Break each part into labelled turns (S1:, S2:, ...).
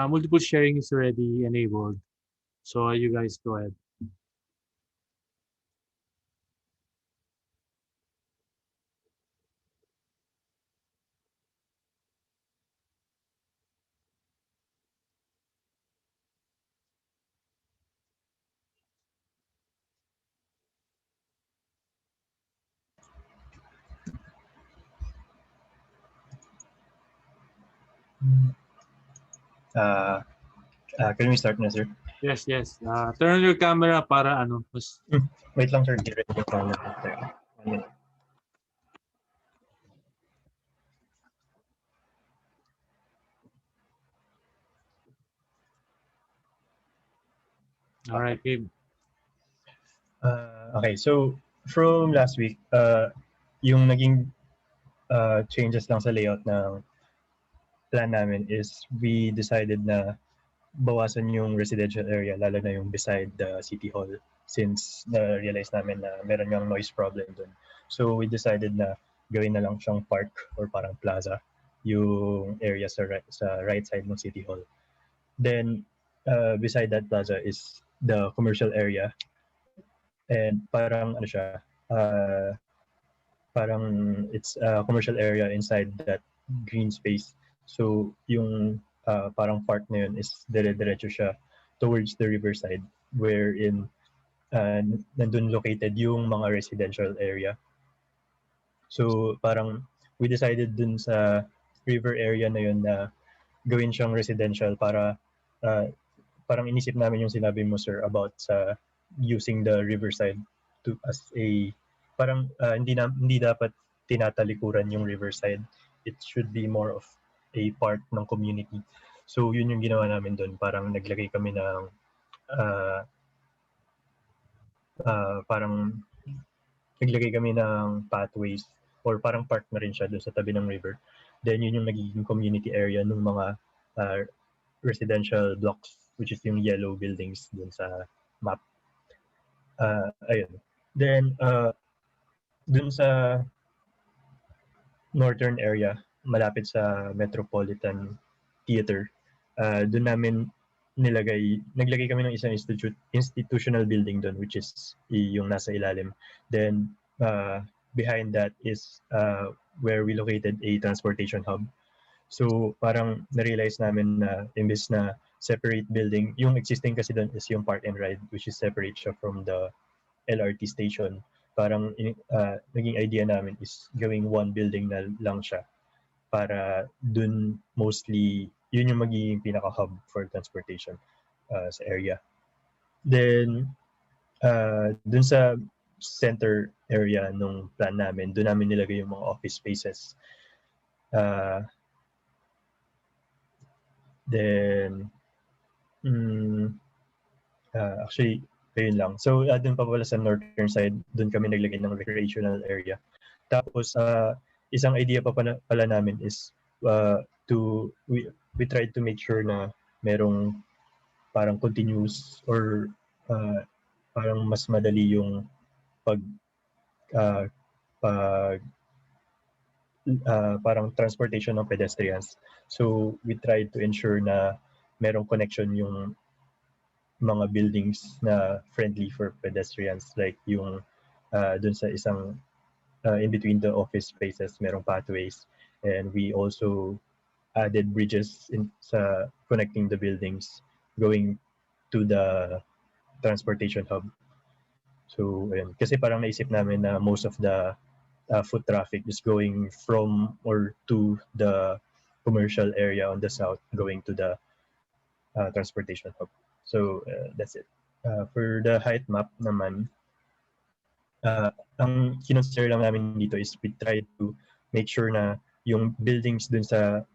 S1: multiple sharing is already enabled. So you guys go ahead.
S2: Can we start na, sir?
S1: Yes. Turn on your camera para ano.
S2: Wait lang, sir. Get ready yung camera. 1 minute.
S1: Alright, Gabe.
S2: Okay, so from last week, yung naging changes lang sa layout ng plan namin is we decided na bawasan yung residential area, lalo na yung beside the City Hall, since na-realize namin na meron yung noise problem dun. So we decided na gawin na lang siyang park or parang plaza yung area sa right side ng City Hall. Then beside that plaza is the commercial area, and parang ano siya, parang it's a commercial area inside that green space. So yung parang park na yun is dire-diretso siya towards the riverside, wherein nandun located yung mga residential area. So parang we decided dun sa river area na yun na gawin siyang residential para parang inisip namin yung sinabi mo, sir, about sa using the riverside to as a parang hindi dapat tinatalikuran yung riverside. It should be more of a part ng community. So yun yung ginawa namin doon. Parang naglagay kami ng parang naglagay kami ng pathways or parang park na rin siya doon sa tabi ng river. Then yun yung nagiging community area ng mga residential blocks, which is yung yellow buildings dun sa map. Ayun. Then dun sa northern area, malapit sa Metropolitan Theater, dun namin naglagay kami ng isang institutional building dun, which is yung nasa ilalim. Then behind that is where we located a transportation hub. So parang na-realize namin na imbes na separate building, yung existing kasi doon is yung park and ride, which is separate siya from the Lrt Station. Parang naging idea namin is gawing one building na lang siya para dun mostly yun yung magiging pinaka-hub for transportation sa area. Then dun sa center area nung plan namin, dun namin nilagay yung mga office spaces. Then actually ayun lang. So dun pa pala sa northern side, dun kami naglagay ng recreational area. Tapos isang idea pa pala namin is we tried to make sure na merong parang continuous or parang mas madali yung parang transportation ng pedestrians. So we tried to ensure na merong connection yung mga buildings na friendly for pedestrians, like yung dun sa isang in between the office spaces merong pathways, and we also added bridges sa connecting the buildings going to the transportation hub. So ayun, kasi parang naisip namin na most of the foot traffic is going from or to the commercial area on the south going to the transportation hub. So that's it. For the height map naman, ang kinonsider lang namin dito is we try to make sure na yung buildings dun sa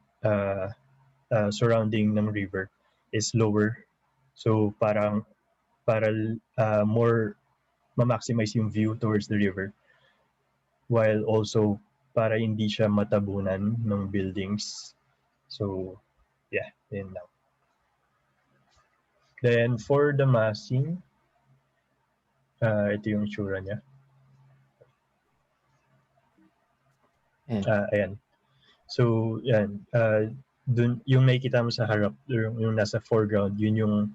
S2: surrounding ng river is lower. So para more ma-maximize yung view towards the river, while also para hindi siya matabunan ng buildings. So yeah, yun lang. Then for the massing, ito yung itsura niya. Ayan. So, yan. Dun, yung nakikita mo sa harap, yung nasa foreground, yun yung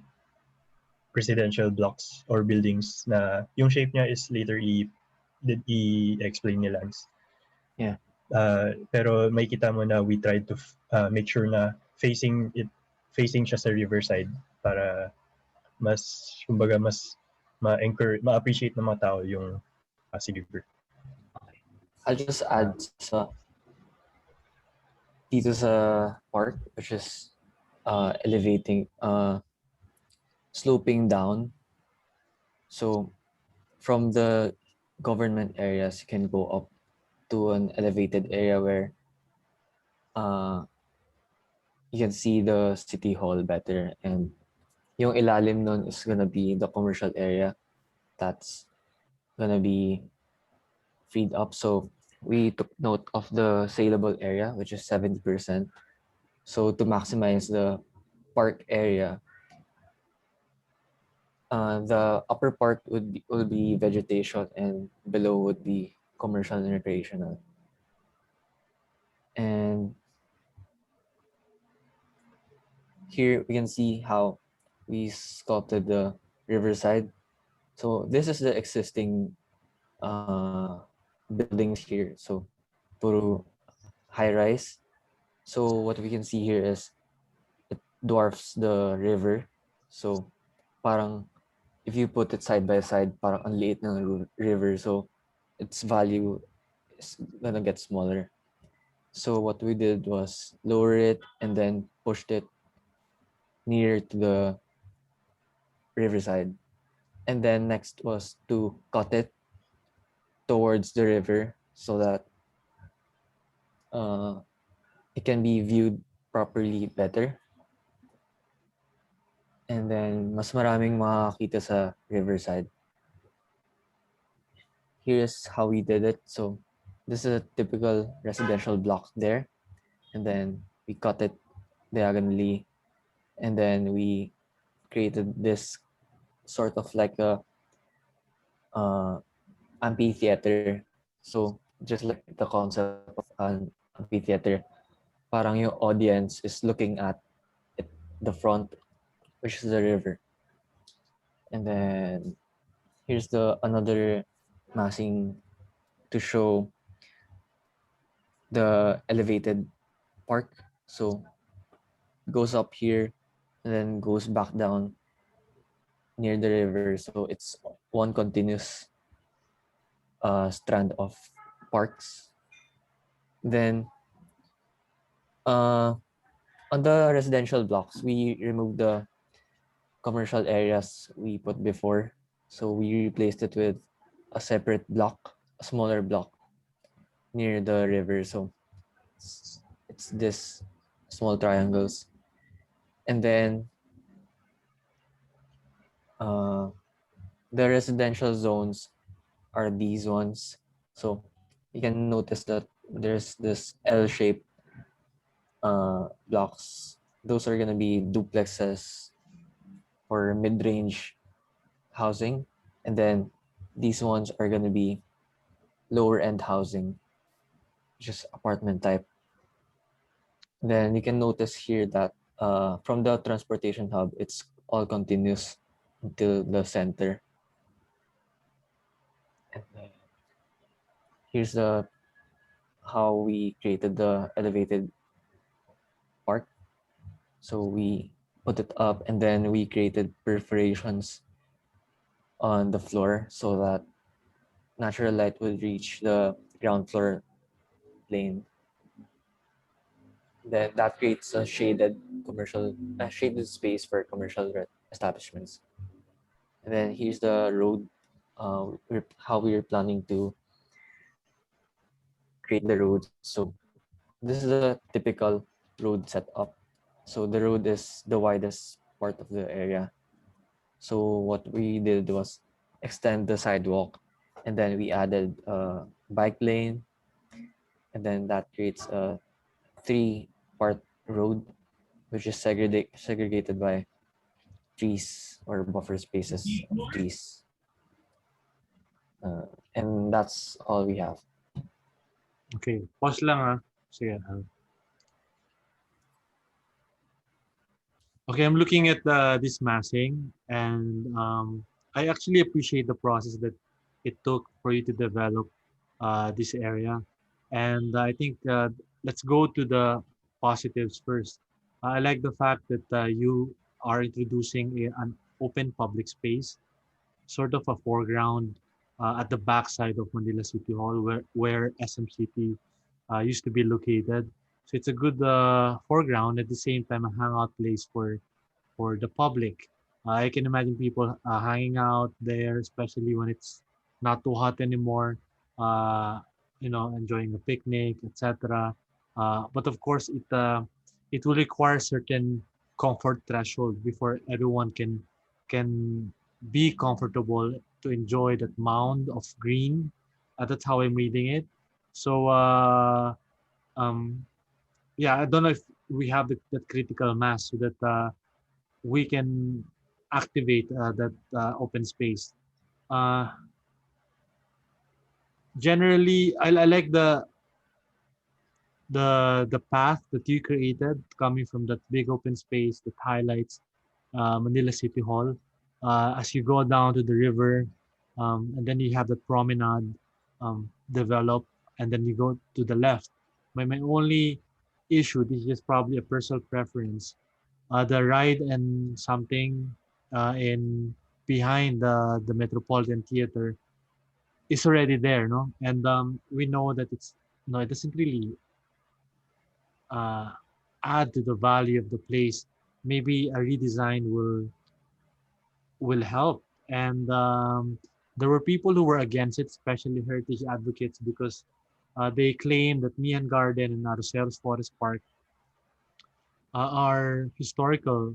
S2: residential blocks or buildings na yung shape niya is later i-explain ni Lance.
S3: Yeah.
S2: Pero may kita mo na we tried to make sure na facing siya sa riverside para mas, kumbaga, mas ma-appreciate ng mga tao yung Pasig River.
S3: I'll just add dito sa park, which is elevating, sloping down. So from the government areas, you can go up to an elevated area where you can see the city hall better, and yung ilalim nun is gonna be the commercial area that's gonna be freed up. So we took note of the saleable area, which is 70%. So to maximize the park area, the upper part will be vegetation, and below would be commercial and recreational. And here we can see how we sculpted the riverside. So this is the existing buildings here. So puro high rise. So what we can see here is it dwarfs the river. So parang if you put it side by side, parang ang liit ng river. So its value is gonna get smaller. So what we did was lower it and then pushed it near to the riverside. And then next was to cut it towards the river so that it can be viewed properly better. And then mas maraming makakita sa riverside. Here's how we did it. So this is a typical residential block there. And then we cut it diagonally. And then we created this sort of like a amphitheater. So just like the concept of an amphitheater, parang yung audience is looking at it, the front, which is the river. And then here's the another massing to show the elevated park. So it goes up here and then goes back down near the river. So it's one continuous strand of parks. Then on the residential blocks, we removed the commercial areas we put before. So we replaced it with a separate block, a smaller block near the river. So it's this small triangles. And then the residential zones are these ones. So you can notice that there's this L-shaped blocks. Those are gonna be duplexes for mid-range housing. And then these ones are gonna be lower end housing, just apartment type. Then you can notice here that from the transportation hub, it's all continuous until the center. And then here's the how we created the elevated park. So we put it up and then we created perforations on the floor so that natural light would reach the ground floor plane. Then that creates a shaded shaded space for commercial establishments. And then here's the road, how we're planning to create the road. So this is a typical road setup. So the road is the widest part of the area. So what we did was extend the sidewalk, and then we added a bike lane, and then that creates a 3-part road, which is segregated by trees or buffer spaces of trees. And that's all we have.
S1: Okay, pause lang ha. Sige. Okay, I'm looking at this massing, and I actually appreciate the process that it took for you to develop this area. And I think let's go to the positives first. I like the fact that you are introducing an open public space, sort of a foreground at the backside of Manila City Hall, where SM City used to be located. So it's a good foreground, at the same time a hangout place for the public. I can imagine people hanging out there, especially when it's not too hot anymore. Uh, enjoying a picnic, etc. But of course, it will require certain comfort threshold before everyone can be comfortable to enjoy that mound of green. That's how I'm reading it. So um, yeah, I don't know if we have that critical mass so that we can activate that open space. Uh, Generally, I like the path that you created coming from that big open space that highlights Manila City Hall. As you go down to the river, and then you have the promenade develop, and then you go to the left. My only issue, this is just probably a personal preference, the ride and something in behind the Metropolitan Theater is already there, no? And we know that it's no, it doesn't really uh, add to the value of the place. Maybe a redesign will help. And there were people who were against it, especially heritage advocates, because they claim that Mian Garden and Aroseros Forest Park are historical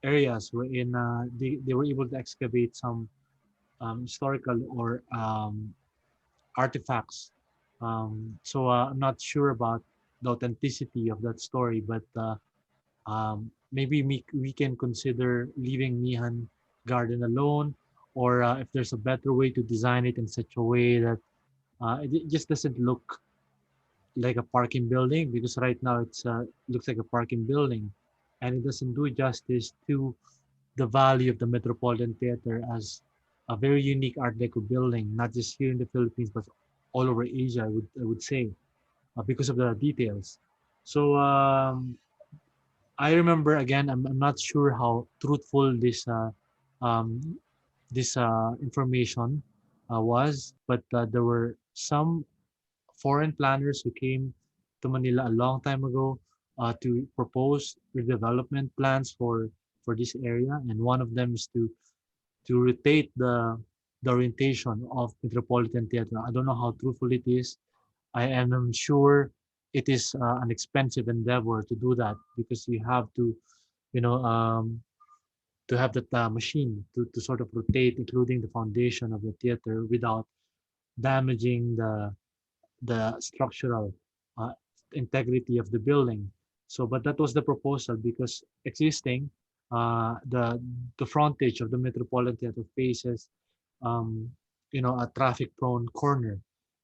S1: areas wherein they were able to excavate some historical or artifacts. So I'm not sure about the authenticity of that story, but maybe we can consider leaving Mihan Garden alone, or if there's a better way to design it in such a way that it just doesn't look like a parking building, because right now it's looks like a parking building, and it doesn't do justice to the value of the Metropolitan Theater as a very unique Art Deco building, not just here in the Philippines, but all over Asia, I would say, because of the details. So I remember again, I'm not sure how truthful um, this information was, but there were some foreign planners who came to Manila a long time ago to propose redevelopment plans for this area, and one of them is to rotate the orientation of Metropolitan Theater. I don't know how truthful it is. I am sure it is an expensive endeavor to do that, because you have you know, um, to have that machine to sort of rotate, including the foundation of the theater, without damaging the structural uh, integrity of the building. So, but that was the proposal, because existing the frontage of the Metropolitan Theater faces um, a traffic-prone corner.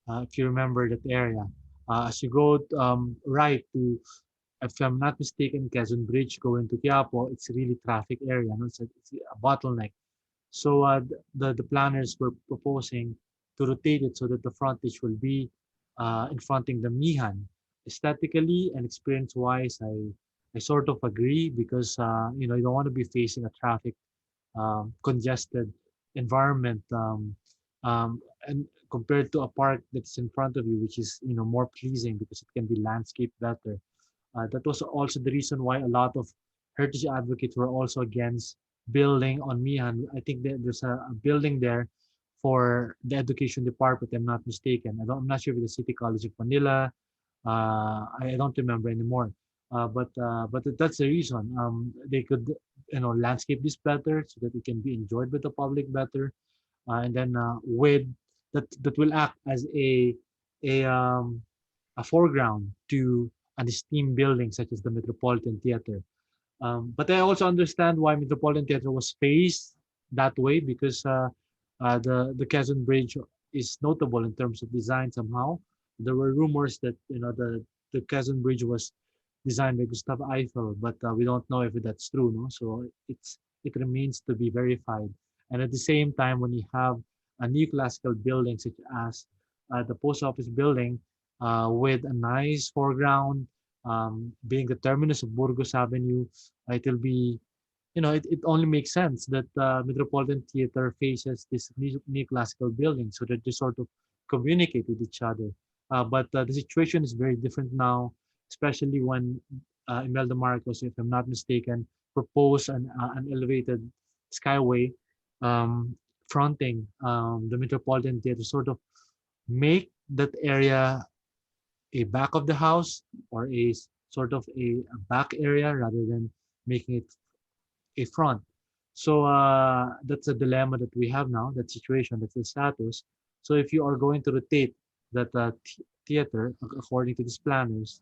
S1: If you remember that area, as you go right to, if I'm not mistaken, Quezon Bridge going to Quiapo, it's really traffic area. No? It's a bottleneck. So the planners were proposing to rotate it so that the frontage will be in fronting the Mihan. Aesthetically and experience-wise, I sort of agree, because you don't want to be facing a traffic congested environment, and compared to a park that's in front of you, which is more pleasing because it can be landscaped better. That was also the reason why a lot of heritage advocates were also against building on Mihan. I think that there's a building there for the education department, if I'm not mistaken. I'm not sure if it's the City College of Manila. I don't remember anymore. But that's the reason. They could landscape this better so that it can be enjoyed by the public better, and then with that will act as a um, a foreground to an esteemed building such as the Metropolitan Theater. But I also understand why Metropolitan Theater was faced that way, because the Quezon Bridge is notable in terms of design somehow. There were rumors that the Quezon Bridge designed by Gustav Eiffel, but we don't know if that's true. No, so it remains to be verified. And at the same time, when you have a neoclassical building such as the post office building with a nice foreground, being the terminus of Burgos Avenue, it will be, it only makes sense that Metropolitan Theater faces this neoclassical building so that they sort of communicate with each other. But the situation is very different now, especially when Imelda Marcos, if I'm not mistaken, proposed an elevated skyway um, fronting the Metropolitan Theater, sort of make that area a back of the house or sort of a back area rather than making it a front. So that's a dilemma that we have now, that situation, that's the status. So if you are going to rotate that theater according to these planners,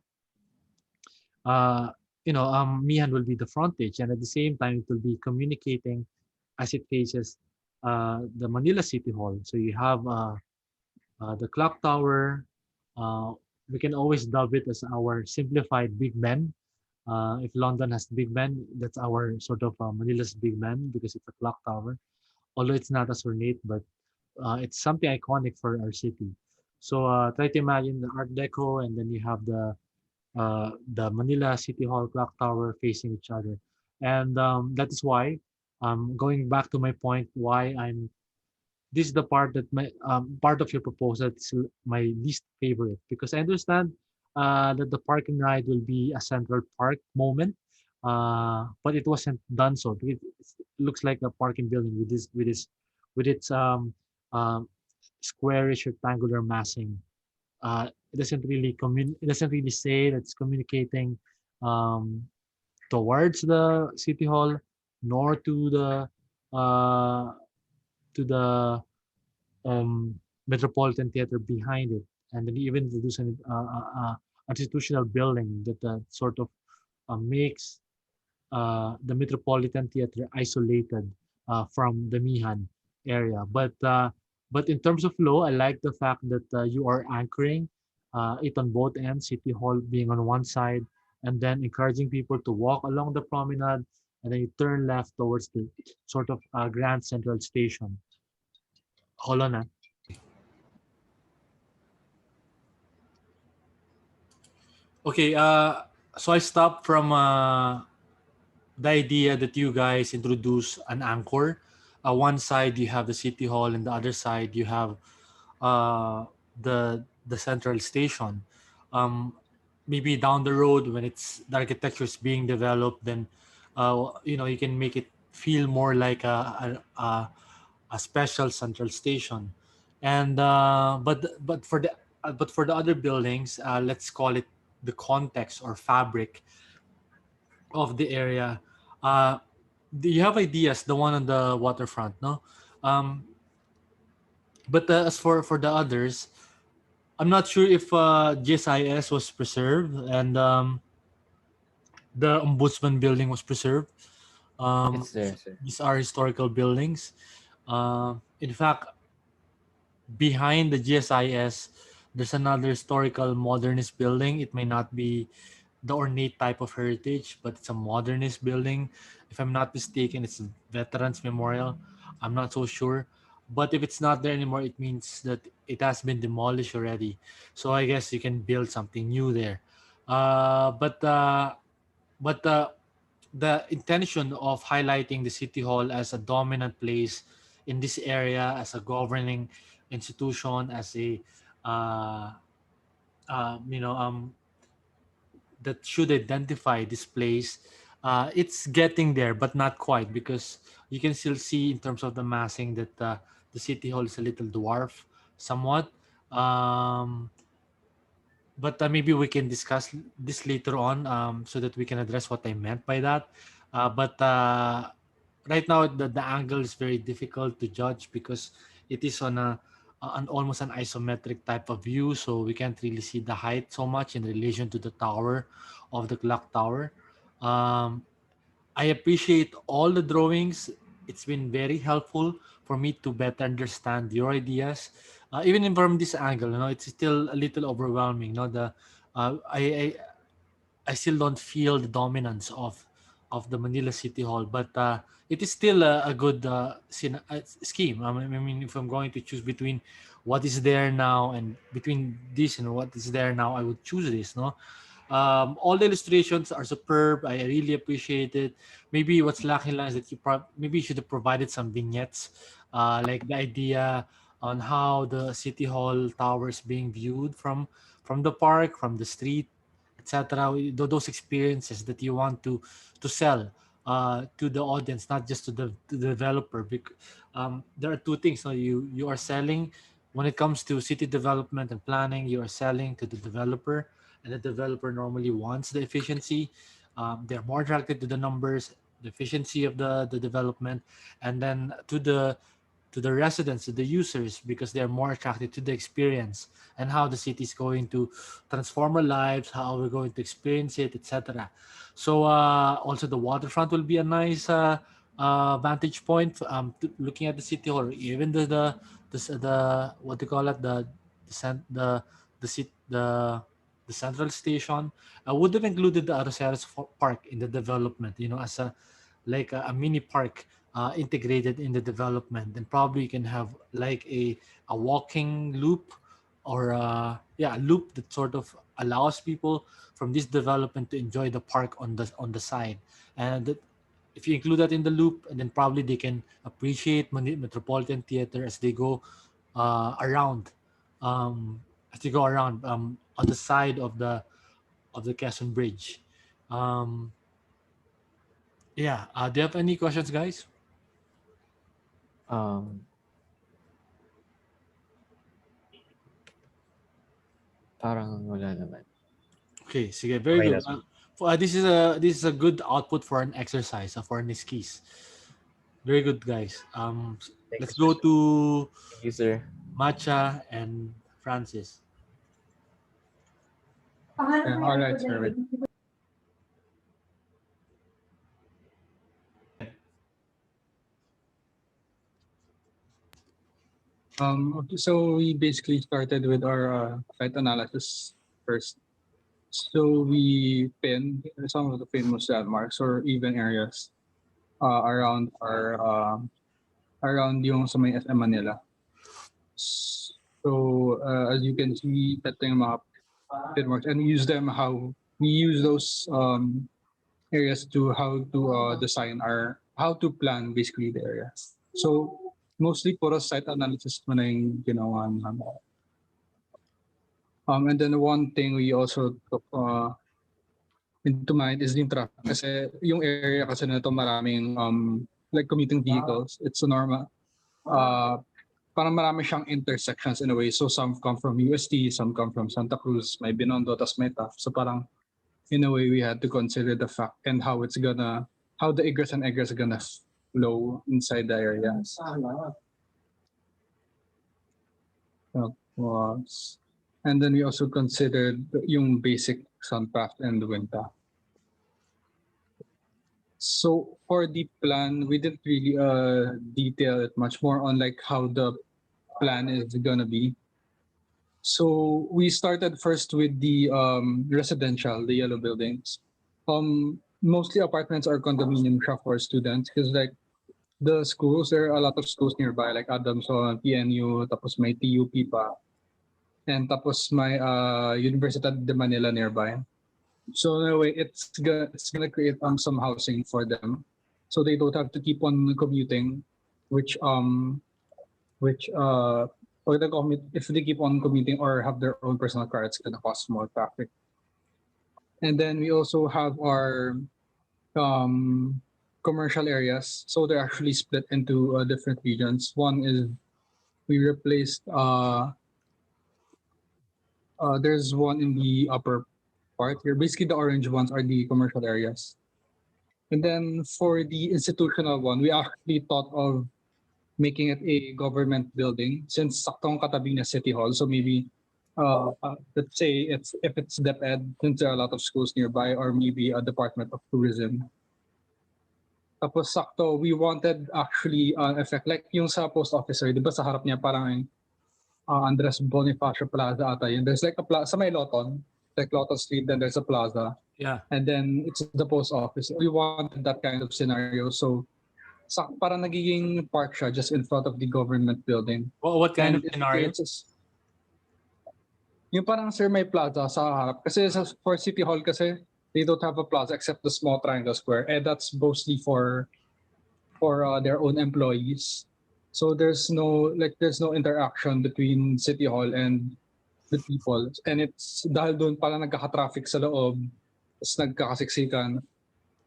S1: uh, Mihan will be the frontage, and at the same time it will be communicating as it faces the Manila City Hall. So you have the clock tower. Uh, we can always dub it as our simplified Big Ben. If London has Big Ben, that's our sort of Manila's Big Ben because it's a clock tower. Although it's not as ornate, but it's something iconic for our city. So try to imagine the Art Deco, and then you have the Manila City Hall clock tower facing each other, and that is why, going back to my point, why this is the part that my part of your proposal is my least favorite because I understand that the park and ride will be a central park moment, but it wasn't done so. It looks like a parking building with its squarish rectangular massing. It doesn't really say that it's communicating um, towards the city hall, nor uh, to the Metropolitan Theater behind it, and then even introduce an institutional building that sort of makes the Metropolitan Theater isolated from the Mihan area. But in terms of flow, I like the fact that you are anchoring it on both ends, City Hall being on one side, and then encouraging people to walk along the promenade, and then you turn left towards the sort of Grand Central Station. Hold on, ah. Okay, so I stopped from the idea that you guys introduce an anchor. One side you have the city hall, and the other side you have the central station. Um, Maybe down the road when the architecture is being developed, then you can make it feel more like a special central station. And but for the other buildings, let's call it the context or fabric of the area. Uh, do you have ideas? The one on the waterfront, no? Um, but as for the others, I'm not sure if GSIS was preserved and the Ombudsman building was preserved.
S3: It's there, sir.
S1: These are historical buildings. In fact, behind the GSIS, there's another historical modernist building. It may not be the ornate type of heritage, but it's a modernist building. If I'm not mistaken, it's a Veterans Memorial. I'm not so sure. But if it's not there anymore, it means that it has been demolished already. So I guess you can build something new there. Uh, but uh, but the intention of highlighting the city hall as a dominant place in this area, as a governing institution, as a uh, uh, you know um, that should identify this place. It's getting there, but not quite because you can still see in terms of the massing that the city hall is a little dwarf, somewhat. Um, but maybe we can discuss this later on so that we can address what I meant by that. But right now, the angle is very difficult to judge because it is on an almost an isometric type of view, so we can't really see the height so much in relation to the tower of the clock tower. Um, I appreciate all the drawings. It's been very helpful for me to better understand your ideas. Even from this angle, it's still a little overwhelming. The I I still don't feel the dominance of the Manila City Hall, but it is still a good scheme. I mean, if I'm going to choose between what is there now and between this and what is there now, I would choose this. No, all the illustrations are superb. I really appreciate it. Maybe what's lacking is that maybe you should have provided some vignettes, like the idea on how the City Hall tower is being viewed from the park, from the street, etc. Those experiences that you want to sell to the audience, not just to the developer. Because there are two things. So you are selling when it comes to city development and planning. You are selling to the developer, and the developer normally wants the efficiency. They're more attracted to the numbers, the efficiency of the development, and then to the residents, to the users, because they're more attracted to the experience and how the city is going to transform our lives, how we're going to experience it, etc. So also the waterfront will be a nice vantage point looking at the city hall, even the what do you call it, the cent- the sit the central station. I would have included the Arroceros Park in the development, as a mini park integrated in the development. Then probably you can have like a walking loop, or a loop that sort of allows people from this development to enjoy the park on the side. And if you include that in the loop, and then probably they can appreciate Metropolitan Theater as they go around, on the side of the Quezon Bridge. Um, do you have any questions, guys?
S3: Um, Parang wala naman.
S1: Okay, sige, very
S2: Okay
S1: good.
S2: na, sir.
S1: This is a good output for an exercise, for an skis. Very good, guys.
S2: Thank
S1: Let's
S2: you, sir.
S1: go to
S3: Thank you, sir.
S1: Matcha and Francis.
S4: All right, sir. Wait. Okay, so we basically started with our site analysis first. So we pinned some of the famous landmarks or even areas around our around yung sa may SM Manila. So as you can see, ito yung mga pinmarks, and we use those areas to how to design how to plan basically the area. So mostly puro site analysis mo na yung ginawa namin. And then one thing we also took into mind is yung traffic. Kasi yung area kasi na ito maraming like commuting vehicles. It's a normal, parang marami siyang intersections in a way. So some come from UST, some come from Santa Cruz, may Binondo, tas may TAF. So parang in a way we had to consider the fact and how the egress and egress are gonna flow inside the area. And then we also considered yung basic sun path and the wind path. So for the plan, we didn't really detail it much more on like how the plan is gonna be. So we started first with the residential, the yellow buildings. Mostly apartments or condominium siya for students because like the schools, there are a lot of schools nearby like Adamson, PNU, tapos may TUP pa. And tapos may Universidad de Manila nearby. So in a way, it's gonna create some housing for them, so they don't have to keep on commuting, which or the commute, if they keep on commuting or have their own personal car, it's gonna cause more traffic. And then we also have our commercial areas, so they're actually split into different regions. One is we replaced there's one in the upper part here. Basically, the orange ones are the commercial areas. And then for the institutional one, we actually thought of making it a government building since saktong katabi na City Hall. So maybe, let's say if it's DepEd, since there are a lot of schools nearby, or maybe a Department of Tourism. Tapos sakto, we wanted actually effect like yung sa post officer, di ba sa harap niya parang Andres Bonifacio Plaza ata yun. There's like a plaza sa may Loton, like Loton Street, then there's a plaza.
S1: Yeah.
S4: and then it's the post office. We wanted that kind of scenario. So parang nagiging park siya just in front of the government building.
S1: What kind
S4: And
S1: of scenario?
S4: Yung parang sir may plaza sa harap. Kasi for City Hall kasi, they don't have a plaza except the small triangle square. And that's mostly for their own employees. So there's no interaction between City Hall and the people. And it's dahil doon pala nagkaka-traffic sa loob, tapos nagkakasiksikan.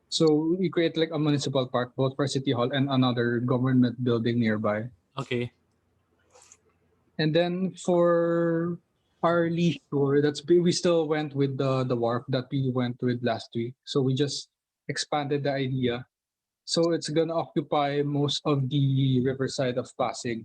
S4: So we create like a municipal park both for City Hall and another government building nearby.
S1: Okay.
S4: And then for our leisure, we still went with the wharf that we went with last week. So we just expanded the idea. So it's gonna occupy most of the riverside of Pasig,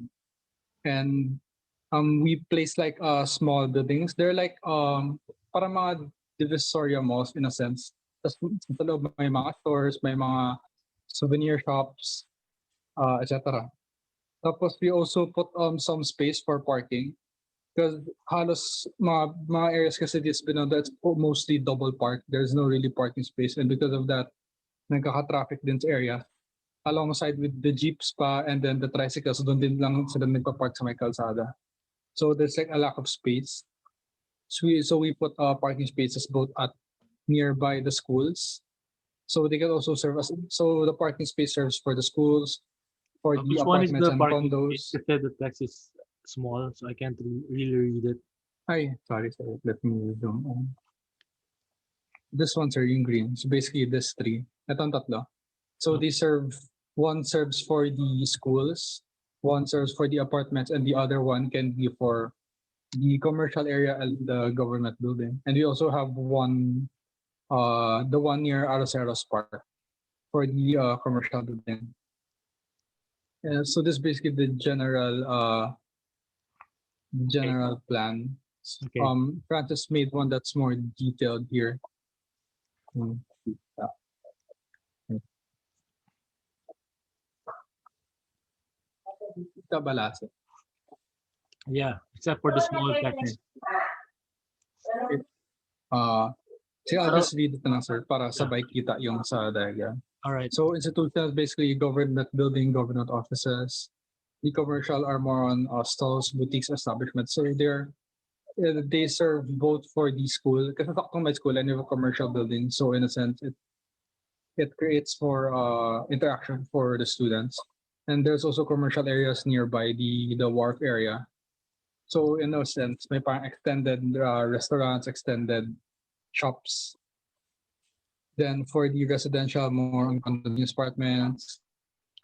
S4: and we placed like small buildings. They're like para mga divisoria malls in a sense. Tapos sa loob may mga stores, may mga souvenir shops, etc. Tapos we also put some space for parking because halos mga areas kasi this Binondo, it's mostly double park. There's no really parking space, and because of that, nagkaka-traffic din sa area. Alongside with the jeeps pa and then the tricycles, doon din lang sila nagpa-park sa may kalsada. So there's like a lack of space. So we put parking spaces both at nearby the schools. So they can also serve as, so the parking space serves for the schools, for the
S1: Which one is
S4: apartments
S1: the
S4: and
S1: parking
S4: condos.
S1: space? You said the text is small, so I can't really read it.
S4: Sorry. Let me zoom on. This one's are in green. So basically this three. Itong tatlo. So they serve, one serves for the schools, one serves for the apartments, and the other one can be for the commercial area and the government building. And we also have one, the one near Araceros Park for the commercial building. So this is basically the general plan.
S1: Okay.
S4: Francis made one that's more detailed here. Tabalasa.
S1: Yeah, except for the small section.
S4: So I'll just read it na lang, sir, para sabay kita yung sa diagram.
S1: All right.
S4: So institutional is basically government building, government offices. The commercial are more on stalls, boutiques, establishments. So they serve both for the school, kasi sakto may school and you have a commercial building. So in a sense, it creates more interaction for the students. And there's also commercial areas nearby the wharf area. So in a sense, may parang extended restaurants, extended shops. Then for the residential, more on condominium apartments.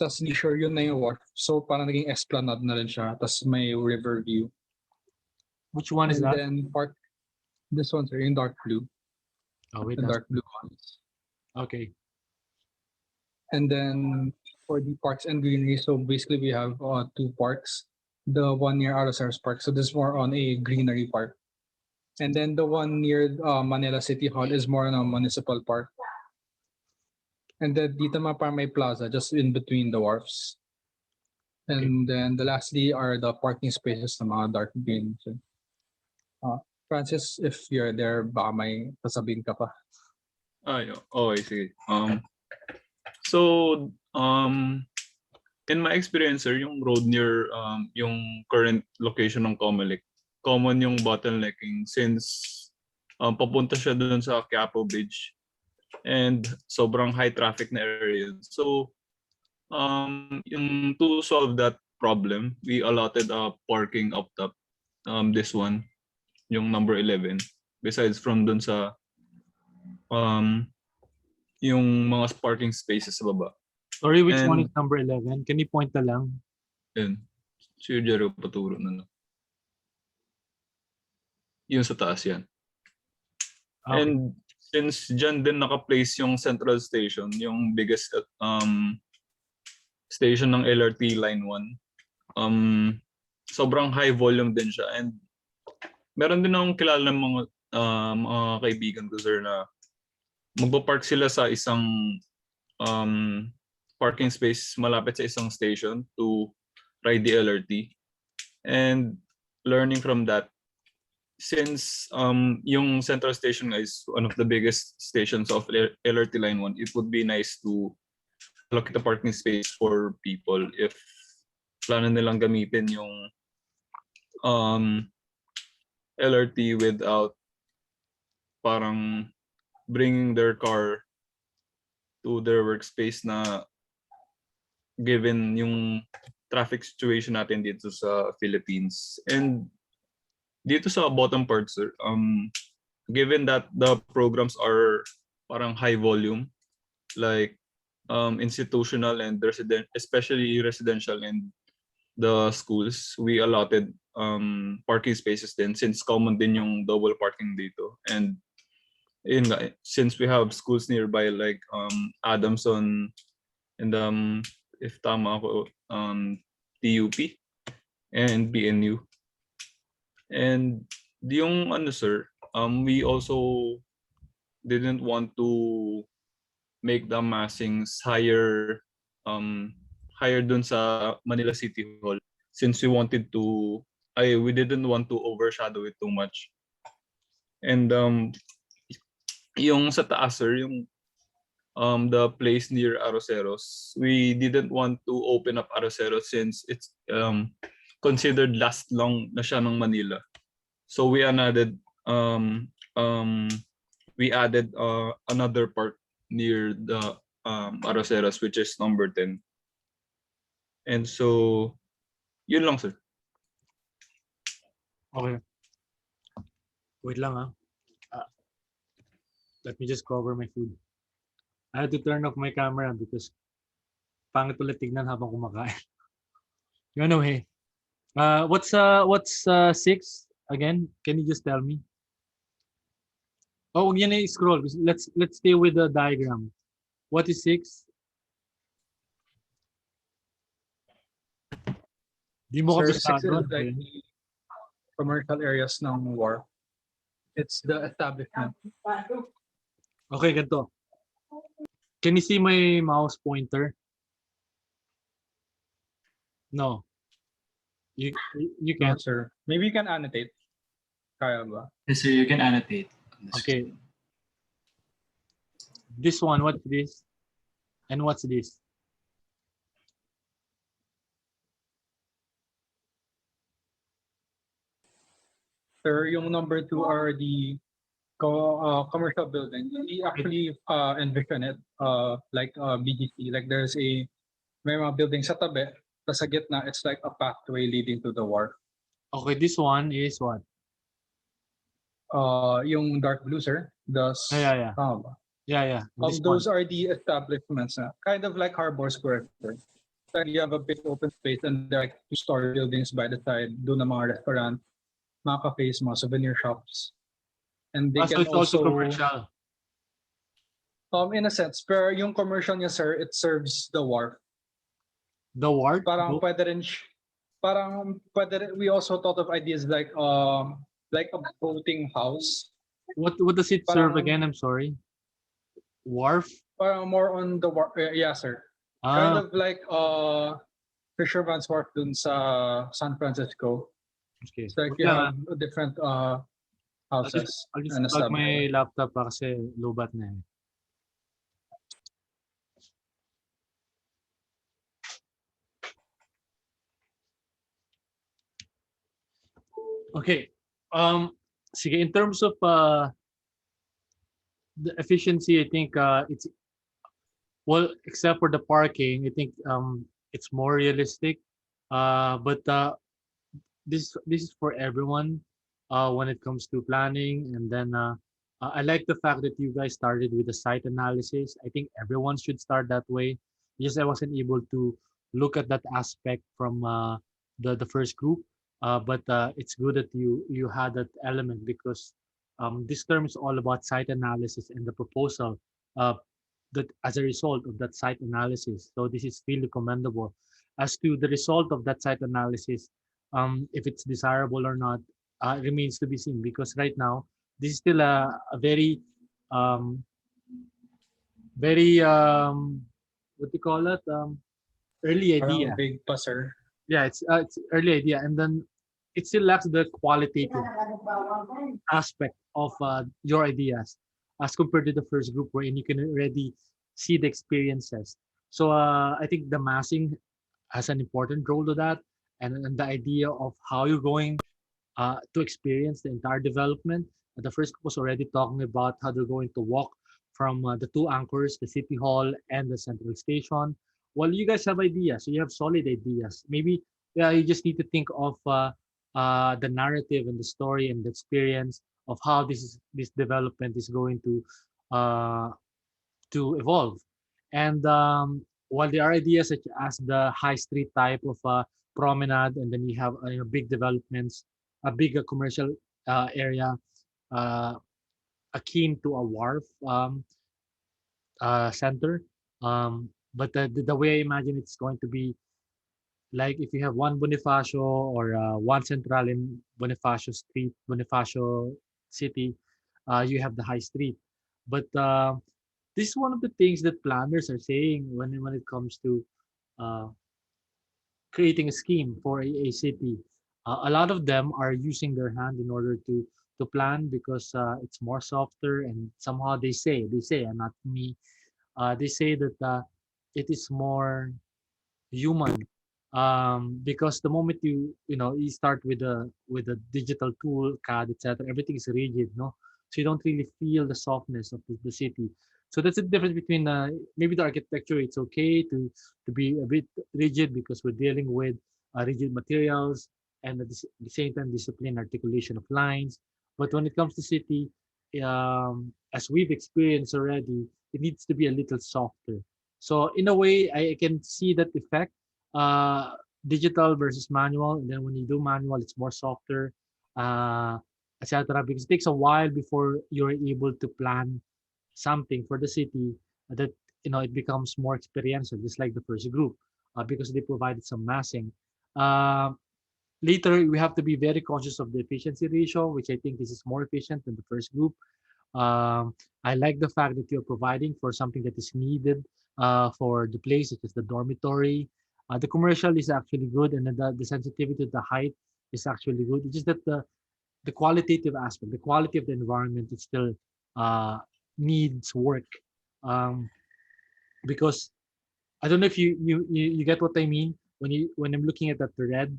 S4: Tapos leisure, yun na yung wharf. So parang naging esplanade na rin siya. Tapos may river view.
S1: Which one is
S4: And
S1: that?
S4: then park, this one's in dark blue.
S1: Oh, wait.
S4: The dark blue ones.
S1: Okay.
S4: And then for the parks and greenery, so basically we have two parks. The one near Araceros Park, so this is more on a greenery park. And then the one near Manila City Hall is more on a municipal park. And then dito parang may plaza just in between the wharfs. And then the lastly are the parking spaces na mga dark green. Francis, if you're there, baka may sasabihin ka pa.
S5: Okay, sige. So, in my experience, sir, yung road near yung current location ng Comelec, common yung bottlenecking since papunta siya doon sa Quiapo Bridge and sobrang high traffic na area. So, yung to solve that problem, we allotted a parking up top, this one, yung number 11. Besides from doon sa yung mga parking spaces sa baba.
S1: Sorry, which one is number 11? Can you point na lang?
S5: Yun. Si Jero paturo na. Yun sa taas yan.
S1: Okay.
S5: And since dyan din naka-place yung Central Station, yung biggest station ng LRT Line 1, sobrang high volume din siya. And meron din akong kilala ng mga kaibigan ko, sir, na magpa-park sila sa isang parking space malapit sa isang station to ride the LRT. And learning from that, since yung Central Station is one of the biggest stations of LRT Line 1, it would be nice to allocate a parking space for people if plano nilang gamitin yung LRT without parang bringing their car to their workspace na given yung traffic situation natin dito sa Philippines. And dito sa bottom part, sir, given that the programs are parang high volume, like institutional and resident, especially residential and the schools, we allotted parking spaces din since common din yung double parking dito. And since we have schools nearby like Adamson and if tama ako, TUP and BNU. And yung ano sir, we also didn't want to make the massings higher higher dun sa Manila City Hall since we didn't want to overshadow it too much. And yung sa taas sir, yung the place near Arroceros, we didn't want to open up Arroceros since it's considered last long na siya ng Manila. So we added another part near the Arroceros, which is number 10. And so yun lang sir.
S1: Okay. Wait lang let me just cover my food. I had to turn off my camera because pangit ulit tignan habang kumakain. Anyway, what's 6 again? Can you just tell me? Oh, yan na scroll. Let's stay with the diagram. What is 6? Di mo
S4: Sir,
S1: kabisado.
S4: 6 is like the commercial areas ng wharf. It's the establishment.
S1: Okay, ganito. Can you see my mouse pointer? No. You
S4: No,
S1: can't.
S4: sir. Maybe you can annotate. Kaya ba?
S6: Yes, sir, you can annotate.
S1: Okay. This one, what's this? And what's this?
S4: Sir, yung number 2 are the commercial building. We actually envision it like BGC. Like may mga building sa tabi, tapos sa gitna, it's like a pathway leading to the wharf.
S1: Okay, this one is what?
S4: Yung dark blue, sir.
S1: Yeah.
S4: Tama ba?
S1: Yeah.
S4: Those are the establishments. Kind of like Harbor Square, sir. Like you have a big open space and there are like 2-story buildings by the side. Doon ang mga restaurant, mga cafes, mga souvenir shops. And they
S1: so
S4: can
S1: it's also commercial.
S4: In a sense, pero yung commercial niya, sir, it serves the wharf.
S1: The wharf?
S4: We also thought of ideas like a boating house.
S1: What does it serve again? I'm sorry. Wharf?
S4: More on the wharf. Yeah, sir. Kind of like Fisherman's Wharf dun sa San Francisco.
S1: Okay.
S4: It's like you have different houses.
S1: I'll just plug my laptop kasi lobat na eh. Okay. Sige, in terms of the efficiency, I think it's except for the parking, I think it's more realistic. But this is for everyone when it comes to planning. And then I like the fact that you guys started with the site analysis. I think everyone should start that way. Yes, I wasn't able to look at that aspect from the first group, but it's good that you had that element because this term is all about site analysis and the proposal that as a result of that site analysis. So this is really commendable. As to the result of that site analysis, if it's desirable or not, remains to be seen because right now this is still a very what do you call it, early idea.
S4: Big passer.
S1: Yeah, it's early idea, and then it still lacks the qualitative aspect of your ideas as compared to the first group wherein you can already see the experiences. So I think the massing has an important role to that, and the idea of how you're going to experience the entire development. The first group was already talking about how they're going to walk from the two anchors, the City Hall and the Central Station. Well, you guys have ideas, so you have solid ideas. Maybe yeah, you just need to think of the narrative and the story and the experience of how this development is going uh, to evolve. And while there are ideas such as the high street type of promenade, and then you have big developments, a bigger commercial area uh, akin to a wharf center. But the way I imagine it's going to be like if you have one Bonifacio or one Central in Bonifacio Street, Bonifacio City, you have the high street. But this is one of the things that planners are saying when it comes to uh, creating a scheme for a city. A lot of them are using their hand in order to plan because it's more softer and somehow they say and not me they say that it is more human because the moment you start with a digital tool CAD etc everything is rigid no so you don't really feel the softness of the city so that's the difference between maybe the architecture it's okay to be a bit rigid because we're dealing with rigid materials and at the same time discipline articulation of lines but when it comes to city as we've experienced already it needs to be a little softer so in a way I can see that effect uh, digital versus manual. And then when you do manual, it's more softer, uh, etc. Because it takes a while before you're able to plan something for the city that it becomes more experiential, just like the first group, because they provided some massing. Uh, Later, we have to be very conscious of the efficiency ratio, which I think this is more efficient than the first group. I like the fact that you're providing for something that is needed for the place, such as the dormitory. The commercial is actually good, and the sensitivity to the height is actually good. It's just that the qualitative aspect, the quality of the environment, it still uh, needs work. Um, because I don't know if you get what I mean when I'm looking at that red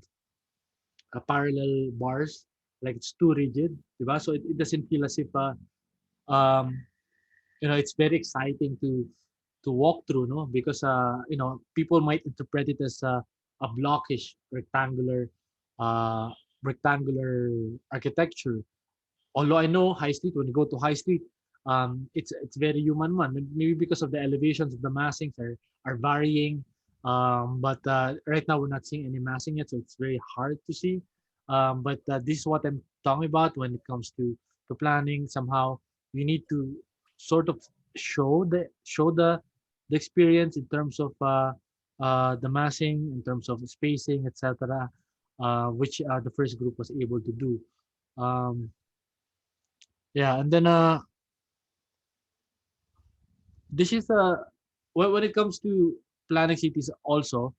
S1: parallel bars, like it's too rigid, diba? So it doesn't feel as if um, it's very exciting to walk through no because people might interpret it as a blockish uh rectangular architecture although I know high street when you go to high street it's very human one maybe because of the elevations of the massings are varying but right now we're not seeing any massing yet so it's very hard to see but this is what I'm talking about when it comes to planning somehow you need to sort of show the experience in terms of the massing in terms of spacing etc which the first group was able to do um, yeah, and then this is when it comes to planning cities also,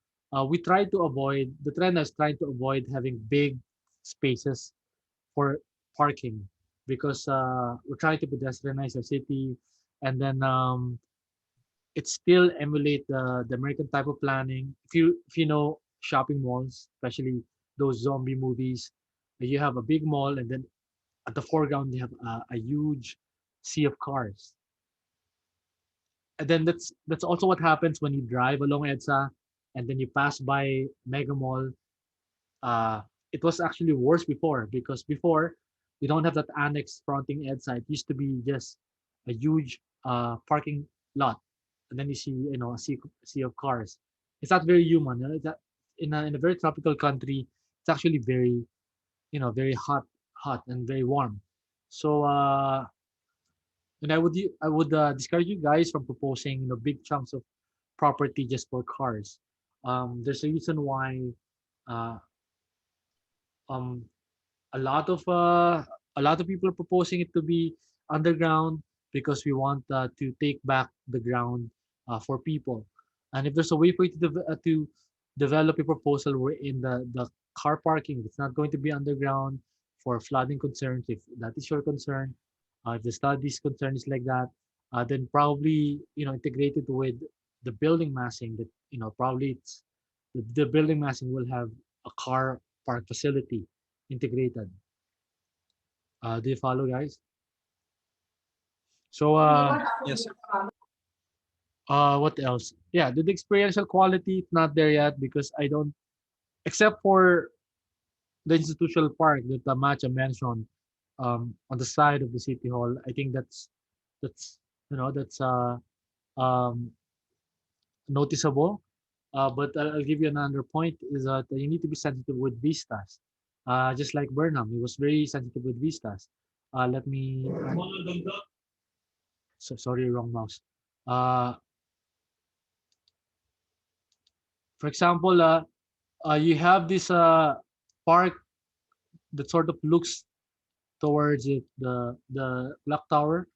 S1: we try to avoid the trend is trying to avoid having big spaces for parking because we're trying to pedestrianize the city, and then it still emulate the American type of planning. If you know shopping malls, especially those zombie movies, you have a big mall, and then at the foreground you have a huge sea of cars and then that's also what happens when you drive along EDSA and then you pass by Mega Mall. Uh, it was actually worse before because before you don't have that annex fronting EDSA. It used to be just a huge parking lot, and then you see a sea of cars. It's not very human. That in a very tropical country, it's actually very hot and very warm. So and I would discourage you guys from proposing big chunks of property just for cars. There's a reason why uh, um, a lot of uh, a lot of people are proposing it to be underground because we want to take back the ground for people. And if there's a way for you to develop a proposal wherein the car parking. It's not going to be underground for flooding concerns. If that is your concern, if the study's concern is like that, then probably integrated with the building massing. That probably the building massing will have a car park facility integrated. Do you follow, guys? So
S4: Yes, sir.
S1: what else? Yeah, the experiential quality not there yet because I don't, except for the institutional park that Macha mentioned on the side of the city hall. I think that's that's um, noticeable. But I'll give you another point is that you need to be sensitive with vistas. Just like Burnham, he was very sensitive with vistas. Let me. Sorry, wrong mouse. Uh, for example, you have this park that sort of looks towards the clock tower,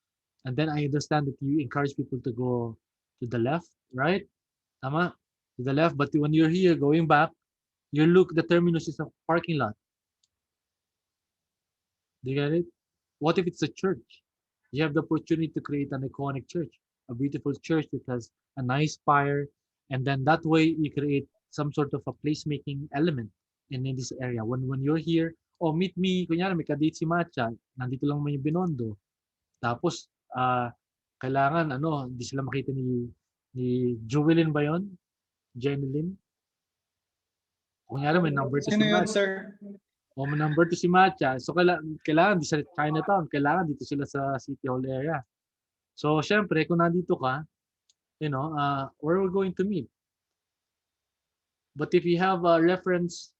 S1: and then I understand that you encourage people to go to the left, right? Tama? To the left, but when you're here going back, you look the terminus is a parking lot. Do you get it? What if it's a church? You have the opportunity to create an iconic church, a beautiful church that has a nice spire, and then that way you create some sort of a placemaking element in this area. When you're here, oh, meet me, kunyari may kadate si Matcha, nandito lang may Binondo. Tapos, kailangan, hindi sila makita ni Jewelyn ba yun? Jeneline? Kunyari may number to
S4: Sino
S1: si
S4: yun,
S1: Matcha.
S4: sir?
S1: O may number to si Matcha. So, kailangan di sa Chinatown, kailangan dito sila sa City Hall area. So, syempre, kung nandito ka, where we're going to meet. But if you have a reference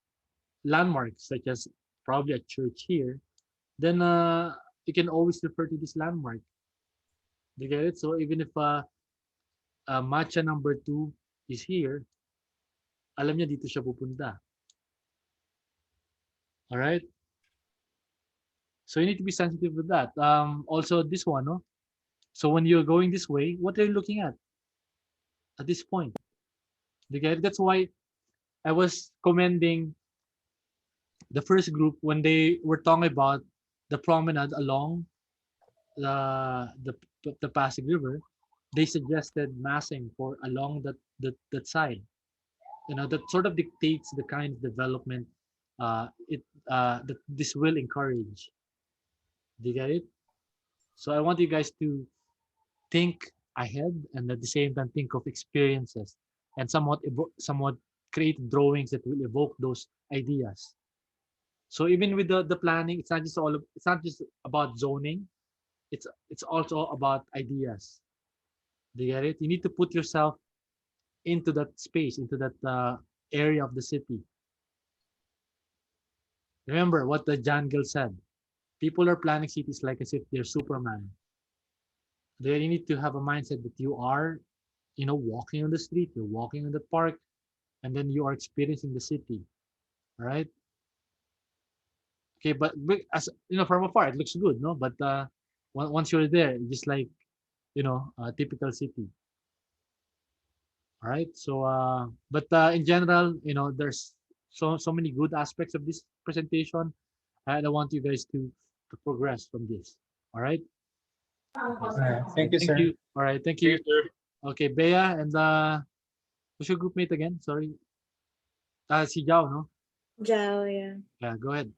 S1: landmark, such as probably a church here, then you can always refer to this landmark. Do you get it? So even if matcha number 2 is here, alam niya dito siya pupunta. All right? So you need to be sensitive with that. Also this one, no? So when you're going this way, what are you looking at this point? Do you get it? That's why I was commending the first group when they were talking about the promenade along the the Pasig River. They suggested massing for along that side. That sort of dictates the kind of development it that this will encourage. Do you get it? So I want you guys to think ahead and at the same time think of experiences and somewhat create drawings that will evoke those ideas. So even with the planning, it's not just about zoning. It's also about ideas. Do you get it? You need to put yourself into that space, into that area of the city. Remember what the Jan Gill said. People are planning cities like as if they're Superman. They need to have a mindset that you are, walking on the street, you're walking in the park, and then you are experiencing the city. All right. Okay, but as from afar, it looks good, no? But once you're there, just like a typical city. All right. So, but in general, there's so many good aspects of this presentation, and I want you guys to progress from this. All right.
S4: Thank you,
S1: Thank
S4: sir.
S1: you. All right. Thank
S5: Thank
S1: you.
S5: you, sir.
S1: Okay, Bea and what's your group mate again? Sorry. Si Jao, no?
S6: Jao, yeah.
S1: Yeah, go ahead.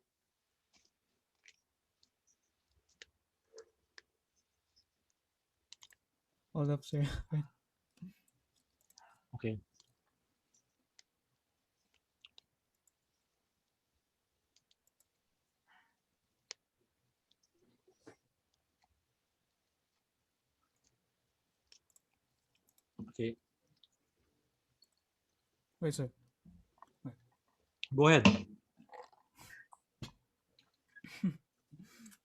S7: Hold up, sir.
S1: Okay. Okay.
S7: Wait, sir.
S1: Go ahead.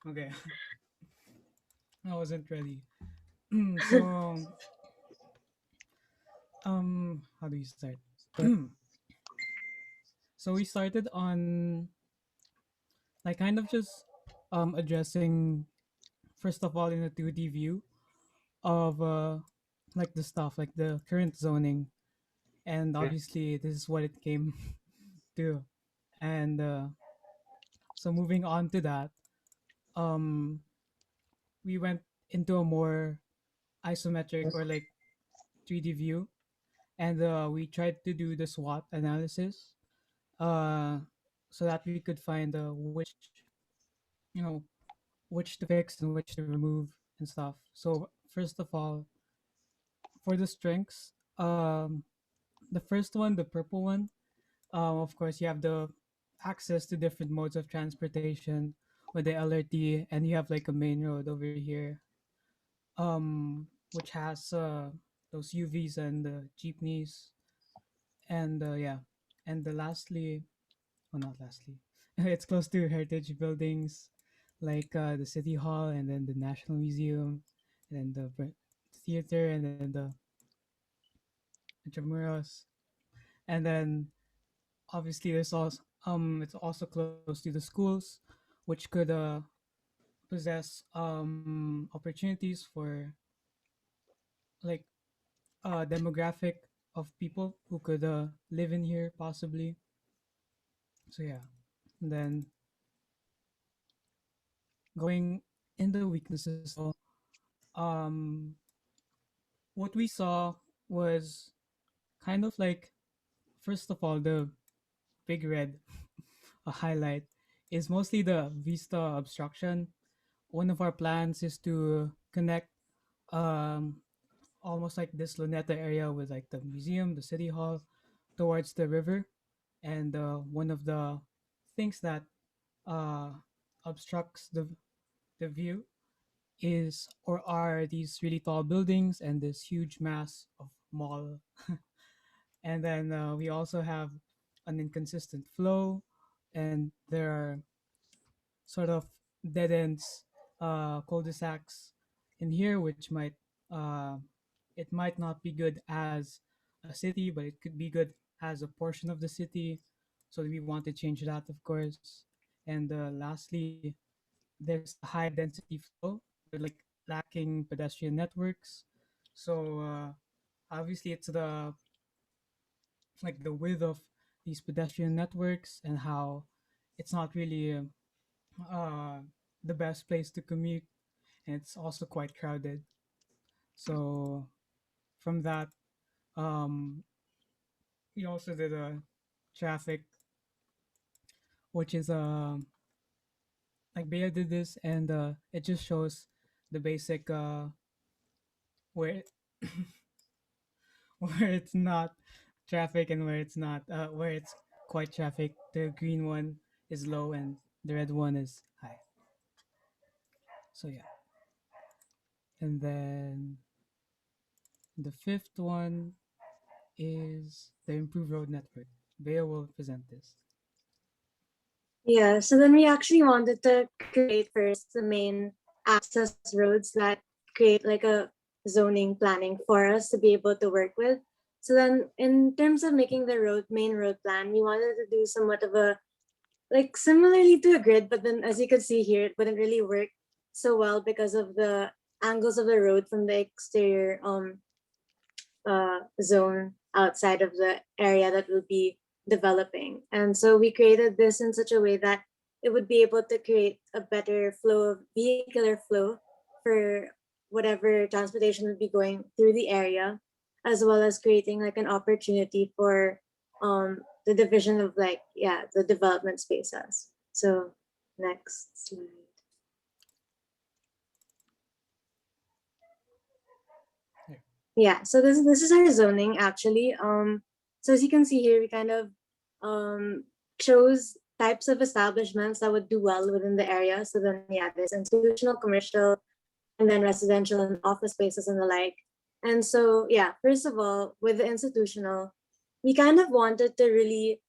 S7: Okay. I wasn't ready. So, how do you start? So we started on like kind of just addressing first of all in a 2D view of like the stuff like the current zoning, and
S1: Okay.
S7: obviously this is what it came to. And so moving on to that, um, we went into a more isometric or like 3D view, and we tried to do the SWOT analysis, uh, so that we could find you know which to fix and which to remove and stuff. So first of all, for the strengths, the first one, the purple one, of course, you have the access to different modes of transportation with the LRT, and you have like a main road over here, which has those UVs and the jeepneys, and yeah, and the lastly, oh not lastly, it's close to heritage buildings like the City Hall, and then the National Museum, and then the theater, and then the Intramuros, and then obviously there's also it's also close to the schools, which could possess opportunities for like demographic of people who could live in here possibly. So yeah, and then going in the weaknesses though, um what we saw was kind of like, first of all, the big red a highlight is mostly the vista obstruction. One of our plans is to connect um almost like this luneta area with like the museum, the city hall, towards the river. And one of the things that uh obstructs the view is or are these really tall buildings and this huge mass of mall. And then we also have an inconsistent flow, and there are sort of dead ends, cul-de-sacs in here, which might uh, it might not be good as a city, but it could be good as a portion of the city. So we want to change that, of course. And lastly, there's a high density flow with like lacking pedestrian networks. So obviously, it's the like the width of these pedestrian networks and how it's not really uh, the best place to commute, and it's also quite crowded. So from that, um, we also did a traffic, which is like Bea did this, and it just shows the basic where where it's not traffic and where it's not where it's quite traffic. The green one is low and the red one is high. So yeah, and then the fifth one is the improved road network. Bea will present this.
S6: Yeah, so then we actually wanted to create first the main access roads that create like a zoning planning for us to be able to work with. So then in terms of making the main road plan, we wanted to do somewhat of a like similarly to a grid, but then as you could see here, it wouldn't really work so well because of the angles of the road from the exterior zone outside of the area that will be developing. And so we created this in such a way that it would be able to create a better flow of vehicular flow for whatever transportation would be going through the area, as well as creating like an opportunity for the division of like, yeah, the development spaces. So next slide. Yeah, so this is our zoning actually. So as you can see here, we kind of chose types of establishments that would do well within the area. So then yeah, there's institutional, commercial, and then residential and office spaces and the like. And so yeah, first of all, with the institutional, we kind of wanted to really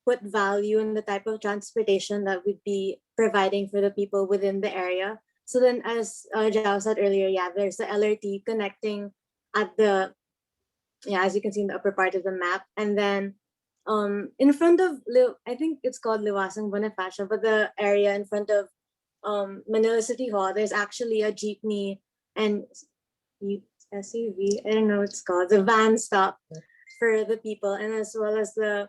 S6: put value in the type of transportation that we'd be providing for the people within the area. So then, as Jao said earlier, yeah, there's the LRT connecting at the, yeah, as you can see in the upper part of the map, and then in front of I think it's called Liwasang Bonifacio, but the area in front of Manila City Hall, there's actually a jeepney and SUV, I don't know what it's called, the van stop for the people, and as well as the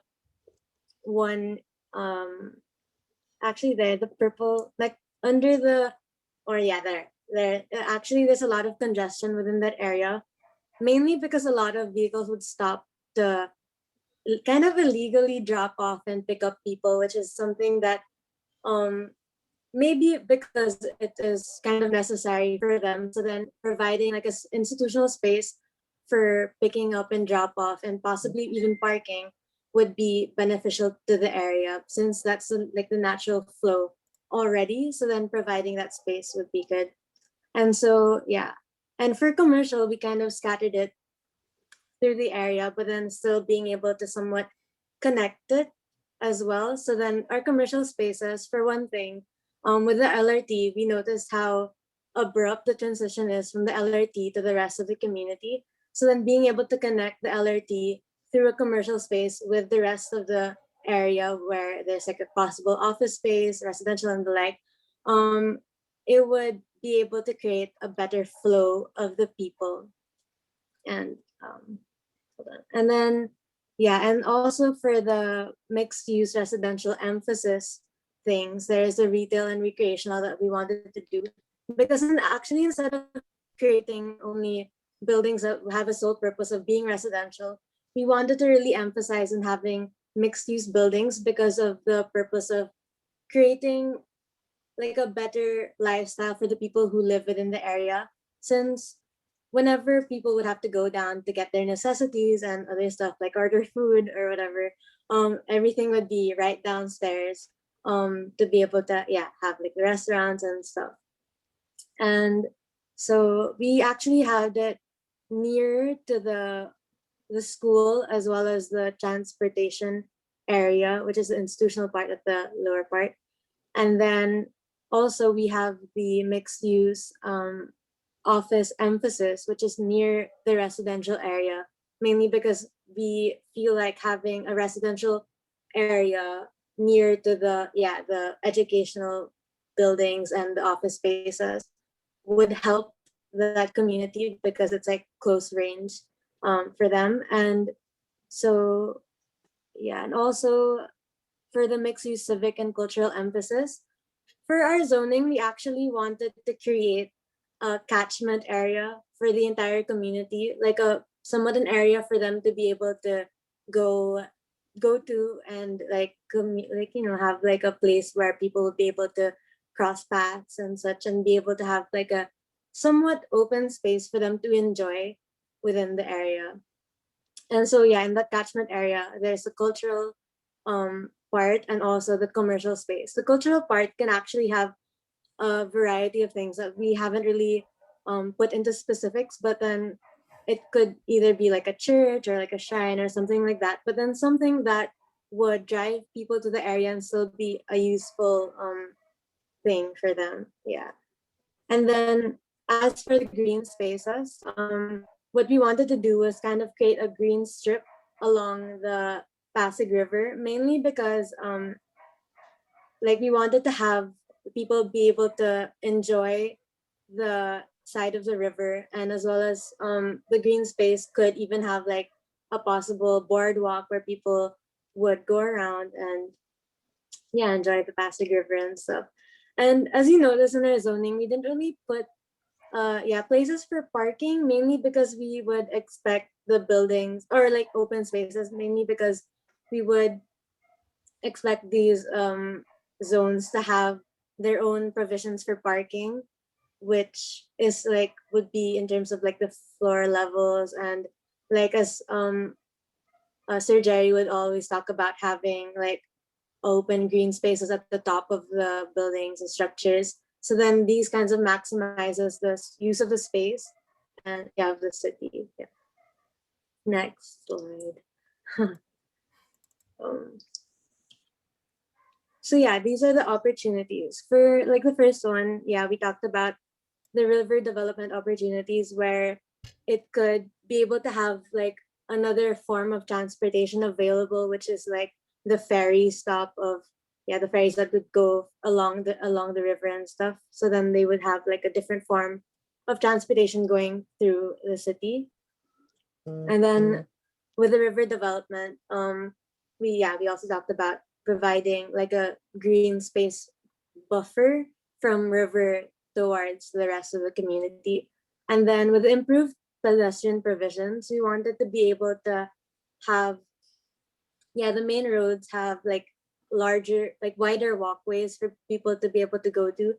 S6: one actually there, the purple, like under the, or yeah, there, actually there's a lot of congestion within that area, mainly because a lot of vehicles would stop to kind of illegally drop off and pick up people, which is something that maybe because it is kind of necessary for them. So then providing like a institutional space for picking up and drop off and possibly even parking would be beneficial to the area, since that's like the natural flow already. So then providing that space would be good. And so, yeah. And for commercial, we kind of scattered it through the area, but then still being able to somewhat connect it as well. So then our commercial spaces, for one thing, with the LRT, we noticed how abrupt the transition is from the LRT to the rest of the community. So then being able to connect the LRT through a commercial space with the rest of the area where there's like a possible office space, residential and the like, it would be able to create a better flow of the people. And hold on. And then, yeah, and also for the mixed use residential emphasis things, there's a retail and recreational that we wanted to do. Because actually, instead of creating only buildings that have a sole purpose of being residential, we wanted to really emphasize on having mixed use buildings because of the purpose of creating like a better lifestyle for the people who live within the area. Since whenever people would have to go down to get their necessities and other stuff like order food or whatever, everything would be right downstairs to be able to have like the restaurants and stuff. And so we actually had it near to the school as well as the transportation area, which is the institutional part at the lower part. And then also we have the mixed use office emphasis, which is near the residential area, mainly because we feel like having a residential area near to the educational buildings and the office spaces would help that community because it's like close range for them. And so and also for the mixed use civic and cultural emphasis, for our zoning, we actually wanted to create a catchment area for the entire community, like a somewhat an area for them to be able to go to and like have like a place where people would be able to cross paths and such, and be able to have like a somewhat open space for them to enjoy within the area. And so in that catchment area, there's a cultural part and also the commercial space. The cultural part can actually have a variety of things that we haven't really put into specifics, but then it could either be like a church or like a shrine or something like that, but then something that would drive people to the area and still be a useful thing for them. And then as for the green spaces, what we wanted to do was kind of create a green strip along the Pasig River, mainly because like we wanted to have people be able to enjoy the side of the river, and as well as the green space could even have like a possible boardwalk where people would go around and enjoy the Pasig River and stuff. And as you notice in our zoning, we didn't really put places for parking, mainly because we would expect the buildings or like open spaces, mainly because we would expect these zones to have their own provisions for parking, which is like would be in terms of like the floor levels, and like as Sir Jerry would always talk about having like open green spaces at the top of the buildings and structures. So then these kinds of maximizes the use of the space and of the city. Next slide. So these are the opportunities. For like the first one, we talked about the river development opportunities where it could be able to have like another form of transportation available, which is like the ferry stop of the ferries that would go along the river and stuff. So then they would have like a different form of transportation going through the city. And then with the river development, we also talked about providing like a green space buffer from river towards the rest of the community. And then with improved pedestrian provisions, we wanted to be able to have, yeah, the main roads have like larger, like wider walkways for people to be able to go to.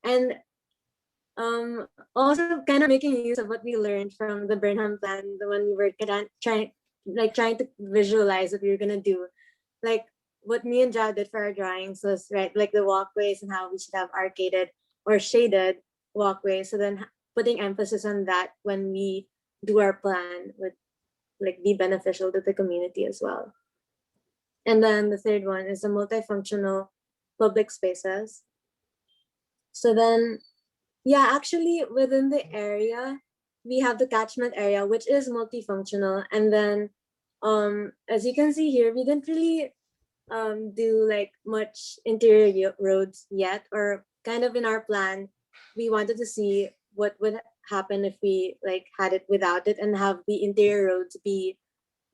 S6: And also kind of making use of what we learned from the Burnham plan, the one we were trying to visualize what we were gonna do. Like what me and Jad did for our drawings was right, like the walkways and how we should have arcaded or shaded walkways. So then putting emphasis on that when we do our plan would like be beneficial to the community as well. And then the third one is the multifunctional public spaces. So then, yeah, actually within the area, we have the catchment area, which is multifunctional. And then, as you can see here, we didn't really do like much interior roads yet, or kind of in our plan, we wanted to see what would happen if we like had it without it and have the interior roads be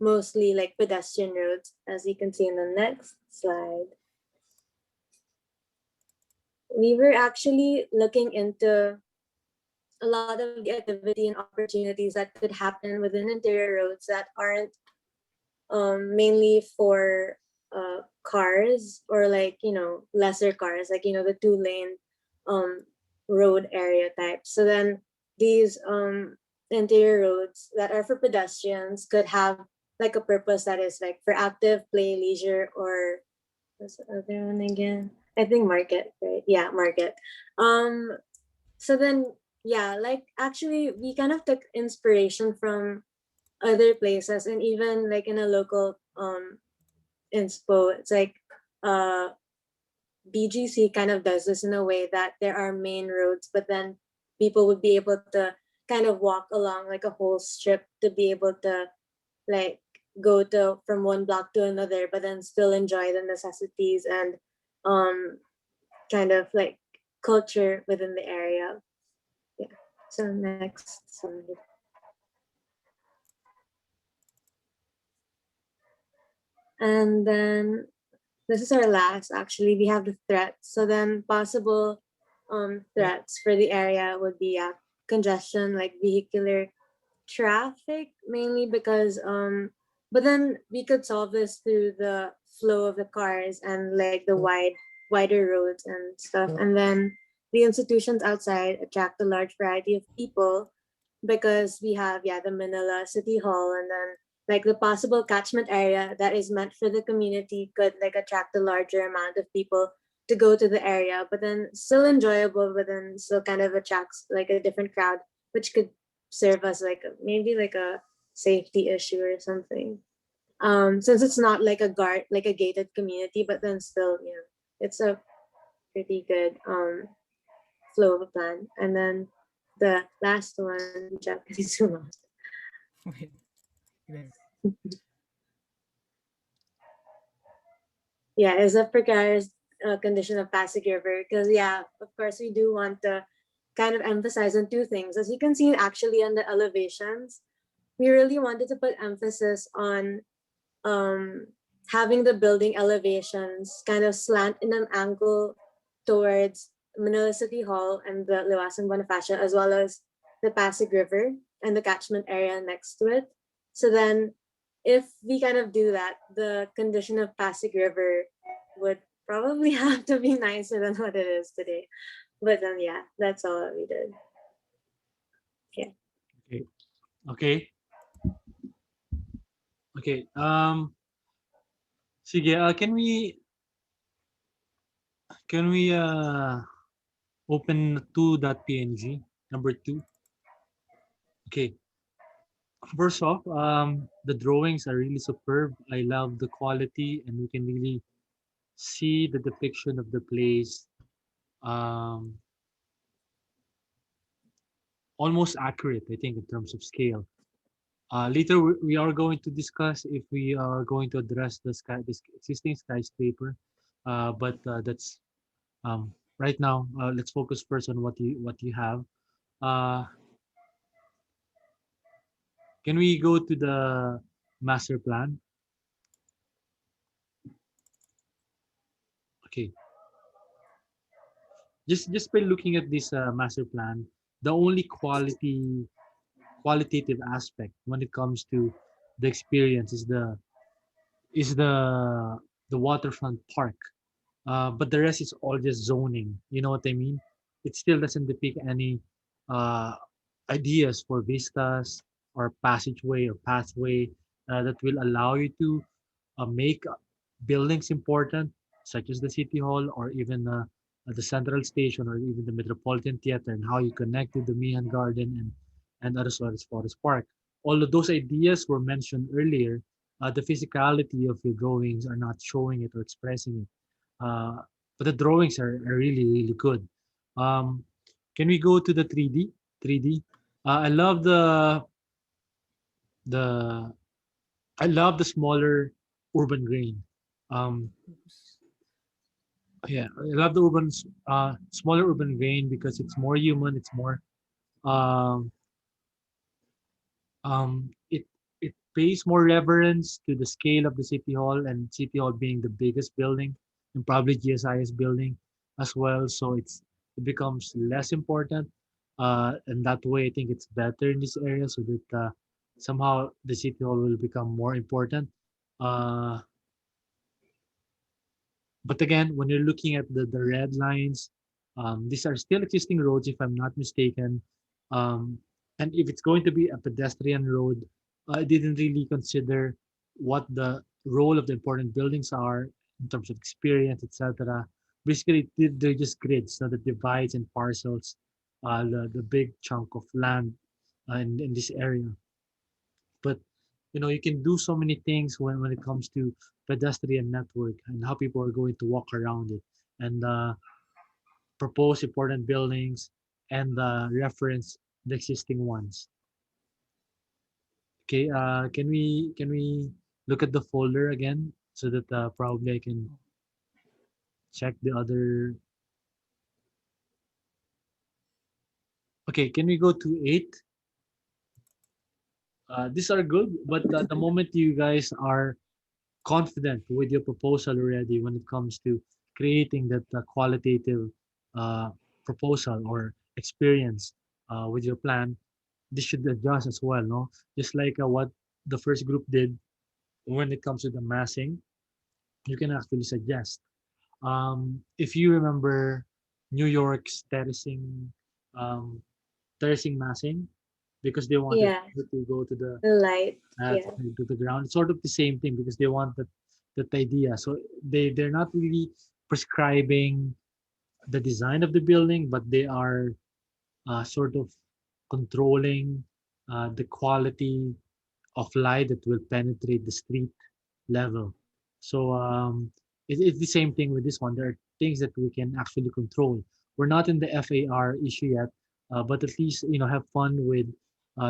S6: mostly like pedestrian roads, as you can see in the next slide. We were actually looking into a lot of the activity and opportunities that could happen within interior roads that aren't mainly for cars or like, you know, lesser cars, like, you know, the 2-lane road area type. So then these interior roads that are for pedestrians could have like a purpose that is like for active play, leisure, or what's the other one again? I think market, right? Yeah, market. So then, yeah, like actually we kind of took inspiration from other places, and even like in a local inspo, it's like BGC kind of does this in a way that there are main roads, but then people would be able to kind of walk along like a whole strip to be able to like go to from one block to another, but then still enjoy the necessities and kind of like culture within the area. Yeah. So next slide. And then this is our last, actually. We have the threats. So then possible threats for the area would be congestion, like vehicular traffic, mainly because but then we could solve this through the flow of the cars and like the wider roads and stuff. And then the institutions outside attract a large variety of people because we have, yeah, the Manila City Hall, and then like the possible catchment area that is meant for the community could like attract a larger amount of people to go to the area, but then still enjoyable, but then still kind of attracts like a different crowd, which could serve as like maybe like a safety issue or something. Since it's not like a guard, like a gated community, but then still, you know, it's a pretty good flow of a plan. And then the last one, Japanese sumo.
S7: Wait, there.
S6: Yeah, is a precarious condition of Pasig River, because yeah, of course we do want to kind of emphasize on two things. As you can see actually on the elevations, we really wanted to put emphasis on having the building elevations kind of slant in an angle towards Manila City Hall and the Liwasan Bonifacio, as well as the Pasig River and the catchment area next to it. So then if we kind of do that, the condition of Pasig River would probably have to be nicer than what it is today. But then yeah, that's all that we did.
S1: Okay. Okay. Okay. Sige, can we open 2.png number 2? Okay. First off, the drawings are really superb. I love the quality, and we can really see the depiction of the place. Almost accurate, I think, in terms of scale. Later, we are going to discuss if we are going to address this existing skyscraper, but that's right now. Let's focus first on what you have. Uh, can we go to the master plan? Okay, just by looking at this master plan, the only qualitative aspect when it comes to the experience is the waterfront park. But the rest is all just zoning. You know what I mean? It still doesn't depict any uh, ideas for vistas or passageway or pathway that will allow you to make buildings important, such as the City Hall or even the Central Station or even the Metropolitan Theater, and how you connect to the Mihan Garden and other as Forest Park. All of those ideas were mentioned earlier. The physicality of your drawings are not showing it or expressing it. But the drawings are really, really good. Um, can we go to the 3D? 3D. I love the I love the smaller urban grain. Um, yeah, I love the smaller urban grain because it's more human. It's more um, it pays more reverence to the scale of the city hall, and city hall being the biggest building and probably GSIS building as well. So it becomes less important, and that way I think it's better in this area so that somehow the city hall will become more important. Uh, But again, when you're looking at the red lines, these are still existing roads, if I'm not mistaken. Um, and if it's going to be a pedestrian road, I didn't really consider what the role of the important buildings are in terms of experience, etc. Basically, they're just grids, so that divides and parcels the big chunk of land in this area. But you can do so many things when it comes to pedestrian network and how people are going to walk around it and propose important buildings and reference the existing ones. Okay, can we look at the folder again so that probably I can check the other. Okay, can we go to 8? These are good, but the moment you guys are confident with your proposal already when it comes to creating that qualitative uh, proposal or experience with your plan, this should adjust as well, no? Just like what the first group did when it comes to the massing, you can actually suggest. If you remember New York's um, terracing massing, because they wanted
S6: Yeah,
S1: to go to
S6: the light. Yeah.
S1: the ground. It's sort of the same thing because they want that idea. So they're not really prescribing the design of the building, but they are sort of controlling the quality of light that will penetrate the street level. So it's the same thing with this one. There are things that we can actually control. We're not in the FAR issue yet, but at least have fun with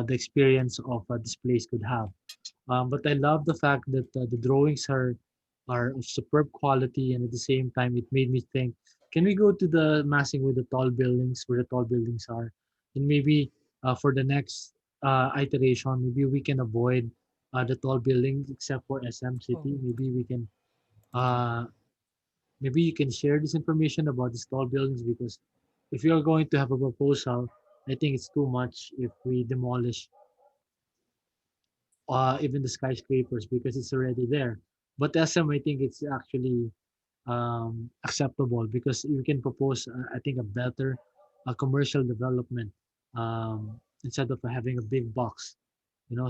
S1: the experience of this place could have. But I love the fact that the drawings are of superb quality, and at the same time, it made me think: can we go to the massing with the tall buildings, where the tall buildings are, and maybe for the next iteration, maybe we can avoid the tall buildings except for SM City. Uh, Maybe you can share this information about these tall buildings because if you're going to have a proposal, I think it's too much if we demolish even the skyscrapers because it's already there. But SM, I think it's actually acceptable because you can propose, I think, a better commercial development instead of having a big box.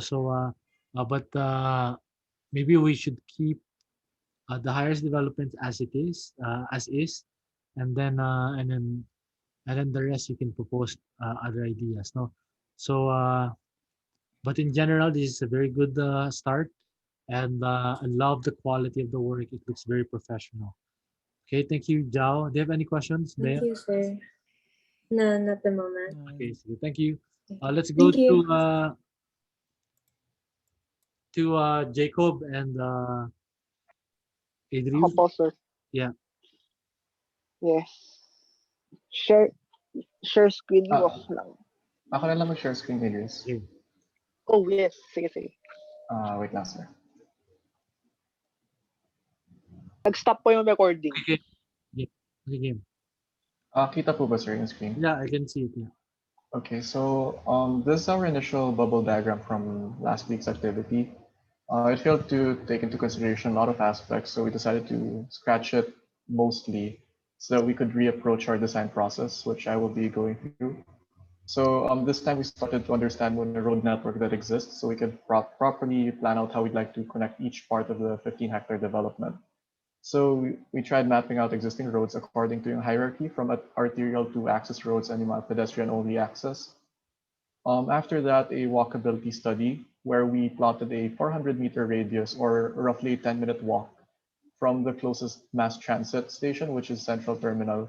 S1: So but maybe we should keep the highest development as it is, as is, and then the rest you can propose other ideas. No, so but in general, this is a very good start, and I love the quality of the work. It looks very professional. Okay, thank you, Jao. Do you have any questions,
S6: Thank
S1: Bea?
S6: you, sir. No, not at the moment.
S1: Okay, so thank you. Let's go
S6: Thank you.
S1: to Jacob and
S8: Ako
S1: Adriel.
S8: po, sir.
S1: Yeah.
S8: Yes. Share, share screen mo
S9: Ah,
S8: ako lang.
S9: ako na lang mag-share screen, Idris.
S1: Okay.
S8: Oh, yes. Sige, sige.
S9: Wait lang, sir.
S8: Nag-stop po yung recording.
S1: Okay. Sige.
S9: Kita po ba, sir, yung screen?
S1: Yeah, I can see it. Yeah.
S9: Okay, so this is our initial bubble diagram from last week's activity. It failed to take into consideration a lot of aspects, so we decided to scratch it mostly so that we could reapproach our design process, which I will be going through. So this time we started to understand when a road network that exists so we could properly plan out how we'd like to connect each part of the 15-hectare development. So we tried mapping out existing roads according to a hierarchy from arterial to access roads and pedestrian-only access. After that, a walkability study where we plotted a 400-meter radius or roughly a 10-minute walk from the closest mass transit station, which is Central Terminal.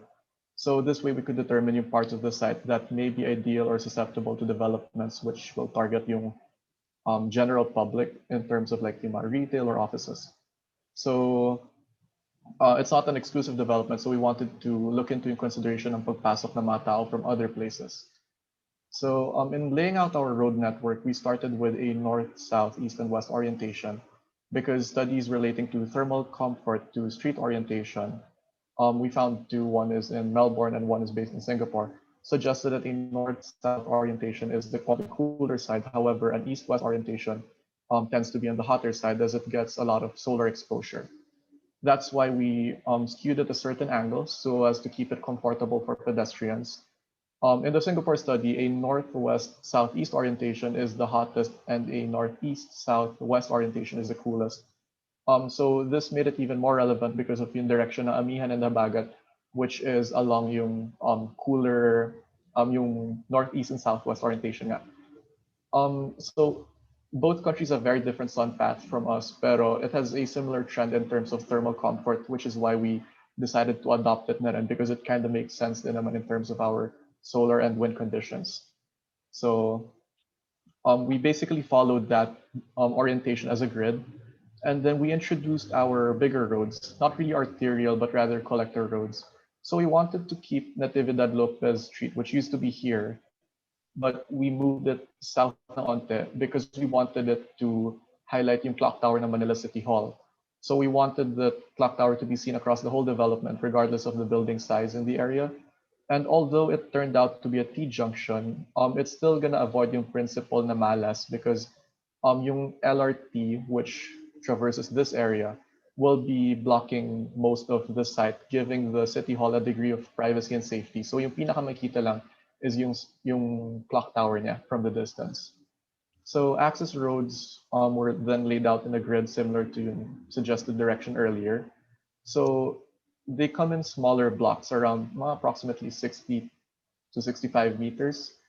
S9: So this way we could determine yung parts of the site that may be ideal or susceptible to developments which will target yung general public in terms of like yung mga retail or offices. So it's not an exclusive development, so we wanted to look into yung consideration ng pagpasok ng mga tao from other places. So in laying out our road network, we started with a north, south, east, and west orientation because studies relating to thermal comfort to street orientation, we found two, one is in Melbourne and one is based in Singapore, suggested that a north-south orientation is the cooler side. However, an east-west orientation tends to be on the hotter side as it gets a lot of solar exposure. That's why we skewed at a certain angle so as to keep it comfortable for pedestrians. In the Singapore study, a northwest-southeast orientation is the hottest and a northeast-southwest orientation is the coolest. So this made it even more relevant because of yung direction ng Amihan and Habagat, which is along yung cooler, yung northeast and southwest orientation nga. So both countries have very different sun paths from us, pero it has a similar trend in terms of thermal comfort, which is why we decided to adopt it na rin because it kind of makes sense din naman in terms of our solar and wind conditions. So we basically followed that orientation as a grid. And then we introduced our bigger roads, not really arterial, but rather collector roads. So we wanted to keep Natividad Lopez Street, which used to be here, but we moved it south na onte because we wanted it to highlight yung clock tower ng Manila City Hall. So we wanted the clock tower to be seen across the whole development, regardless of the building size in the area. And although it turned out to be a T-junction, it's still gonna avoid yung principal na malas because yung LRT, which traverses this area, will be blocking most of the site, giving the City Hall a degree of privacy and safety. So yung pinaka makita lang is yung clock tower niya from the distance. So access roads were then laid out in a grid similar to yung suggested direction earlier. So they come in smaller blocks around approximately 60 to 65 meters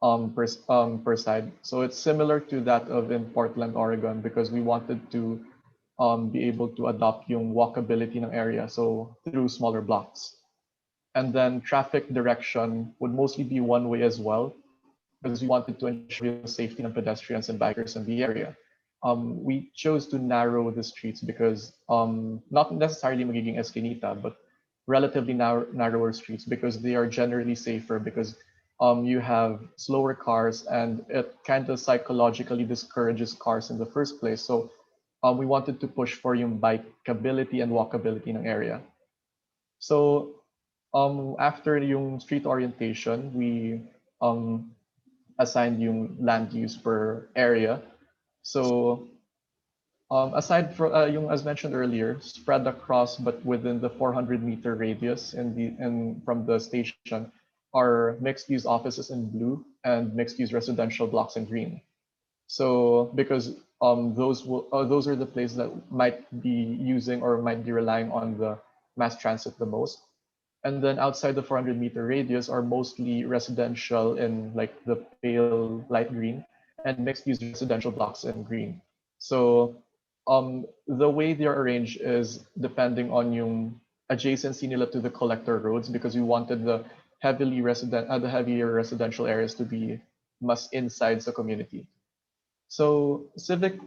S9: per side. So it's similar to that of in Portland, Oregon, because we wanted to be able to adopt yung walkability ng area, so through smaller blocks. And then traffic direction would mostly be one way as well, because we wanted to ensure the safety of pedestrians and bikers in the area. We chose to narrow the streets because not necessarily magiging esquinita, but relatively narrower streets because they are generally safer because you have slower cars and it kind of psychologically discourages cars in the first place. So we wanted to push for yung bikeability and walkability ng area. So after yung street orientation, we assigned yung land use per area. So aside from yung as mentioned earlier, spread across but within the 400-meter radius from the station are mixed-use offices in blue and mixed-use residential blocks in green. So because those are the places that might be using or might be relying on the mass transit the most. And then outside the 400-meter radius are mostly residential in like the pale light green and mixed-use residential blocks in green. So the way they are arranged is depending on yung adjacency nila to the collector roads because we wanted the heavier residential areas to be mas inside the community. So civic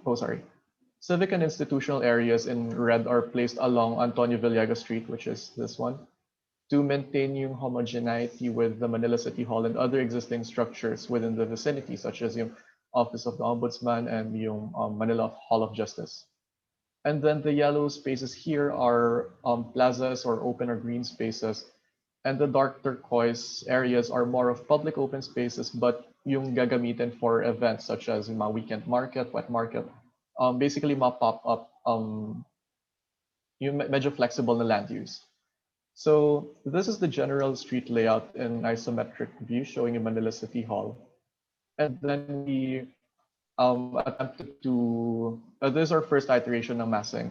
S9: and institutional areas in red are placed along Antonio Villegas Street, which is this one, to maintain yung homogeneity with the Manila City Hall and other existing structures within the vicinity, such as yung Office of the Ombudsman and yung Manila Hall of Justice. And then the yellow spaces here are plazas or open or green spaces. And the dark turquoise areas are more of public open spaces, but yung gagamitin for events such as yung mga weekend market, wet market, basically mga pop-up, yung medyo flexible na land use. So this is the general street layout in isometric view showing in Manila City Hall. And then we attempted to, this is our first iteration ng massing.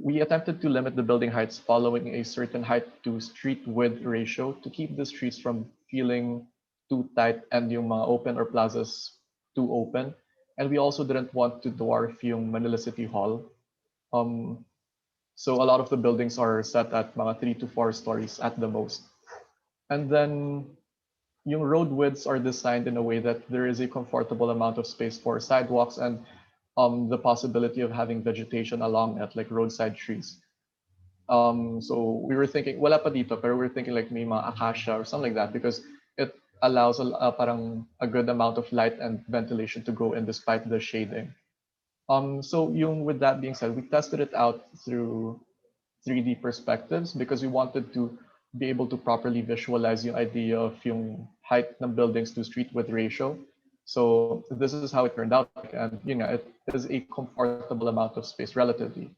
S9: We attempted to limit the building heights following a certain height to street width ratio to keep the streets from feeling too tight and yung mga open or plazas too open. And we also didn't want to dwarf yung Manila City Hall. So a lot of the buildings are set at mga 3 to 4 stories at the most. And then yung road widths are designed in a way that there is a comfortable amount of space for sidewalks and the possibility of having vegetation along it, like roadside trees. So we were thinking, wala pa dito, pero we were thinking like may mga acacia or something like that because it allows parang a good amount of light and ventilation to go in despite the shading. So yung with that being said, we tested it out through 3D perspectives because we wanted to be able to properly visualize yung idea of yung height ng buildings to street width ratio. So this is how it turned out, and it is a comfortable amount of space relatively.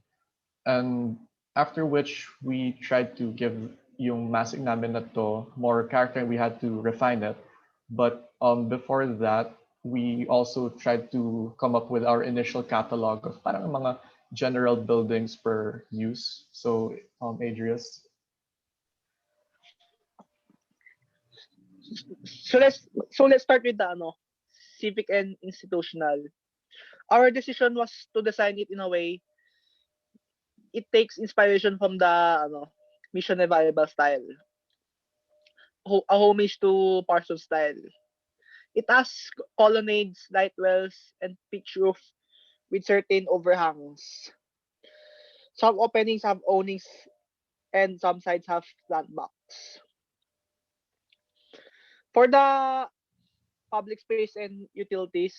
S9: And after which we tried to give yung massing namin na to more character and we had to refine it. But before that, we also tried to come up with our initial catalog of parang mga general buildings per use. So Adrius.
S8: So let's start with the civic and institutional. Our decision was to design it in a way it takes inspiration from the Mission Revival style, a homage to Parson style. It has colonnades, light wells, and pitch roof with certain overhangs. Some openings have awnings, and some sides have plant box. For the public space and utilities,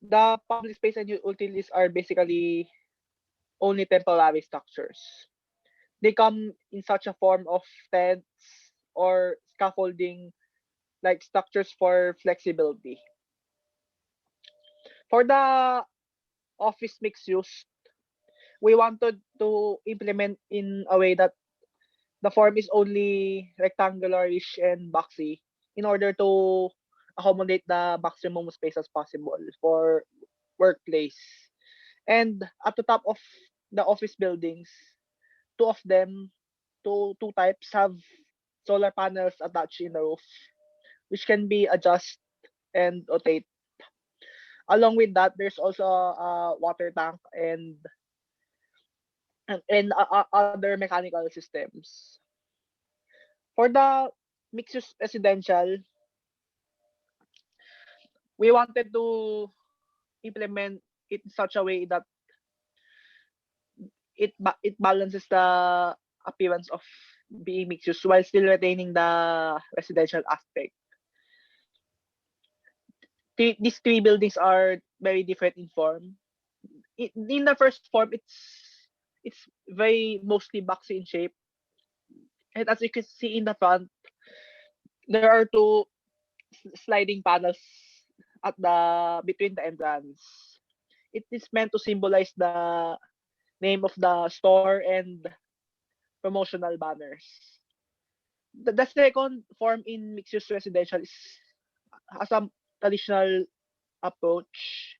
S8: the public space and utilities are basically only temporary structures. They come in such a form of tents or scaffolding like structures for flexibility. For the office mixed use, we wanted to implement in a way that the form is only rectangularish and boxy in order to accommodate the maximum space as possible for workplace. And at the top of the office buildings, two of them, two types have solar panels attached in the roof, which can be adjusted and rotate. Along with that, there's also a water tank and other mechanical systems. For the mixed-use residential, we wanted to implement it in such a way that it balances the appearance of being mixed use while still retaining the residential aspect. These three buildings are very different in form. In the first form, it's very mostly boxy in shape, and as you can see in the front, there are two sliding panels at the between the entrance. It is meant to symbolize the name of the store and promotional banners. The second form in mixed-use residential has a traditional approach.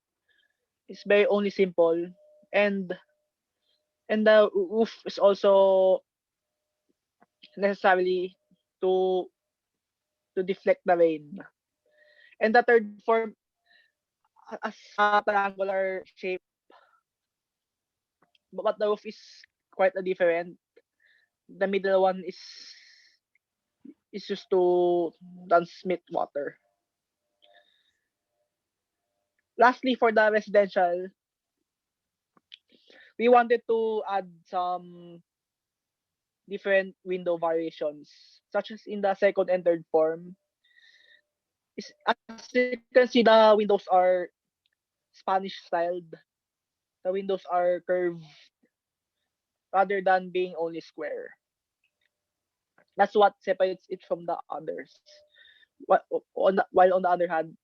S8: It's very only simple, and the roof is also necessarily to deflect the rain. And the third form has a triangular shape, but the roof is quite a different. The middle one is used to transmit water. Lastly, for the residential, we wanted to add some different window variations, such as in the second and third form. As you can see, the windows are Spanish styled, the windows are curved rather than being only square. That's what separates it from the others. While on the other hand,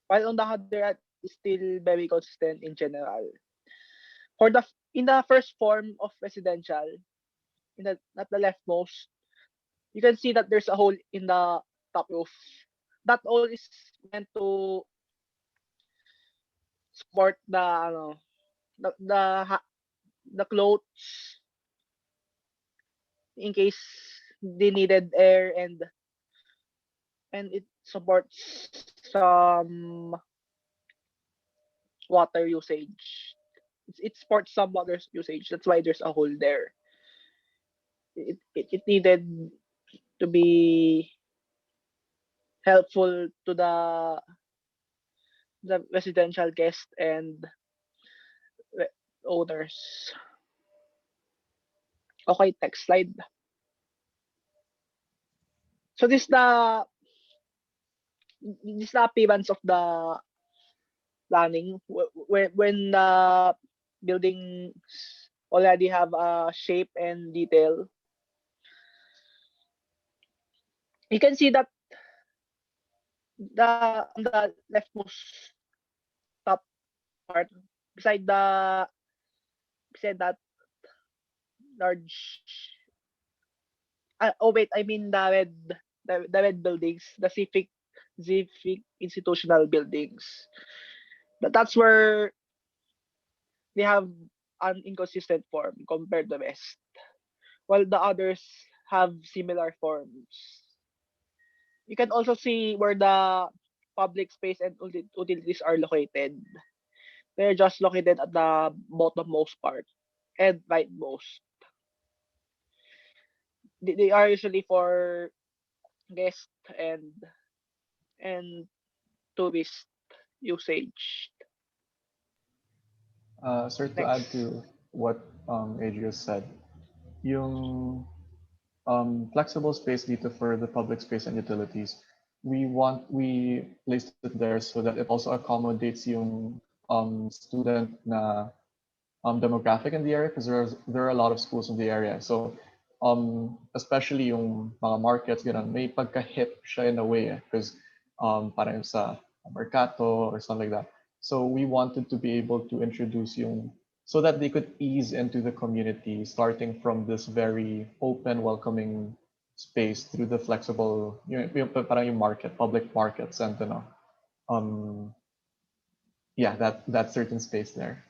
S8: it's still very consistent in general. For the in the first form of residential, in the at the leftmost, you can see that there's a hole in the top roof. That hole is meant to support the the ha- the clothes in case they needed air, and it supports some water usage. It supports some water usage. That's why there's a hole there. It needed to be helpful to the residential guests and owners. Okay, next slide. So this the appearance of the planning when the buildings already have a shape and detail. You can see that the on the leftmost top part beside that large oh wait, I mean the red buildings, the civic institutional buildings. That's where they have an inconsistent form compared to the rest, while the others have similar forms. You can also see where the public space and utilities are located. They're just located at the bottommost part and rightmost. They are usually for guests and tourist usage.
S9: Sir, to add
S8: Next.
S9: to what Adrian said, yung flexible space dito for the public space and utilities, we placed it there so that it also accommodates yung student na demographic in the area, because there are a lot of schools in the area. So especially yung mga markets, ganun, may pagka-hip siya in a way, because parang sa mercato or something like that. So we wanted to be able to introduce yung so that they could ease into the community, starting from this very open, welcoming space through the flexible, parang yung market, public markets, and yeah, that certain space there.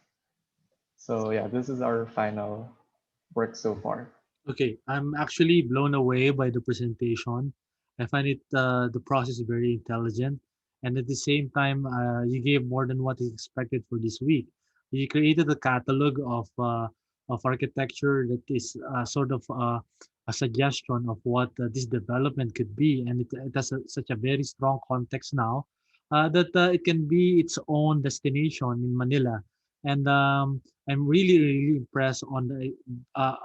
S9: So yeah, this is our final work so far.
S1: Okay, I'm actually blown away by the presentation. I find it the process very intelligent, and at the same time, you gave more than what is expected for this week. You created a catalog of architecture that is sort of a suggestion of what this development could be, and it has such a very strong context now that it can be its own destination in Manila. And I'm really impressed on the uh,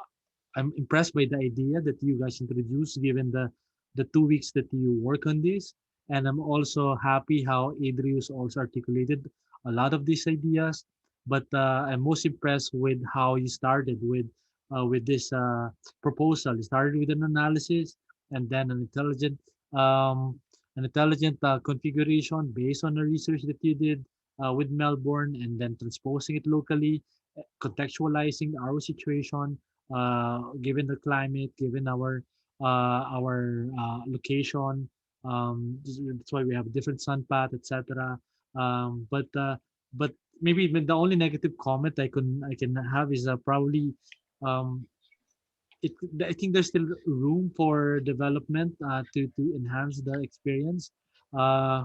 S1: I'm impressed by the idea that you guys introduced, given the 2 weeks that you work on this. And I'm also happy how Adrius also articulated a lot of these ideas. But I'm most impressed with how you started with this proposal. You started with an analysis and then an intelligent configuration based on the research that you did with Melbourne, and then transposing it locally, contextualizing our situation, given the climate, given our location. That's why we have different sun path, etc. But maybe the only negative comment I can have is probably um, it. I think there's still room for development to enhance the experience. Uh,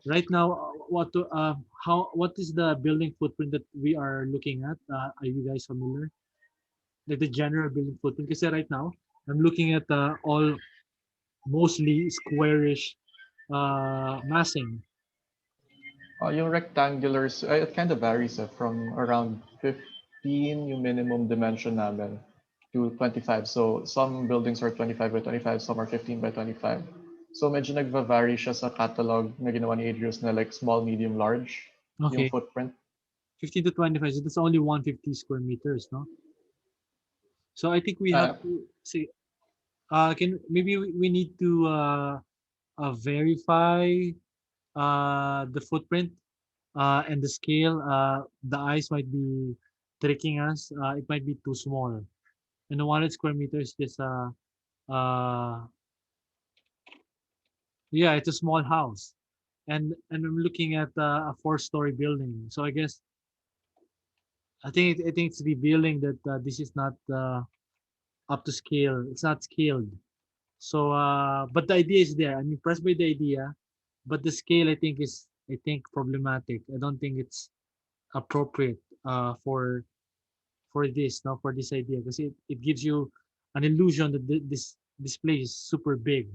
S1: right now, what is the building footprint that we are looking at? Are you guys familiar? Like the general building footprint. Kasi right now, I'm looking at all mostly squarish massing.
S9: Yung rectangulars, it kind of varies from around 15 yung minimum dimension namin to 25. So some buildings are 25 by 25, some are 15 by 25. So medyo nagva-vary siya sa catalog na ginawa ni Adrius na like small, medium, large yung
S1: Okay.
S9: footprint.
S1: 15 to 25. So that's only 150 square meters, no? So I think we have
S9: Uh,
S1: to say, can maybe we need to verify the footprint and the scale. The eyes might be tricking us. It might be too small. And the 100 square meters is uh, yeah, it's a small house, and I'm looking at a four-story building. So I guess I think it's revealing that this is not up to scale. It's not scaled. So, but the idea is there. I'm impressed by the idea, but the scale I think problematic. I don't think it's appropriate for this, no, for this idea, because it gives you an illusion that this place is super big.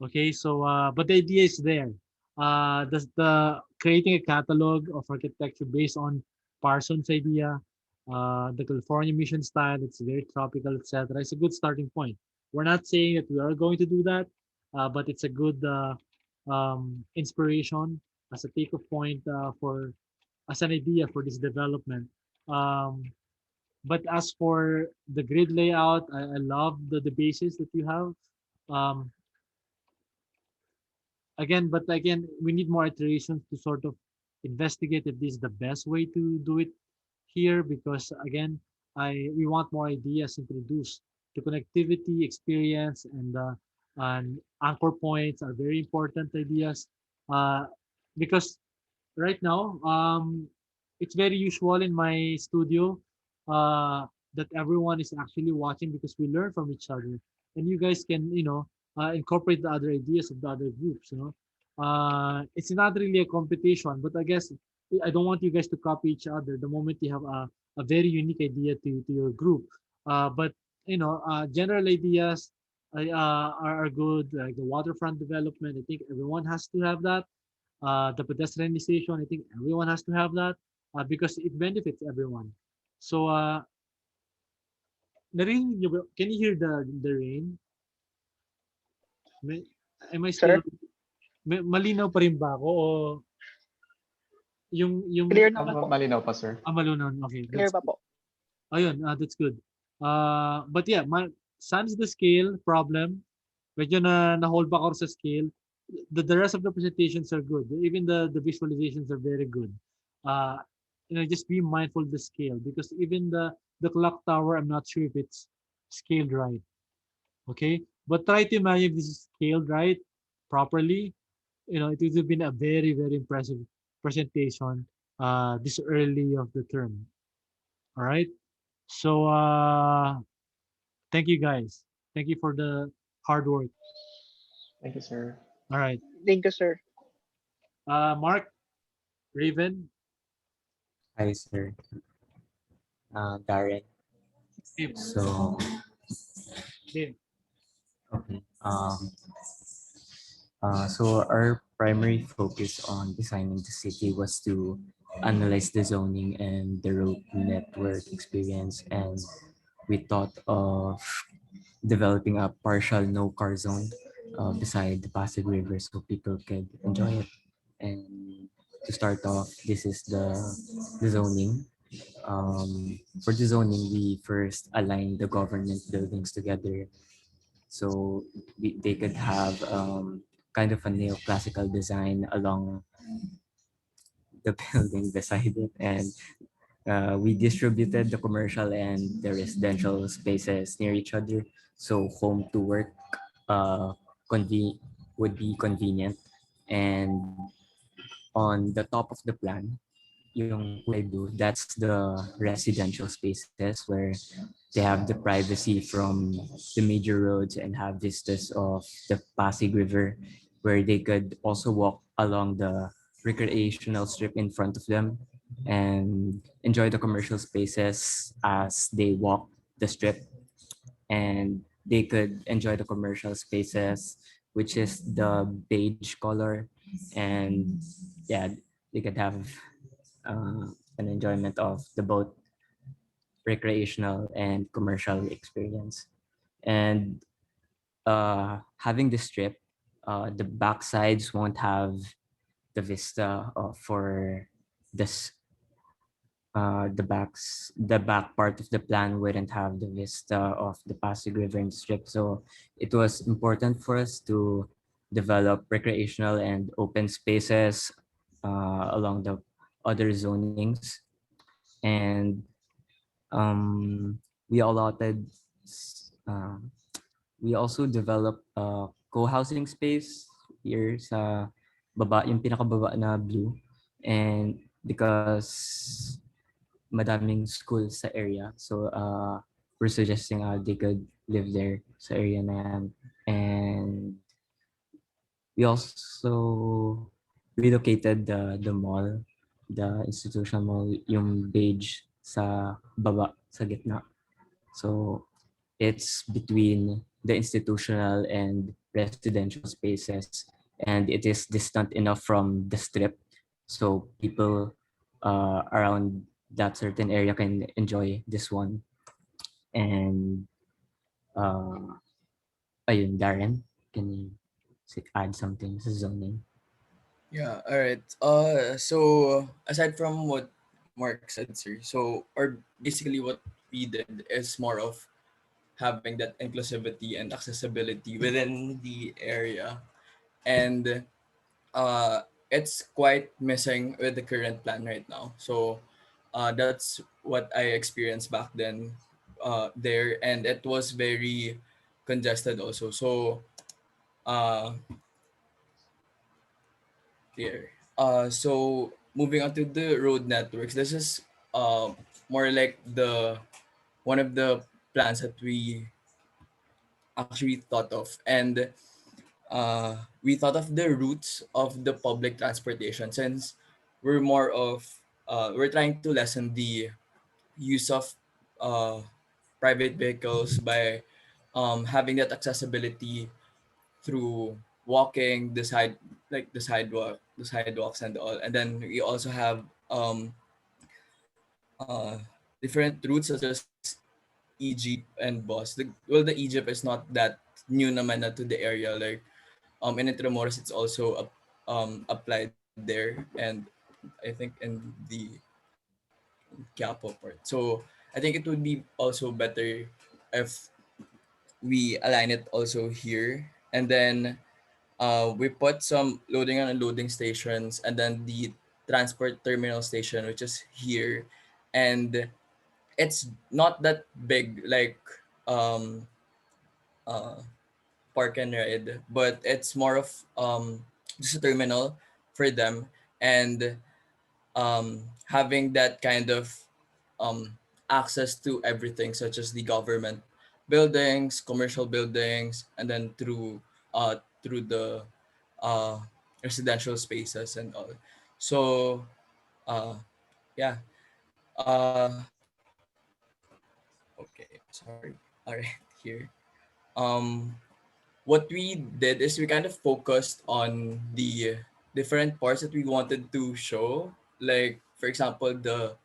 S1: Okay, so but the idea is there. The creating a catalog of architecture based on Parsons' idea, the California mission style. It's very tropical, etc. It's a good starting point. We're not saying that we are going to do that, but it's a good inspiration as a take-off point for as an idea for this development. Um, but as for the grid layout, I love the basis that you have. Um, but again, we need more iterations to sort of investigate if this is the best way to do it here, because again, I we want more ideas introduced. The connectivity experience and anchor points are very important ideas, uh, because right now, it's very usual in my studio that everyone is actually watching because we learn from each other, and you guys can, incorporate the other ideas of the other groups. It's not really a competition, but I guess I don't want you guys to copy each other. The moment you have a very unique idea to your group, but general ideas are good. Like the waterfront development, I think everyone has to have that. The pedestrianization, I think everyone has to have that because it benefits everyone. So, can you hear the rain? May, am I still,
S8: Sir,
S1: malinaw pa rin ba ako o yung,
S8: clear naman po.
S9: Malinaw pa, sir.
S1: malinaw, okay,
S8: Clear
S1: that's
S8: pa
S1: good.
S8: po.
S1: Ayun, that's good. But yeah, sans the scale problem, medyo na-hold back ako sa scale. The rest of the presentations are good. Even the visualizations are very good. Uh, just be mindful of the scale because even the clock tower, I'm not sure if it's scaled right. Okay, but try to imagine if this is scaled right properly. It would have been a very very impressive presentation this early of the term. All right. So thank you guys. Thank you for the hard work.
S9: Thank you, sir.
S1: All right.
S8: Thank you, sir.
S1: Mark, Raven,
S10: Hi, sir. Darren.
S1: Dave,
S10: So,
S1: Dave.
S10: okay. So our primary focus on designing the city was to analyze the zoning and the road network experience, and we thought of developing a partial no-car zone beside the Pasig River so people could enjoy it. And to start off, this is the zoning. For the zoning, we first aligned the government buildings together so they could have kind of a neoclassical design along the building beside it, and we distributed the commercial and the residential spaces near each other so home to work uh, would be convenient. And on the top of the plan, yung kulay blue, that's the residential spaces where they have the privacy from the major roads and have vistas of the Pasig River, where they could also walk along the recreational strip in front of them and enjoy the commercial spaces as they walk the strip. And they could enjoy the commercial spaces, which is the beige color. And yeah, they could have an enjoyment of the both recreational and commercial experience. And having the strip, the backsides won't have the vista for this the back part of the plan wouldn't have the vista of the Pasig River and Strip. So it was important for us to develop recreational and open spaces along the other zonings. And we allotted, uh, we also developed a co-housing space here sa baba, yung pinakababa na blue. And because madaming schools sa area. So we're suggesting they could live there sa area na yan. And we also relocated the mall, the institutional mall, yung beige sa baba, sa gitna. So it's between the institutional and residential spaces, and it is distant enough from the strip so people around that certain area can enjoy this one. And uh, ayun, Darren, can you add something to zoning?
S11: Yeah, all right. So aside from what Mark said, sir, so or basically what we did is more of having that inclusivity and accessibility within the area, and uh, it's quite missing with the current plan right now. So that's what I experienced back then there, and it was very congested also. So uh, here. So moving on to the road networks, this is uh, more like the one of the plans that we actually thought of, and we thought of the routes of the public transportation since we're more of we're trying to lessen the use of uh, private vehicles by having that accessibility through walking the side like the sidewalks and all, and then we also have uh different routes such as Egypt and bus. The Egypt is not that new naman na to the area, like in Intramuros it's also applied there, and I think in the Quiapo part. So I think it would be also better if we align it also here, and then we put some loading and unloading stations, and then the transport terminal station, which is here, and it's not that big like um uh park and ride, but it's more of just a terminal for them, and having that kind of access to everything such as the government buildings, commercial buildings, and then through the uh residential spaces and all. So uh yeah. uh okay, sorry. All right. Here, um what we did is we kind of focused on the different parts that we wanted to show, like for example the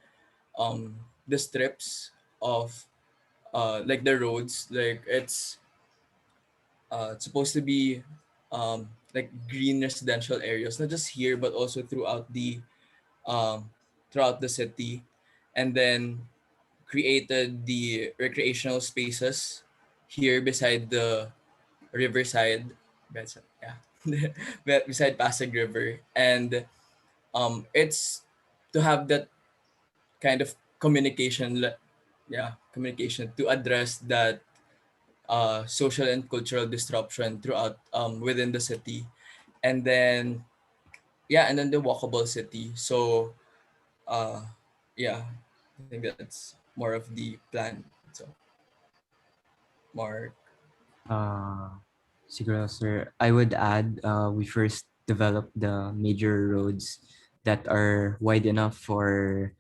S11: strips of like the roads, like it's supposed to be like green residential areas, not just here but also um throughout the city, and then created the recreational spaces here beside the riverside, yeah, beside Pasig River, and it's to have that kind of communication to address that social and cultural disruption throughout within the city, and then and then the walkable city. So uh yeah, I think that's more of the plan. So Mark.
S10: Uh, Siguro, sir, I would add we first developed the major roads that are wide enough for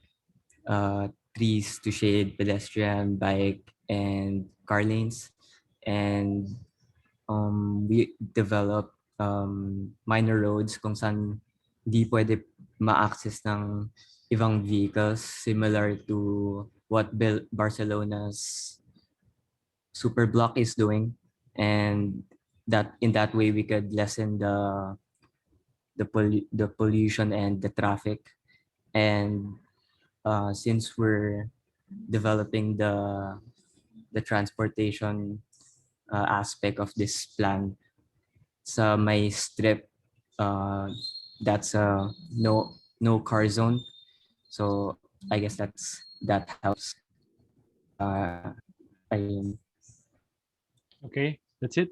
S10: trees to shade pedestrian, bike, and car lanes. And we developed minor roads kung saan di pwede ma-access ng ibang vehicles, similar to what Barcelona's super block is doing. And that in that way we could lessen the pollution and the traffic. And since we're developing the transportation aspect of this plan sa may strip, uh, that's a no car zone. So I guess that helps. I
S1: Okay, that's it.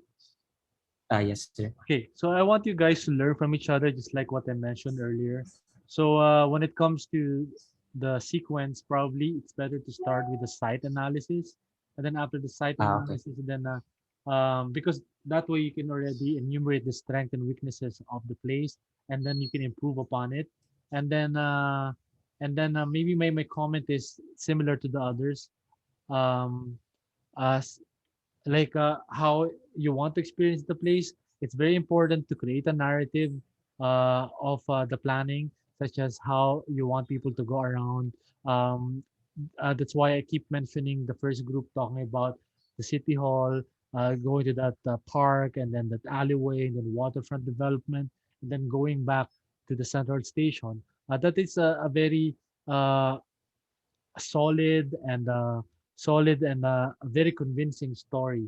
S10: yes, sir.
S1: Okay, so I want you guys to learn from each other, just like what I mentioned earlier. So when it comes to the sequence, probably it's better to start with the site analysis, and then after the site
S10: Okay.
S1: analysis, then because that way you can already enumerate the strength and weaknesses of the place, and then you can improve upon it, and then maybe my comment is similar to the others. Um, as like how you want to experience the place. It's very important to create a narrative of the planning, such as how you want people to go around. Um, that's why I keep mentioning the first group talking about the city hall, going to that park, and then that alleyway, and then waterfront development, and then going back to the central station. That is a very uh, solid and a very convincing story.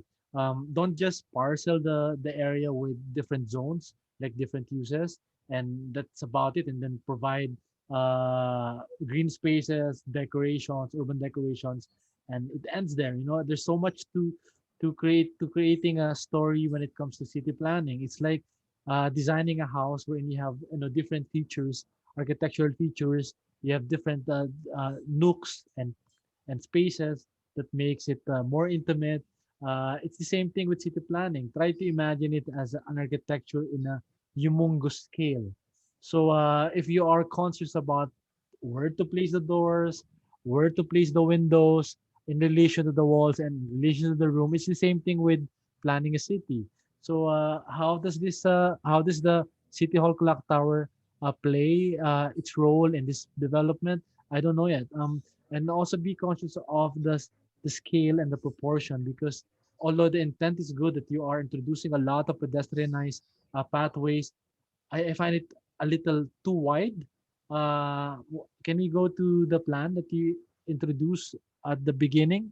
S1: Don't just parcel the area with different zones, like different uses, and that's about it. And then provide green spaces, decorations, urban decorations, and it ends there. You know, there's so much to creating a story when it comes to city planning. It's like designing a house wherein you have different features, architectural features. You have different nooks and spaces that makes it more intimate. It's the same thing with city planning. Try to imagine it as an architecture in a humongous scale. So if you are conscious about where to place the doors, where to place the windows in relation to the walls and in relation to the room, it's the same thing with planning a city. So how does the City Hall Clock Tower play its role in this development? I don't know yet. And also be conscious of the scale and the proportion, because although the intent is good that you are introducing a lot of pedestrianized pathways, I find it a little too wide. Can we go to the plan that you introduced at the beginning?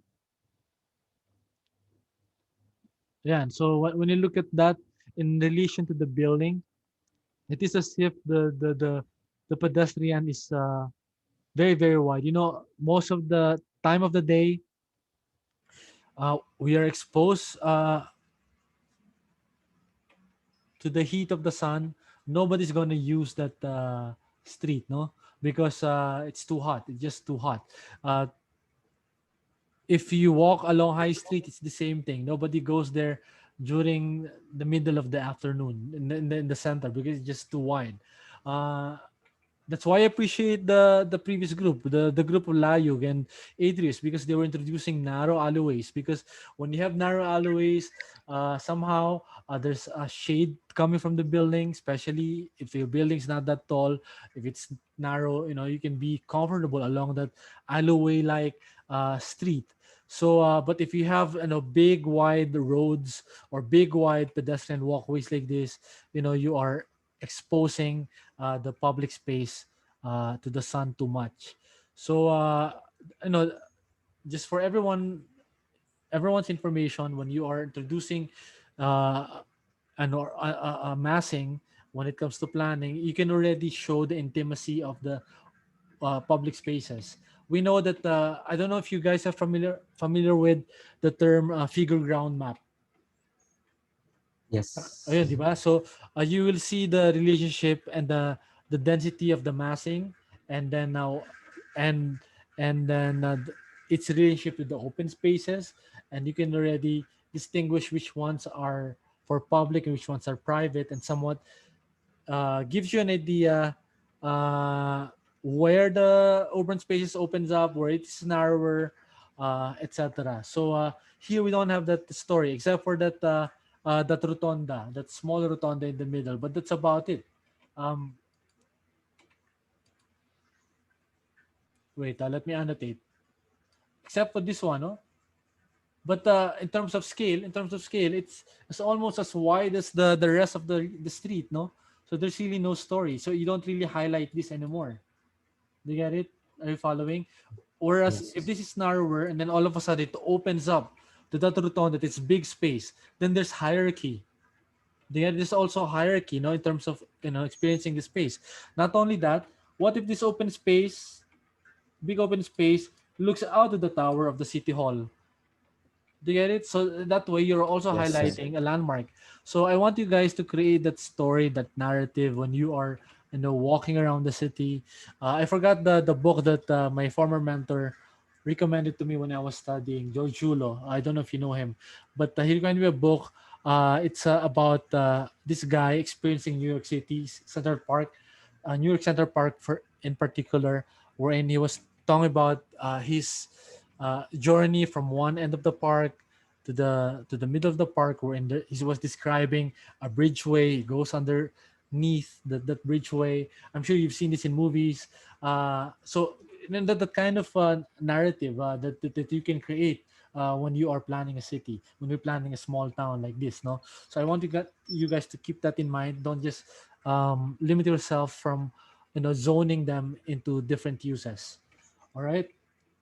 S1: Yeah, and so when you look at that in relation to the building, it is as if the pedestrian is very, very wide. You know, most of the time of the day, we are exposed to the heat of the sun. Nobody's gonna use that street, no, because it's too hot. It's just too hot. Uh, if you walk along High Street, it's the same thing. Nobody goes there during the middle of the afternoon in the center because it's just too wide. Uh, that's why I appreciate the previous group, the group of Layug and Adrius, because they were introducing narrow alleyways. Because when you have narrow alleyways, somehow there's a shade coming from the building, especially if your building's not that tall. If it's narrow, you can be comfortable along that alleyway like street. So, but if you have big wide roads or big wide pedestrian walkways like this, you are exposing the public space to the sun too much. So you know, just for everyone's information, when you are introducing a massing when it comes to planning, you can already show the intimacy of the public spaces. We know that I don't know if you guys are familiar with the term figure ground map. Ayun, di
S10: Yes.
S1: ba? So you will see the relationship and the density of the massing, and then now and its relationship with the open spaces, and you can already distinguish which ones are for public and which ones are private, and somewhat gives you an idea uh, where the urban spaces opens up, where it's narrower, etc. So here we don't have that story except for that rotonda, that small rotonda in the middle, but that's about it. Um, wait, let me annotate. Except for this one, no? But in terms of scale, it's almost as wide as the rest of the street, no? So there's really no story. So you don't really highlight this anymore. Do you get it? Are you following? Whereas if
S10: Yes.
S1: this is narrower and then all of a sudden it opens up to that rotunda, it's big space, then there's hierarchy. There's also hierarchy, in terms of experiencing the space. Not only that, what if this open space, big open space, looks out of the tower of the city hall? Do you get it? So that way you're also
S10: Yes, sir.
S1: highlighting a landmark. So I want you guys to create that story, that narrative when you are, walking around the city. I forgot the book that my former mentor recommended to me when I was studying, Joe Chulo. I don't know if you know him, but he recommended me a book. It's about this guy experiencing New York City Central Park, New York Central Park for in particular, wherein he was talking about his journey from one end of the park to the middle of the park, where he was describing a bridgeway. It goes underneath that bridgeway. I'm sure you've seen this in movies. So that kind of narrative that you can create when you are planning a city, when you're planning a small town like this, no. So I want you guys to keep that in mind. Don't just limit yourself from zoning them into different uses. All right.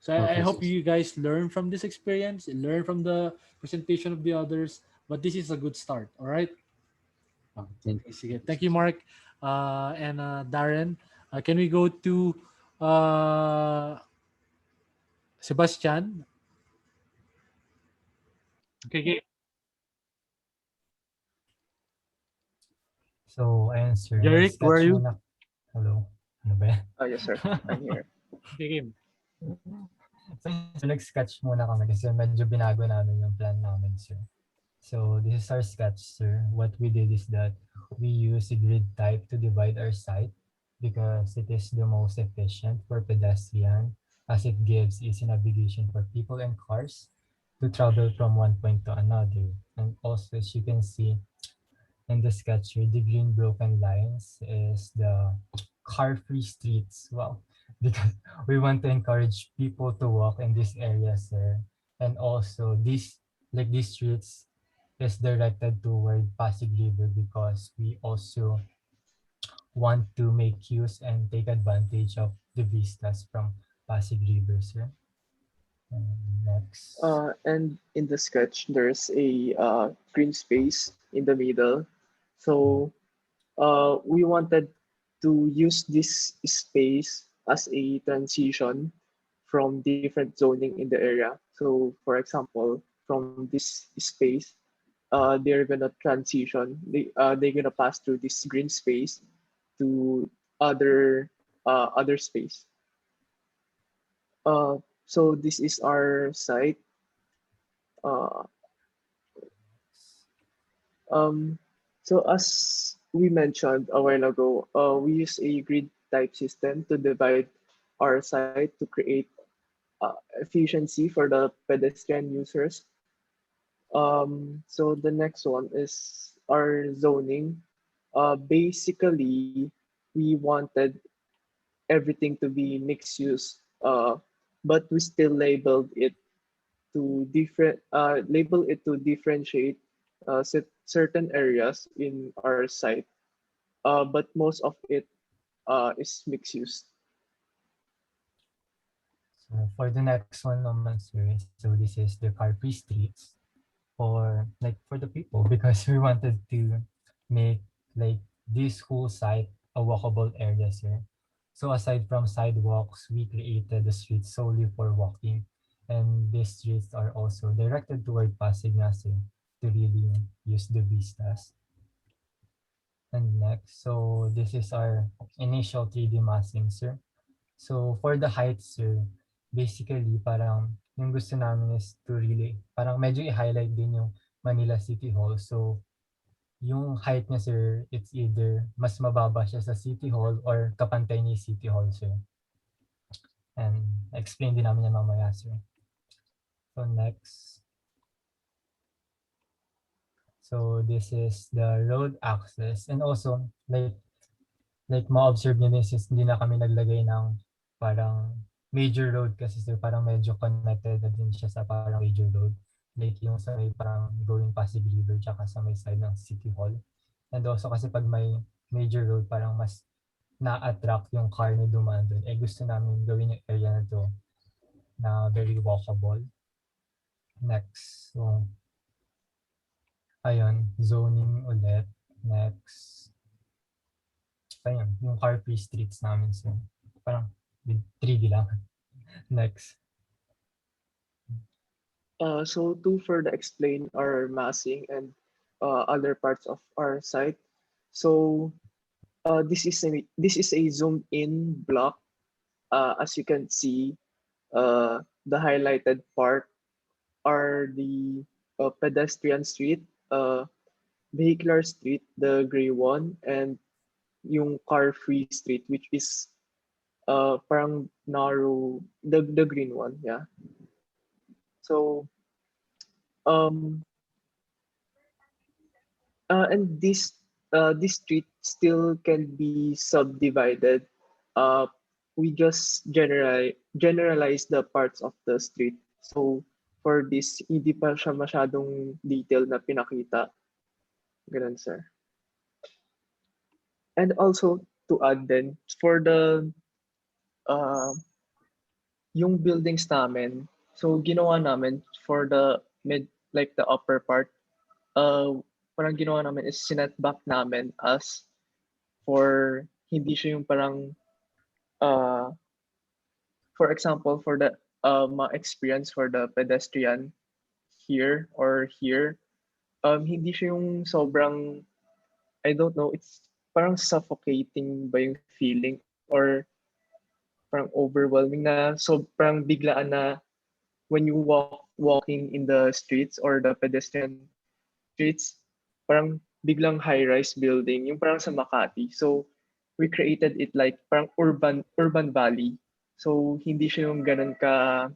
S1: So I
S10: Okay,
S1: hope
S10: sir.
S1: you guys learn from this experience, learn from the presentation of the others. But this is a good start. All right.
S10: Thank
S1: Okay,
S10: you.
S1: sige. Thank you, Mark, and Darren. Can we go to uh, Sebastian? Okay, okay.
S12: So, ayun sir,
S1: Jeric, where are
S12: nag-sketch
S1: you?
S12: muna. Hello? Ano ba yan?
S8: Yes, sir. I'm here.
S1: Okay, game.
S12: So, yun, sir, nag-sketch muna kami kasi medyo binago namin yung plan namin, sir. So, this is our sketch, sir. What we did is that we use a grid type to divide our site because it is the most efficient for pedestrian as it gives easy navigation for people and cars to travel from one point to another. And also, as you can see, in the sketch here, the green broken lines is the car-free streets. Wow. Because we want to encourage people to walk in these areas there. And also these streets is directed toward Pasig River because we also want to make use and take advantage of the vistas from Pasig River, sir. And next.
S8: And in the sketch, there's a green space in the middle. So we wanted to use this space as a transition from different zoning in the area. So, for example, from this space, they're gonna transition. They're gonna pass through this green space to other space. Uh, so this is our site. Uh, um, so as we mentioned a while ago, we use a grid type system to divide our site to create efficiency for the pedestrian users. So the next one is our zoning. Basically, we wanted everything to be mixed use, but we still label it to differentiate certain areas in our site. But most of it is mixed use.
S12: So for the next one naman, sir, so this is the car-free streets for the people because we wanted to make like this whole site a walkable area, sir. So aside from sidewalks, we created the streets solely for walking, and these streets are also directed toward Pasig na, sir, to really use the vistas. And next, so this is our initial 3D massing, sir. So for the height, sir, basically parang yung gusto namin is to really, parang medyo i-highlight din yung Manila City Hall. So yung height niya, sir, it's either mas mababa siya sa City Hall or kapantay ni City Hall, sir. And explain din namin yan mamaya, sir. So next. So this is the road access. And also, like ma-observe nyo din since hindi na kami naglagay ng parang major road kasi sir, parang medyo connected na din siya sa parang major road. Like yung sa may parang going Pasig River tsaka sa may side ng City Hall. And also kasi pag may major road, parang mas na-attract yung car na dumaan doon. Eh gusto namin gawin yung area na to na very walkable. Next, so ayun, zoning ulit. Next, ayun, yung car-free streets namin. So parang 3D lang. Next.
S13: So to further explain our massing and other parts of our site, so this is a zoomed in block. As you can see, the highlighted part are the pedestrian street, vehicular street, the gray one, and yung car-free street, which is parang narrow, the green one, yeah. So um and this street still can be subdivided. Uh, we just generalize the parts of the street. So for this, hindi pa siya masyadong detail na pinakita. Ganun, sir. And also to add then, for the uh, yung buildings namin, so ginawa namin for the mid, like the upper part, uh, parang ginawa namin is sinet back namin as for hindi siya yung parang uh, for example for the experience for the pedestrian here or here, hindi siya yung sobrang, I don't know, it's parang suffocating ba yung feeling or parang overwhelming na sobrang biglaan na when you walking in the streets or the pedestrian streets, parang biglang high-rise building, yung parang sa Makati. So, we created it like parang urban valley. So, hindi siya yung ganun ka,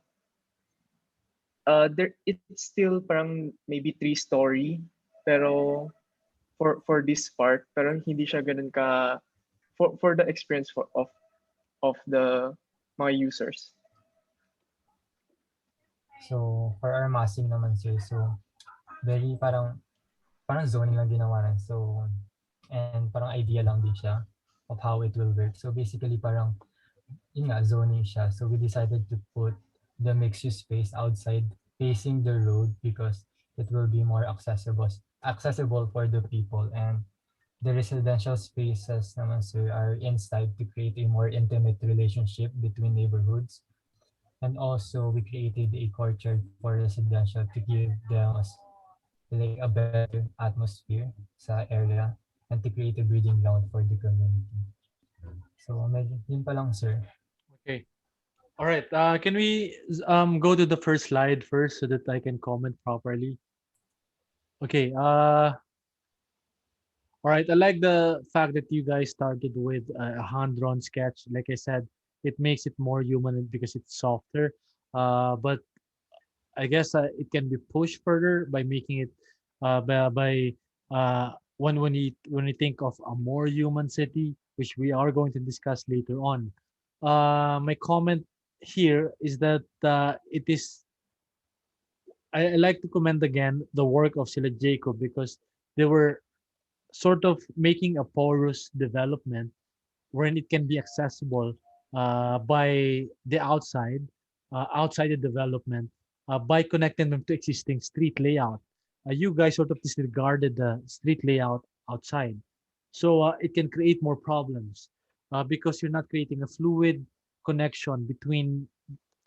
S13: there, it's still parang maybe 3-story, pero for this part, pero hindi siya ganun ka, for the experience of the mga users.
S12: So for our massing naman sir, so very parang zoning lang ginawa na. So and parang idea lang din siya of how it will work. So basically parang yun nga, zoning siya. So we decided to put the mixed-use space outside facing the road because it will be more accessible for the people, and the residential spaces naman sir are inside to create a more intimate relationship between neighborhoods. And also we created a courtyard for residential to give them like a better atmosphere sa area and to create a breeding ground for the community. So medyo yun pa lang sir.
S1: Okay. All right. Can we go to the first slide first so that I can comment properly? Okay. All right. I like the fact that you guys started with a hand-drawn sketch. Like I said, it makes it more human because it's softer. But I guess it can be pushed further by making it when we think of a more human city, which we are going to discuss later on. My comment here is that it is I like to commend again the work of Sila Jacob because they were sort of making a porous development wherein it can be accessible by the outside the development, by connecting them to existing street layout. You guys sort of disregarded the street layout outside. So it can create more problems because you're not creating a fluid connection between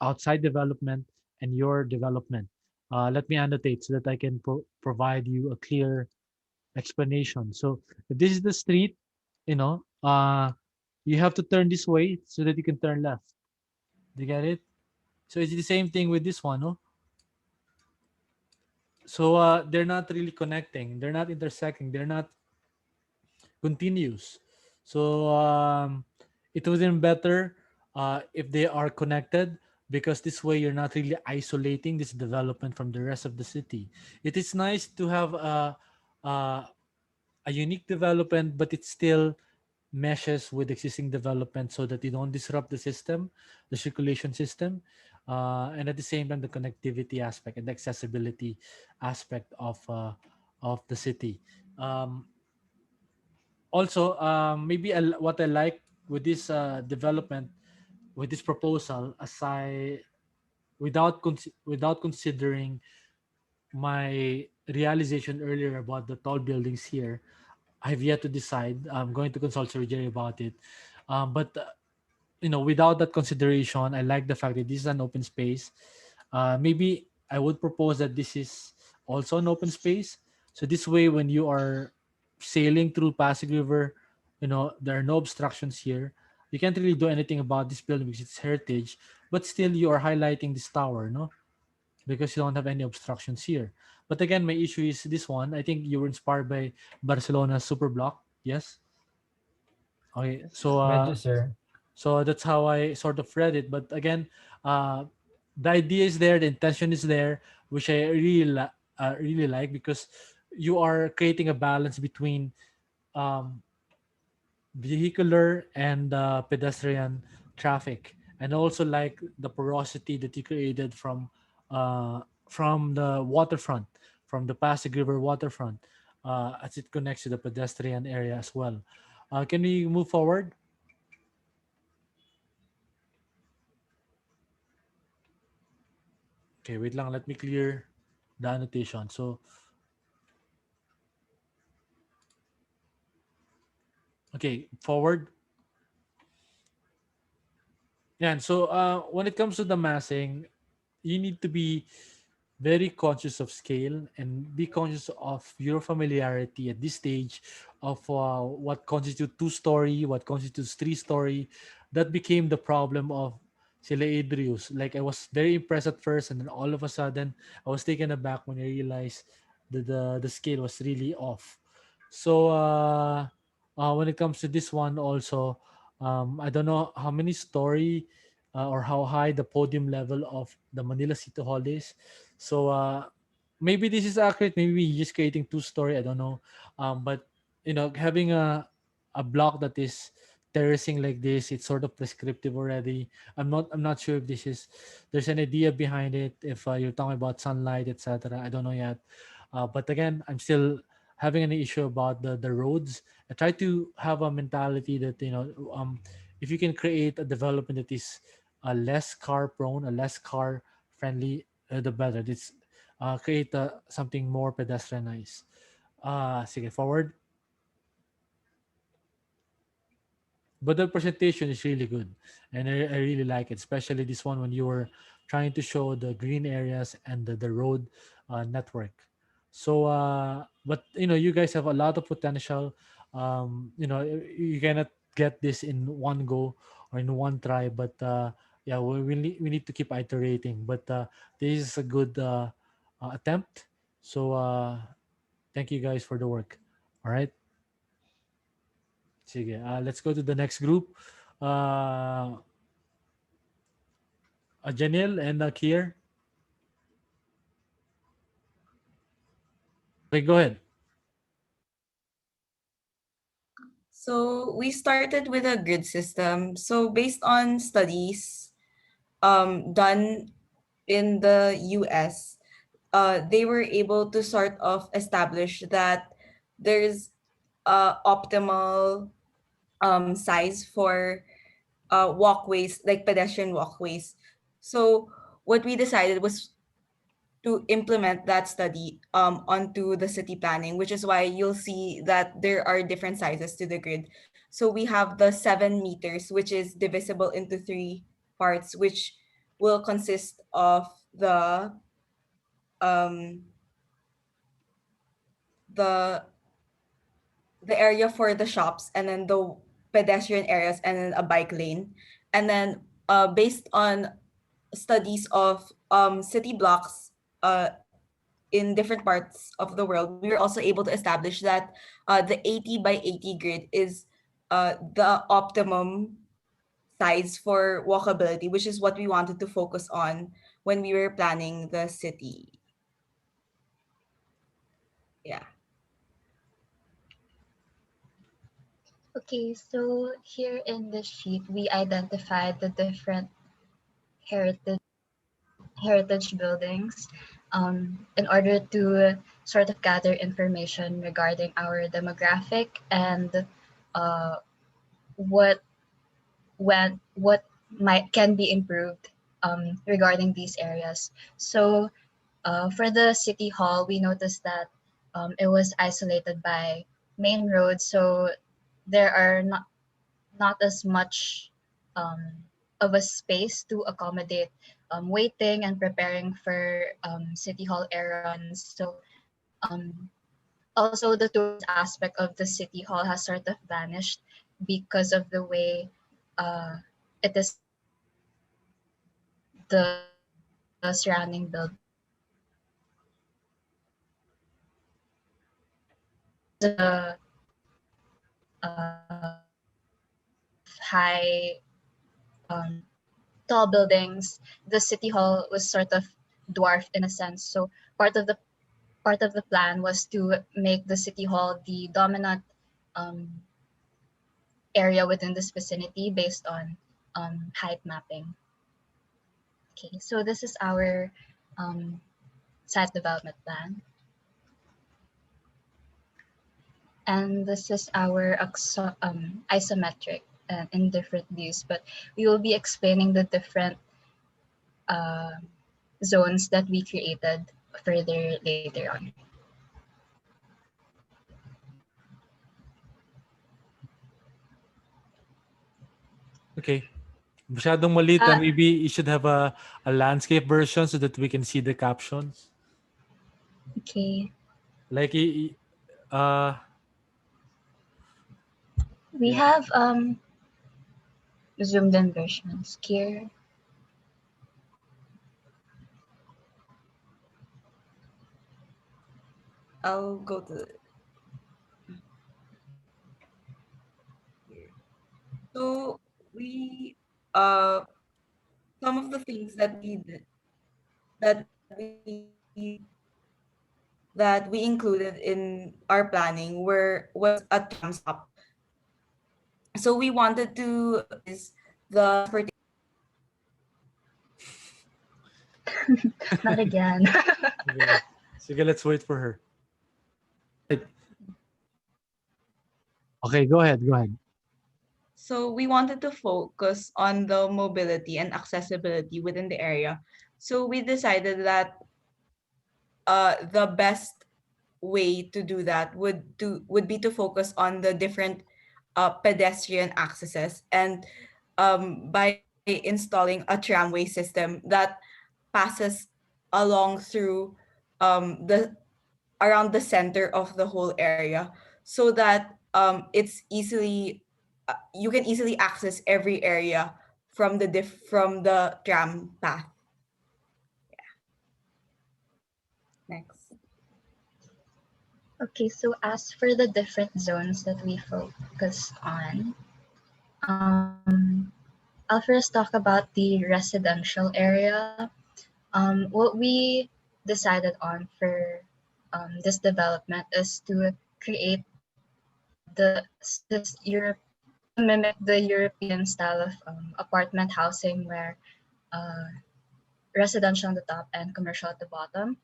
S1: outside development and your development. Let me annotate so that I can provide you a clear explanation. So if this is the street, you know, you have to turn this way so that you can turn left. Do you get it? So it's the same thing with this one, no? So they're not really connecting. They're not intersecting. They're not continuous. So it would have been better if they are connected because this way you're not really isolating this development from the rest of the city. It is nice to have a, a unique development, but it still meshes with existing development so that you don't disrupt the system, the circulation system, and at the same time the connectivity aspect and the accessibility aspect of the city. Also, maybe what I like with this development, with this proposal, without considering my realization earlier about the tall buildings here, I have yet to decide. I'm going to consult Sir Jerry about it. But without that consideration, I like the fact that this is an open space. Maybe I would propose that this is also an open space. So this way, when you are sailing through Pasig River, there are no obstructions here. You can't really do anything about this building because it's heritage, but still you are highlighting this tower, no? Because you don't have any obstructions here. But again, my issue is this one. I think you were inspired by Barcelona's super block. Yes. Okay. So
S12: Medyo, sir.
S1: so that's how I sort of read it. But again, uh, the idea is there, the intention is there, which I really like, because you are creating a balance between um, vehicular and pedestrian traffic, and also like the porosity that you created from the waterfront, from the Pasig River waterfront, as it connects to the pedestrian area as well. Can we move forward? Okay, wait lang. Let me clear the annotation. So, okay, forward. Yeah, so when it comes to the massing, you need to be very conscious of scale and be conscious of your familiarity at this stage of what constitutes two-story, what constitutes three-story. That became the problem of Sila Adrius. Like, I was very impressed at first, and then all of a sudden, I was taken aback when I realized that the scale was really off. So when it comes to this one also, I don't know how many story or how high the podium level of the Manila City Hall is. So maybe this is accurate. Maybe he's just creating two-story. I don't know. But having a block that is terracing like this, it's sort of prescriptive already. I'm not sure if there's an idea behind it. If you're talking about sunlight, etc. I don't know yet. But again, I'm still having an issue about the roads. I try to have a mentality that if you can create a development that is less car prone, a less car friendly, the better. It's create something more pedestrianized. Sige, forward. But the presentation is really good, and I really like it, especially this one when you were trying to show the green areas and the road network. So but you guys have a lot of potential. You cannot get this in one go or in one try, but yeah, we need to keep iterating. But this is a good attempt. So thank you guys for the work. All right. Sige, let's go to the next group. Uh, Janelle and Kier. Okay, go ahead.
S14: So we started with a grid system. So based on studies done in the US, they were able to sort of establish that there's optimal size for walkways, like pedestrian walkways. So what we decided was to implement that study onto the city planning, which is why you'll see that there are different sizes to the grid. So we have the 7 meters, which is divisible into three parts, which will consist of um, the the area for the shops, and then the pedestrian areas, and then a bike lane. And then based on studies of city blocks in different parts of the world, we were also able to establish that the 80 by 80 grid is the optimum size for walkability, which is what we wanted to focus on when we were planning the city. Yeah.
S15: Okay, so here in this sheet, we identified the different heritage buildings in order to sort of gather information regarding our demographic and uh, what what might can be improved regarding these areas. So for the city hall, we noticed that it was isolated by main roads, so there are not as much of a space to accommodate waiting and preparing for city hall errands. So also the tourist aspect of the city hall has sort of vanished because of the way it is situated and the surrounding buildings. Because of the lack of high tall buildings, the city hall was sort of dwarfed in a sense. So part of the plan was to make the city hall the dominant um, area within this vicinity based on height mapping. Okay, so this is our um, site development plan. And this is our isometric in different views, but we will be explaining the different uh, zones that we created further later on.
S1: Okay. Masyadong maliit.
S15: Uh,
S1: Maybe you should have a landscape version so that we can see the captions.
S15: Okay.
S1: Like, uh,
S15: We
S1: yeah.
S15: have zoomed in versions here.
S14: I'll go to here. So we some of the things that we did that we included in our planning was a tram stop. So we wanted to is the transportation.
S15: Not again.
S1: Okay. Sige, let's wait for her. Okay, go ahead. Go ahead.
S14: So we wanted to focus on the mobility and accessibility within the area. So we decided that the best way to do that would be to focus on the different pedestrian accesses, and by installing a tramway system that passes along through the around the center of the whole area, so that it's easily you can easily access every area from the tram path. Next.
S15: Okay, so as for the different zones that we focus on, I'll first talk about the residential area. What we decided on for this development is to create this Europe to mimic the European style of apartment housing where uh, residential on the top and commercial at the bottom.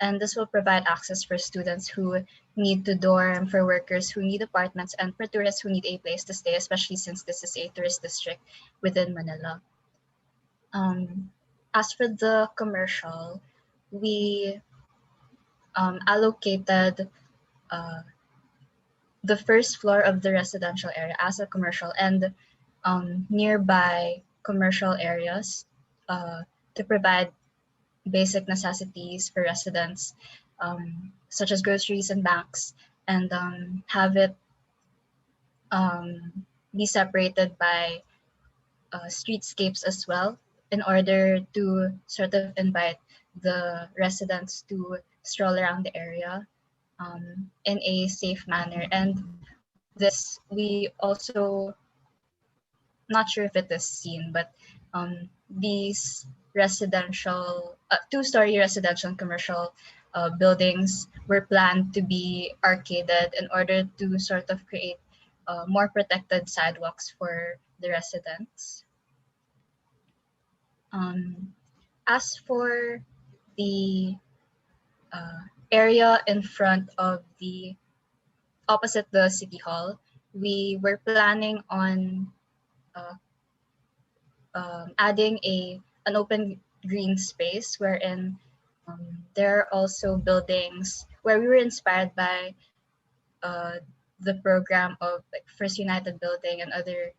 S15: And this will provide access for students who need to dorm, for workers who need apartments, and for tourists who need a place to stay, especially since this is a tourist district within Manila. As for the commercial, we allocated uh, the first floor of the residential area as a commercial, and nearby commercial areas to provide basic necessities for residents, such as groceries and banks, and have it be separated by streetscapes as well, in order to sort of invite the residents to stroll around the area in a safe manner. And with this, we also, not sure if it is seen, but these residential, two-story residential and commercial buildings were planned to be arcaded in order to sort of create more protected sidewalks for the residents. As for the area in front of the opposite the city hall, we were planning on adding an open green space wherein there are also buildings where we were inspired by uh, the program of like First United Building and other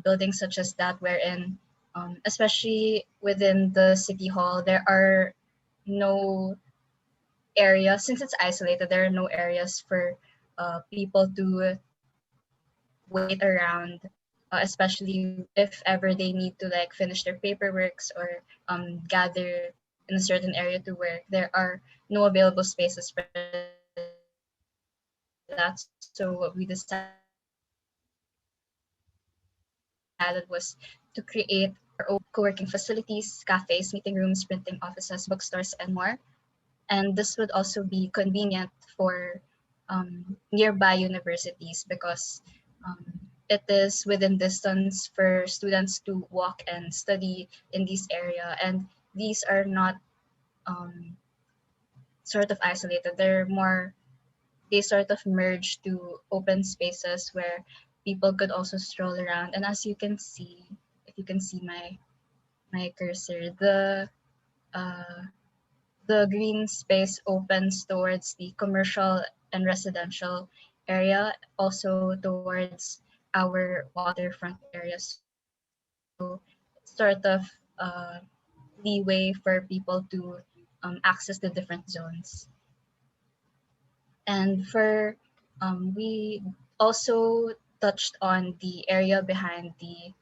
S15: buildings such as that, wherein especially within the City Hall, there are no areas, since it's isolated, there are no areas for people to wait around, especially if ever they need to like finish their paperworks or gather in a certain area to work. There are no available spaces for that. So what we decided was to create our own co-working facilities, cafes, meeting rooms, printing offices, bookstores, and more. And this would also be convenient for nearby universities because um, it is within distance for students to walk and study in this area. And these are not um, sort of isolated. They sort of merge to open spaces where people could also stroll around. And as you can see, if you can see my cursor, uh, the green space opens towards the commercial and residential area, also towards our waterfront area. So sort of uh, leeway for people to access the different zones. And we also touched on the area behind the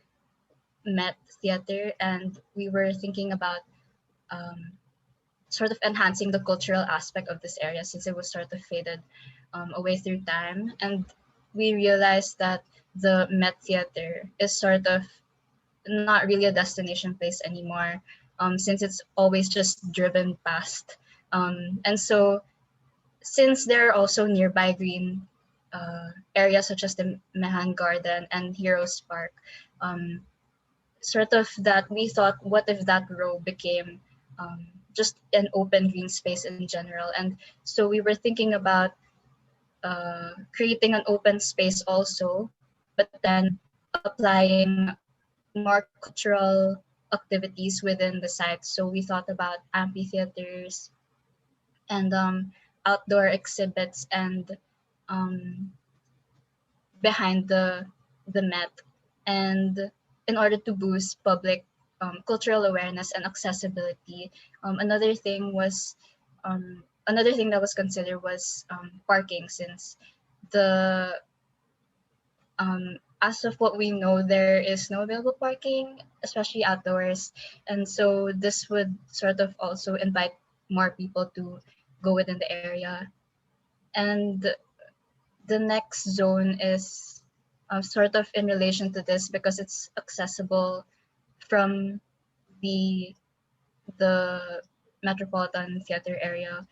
S15: Met Theater, and we were thinking about um, sort of enhancing the cultural aspect of this area since it was sort of faded away through time. And we realized that the Met Theater is sort of not really a destination place anymore, since it's always just driven past. And so since there are also nearby green areas such as the Mehan Garden and Heroes Park, um, sort of that we thought, what if that row became just an open green space in general? And so we were thinking about creating an open space also, but then applying more cultural activities within the site. So we thought about amphitheaters and outdoor exhibits and um, behind the Met, and in order to boost public cultural awareness and accessibility, another thing that was considered was parking, since the as of what we know, there is no available parking, especially outdoors, and so this would sort of also invite more people to go within the area. And the next zone is sort of in relation to this because it's accessible from the the Metropolitan Theater area.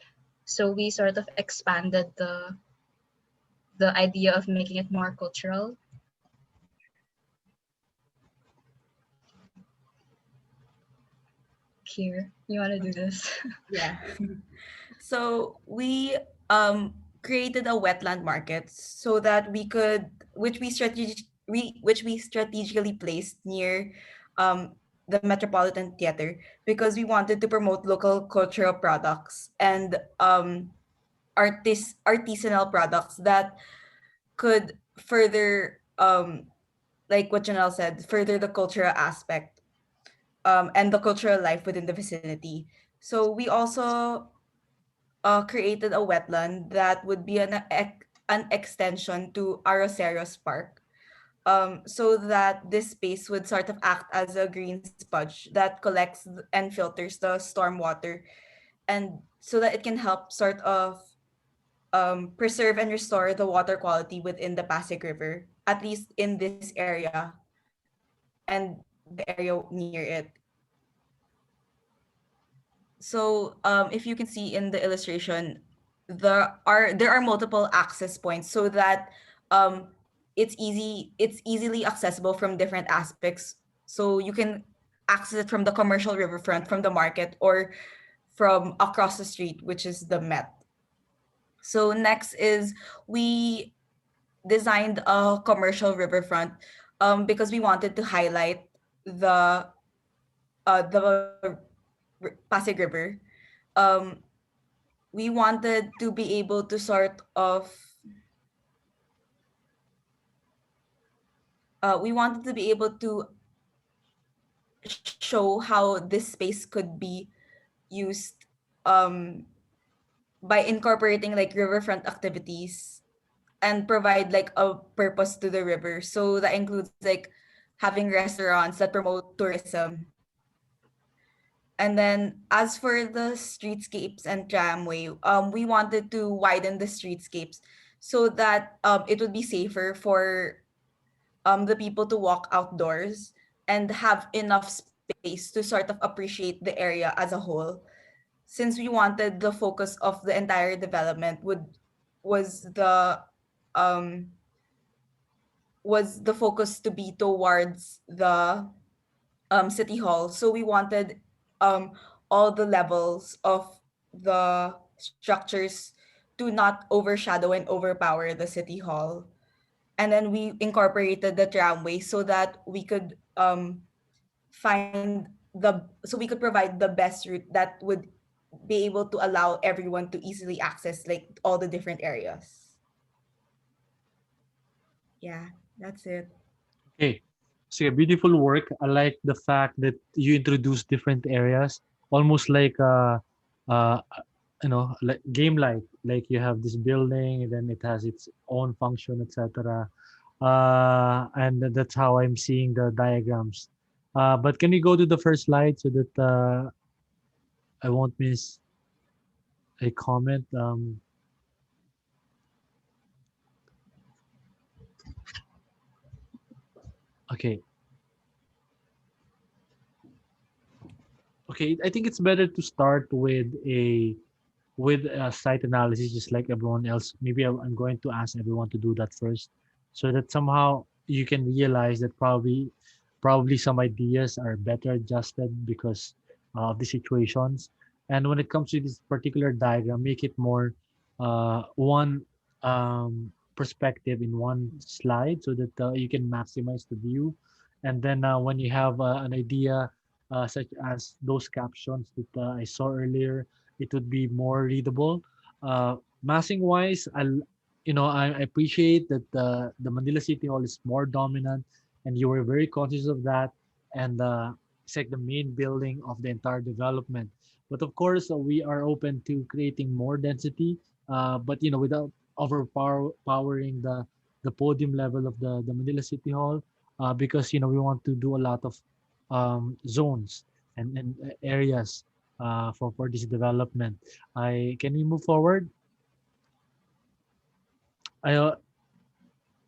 S15: So we sort of expanded the idea of making it more cultural. Here, you want to do this?
S14: Yeah. So we created a wetland market so that we could, which we strategically placed near um the Metropolitan Theater because we wanted to promote local cultural products and artisanal products that could further like what Janelle said, further the cultural aspect and the cultural life within the vicinity. So we also created a wetland that would be an extension to Aroceros Park, so that this space would sort of act as a green sponge that collects and filters the storm water, and so that it can help sort of preserve and restore the water quality within the Pasig River, at least in this area and the area near it. So if you can see in the illustration, there are multiple access points so that um, it's easily accessible from different aspects. So you can access it from the commercial riverfront, from the market, or from across the street, which is the Met. So next is we designed a commercial riverfront because we wanted to highlight the the Pasig River, um, we wanted to be able to sort of we wanted to be able to show how this space could be used um, by incorporating like riverfront activities and provide like a purpose to the river. So that includes like having restaurants that promote tourism. And then as for the streetscapes and tramway, we wanted to widen the streetscapes so that it would be safer for the people to walk outdoors and have enough space to sort of appreciate the area as a whole. Since we wanted the focus of the entire development was the um was the focus to be towards the city hall. So we wanted um all the levels of the structures to not overshadow and overpower the city hall. And then we incorporated the tramway so that we could find so we could provide the best route that would be able to allow everyone to easily access like all the different areas. Yeah, that's it.
S1: Okay. So yeah, beautiful work. I like the fact that you introduce different areas, almost like uh, like game like you have this building and then it has its own function, etc. And that's how I'm seeing the diagrams. But can we go to the first slide so that I won't miss a comment? Okay. Okay, I think it's better to start with a site analysis, just like everyone else. Maybe I'm going to ask everyone to do that first, so that somehow you can realize that probably some ideas are better adjusted because of the situations. And when it comes to this particular diagram, make it more one perspective in one slide so that you can maximize the view. And then when you have an idea such as those captions that I saw earlier, it would be more readable. Massing wise, I appreciate that the Manila City Hall is more dominant, and you were very conscious of that. And it's like the main building of the entire development. But of course, we are open to creating more density, but without overpowering the podium level of the Manila City Hall, because we want to do a lot of zones and areas for this development. Can we move forward? I uh,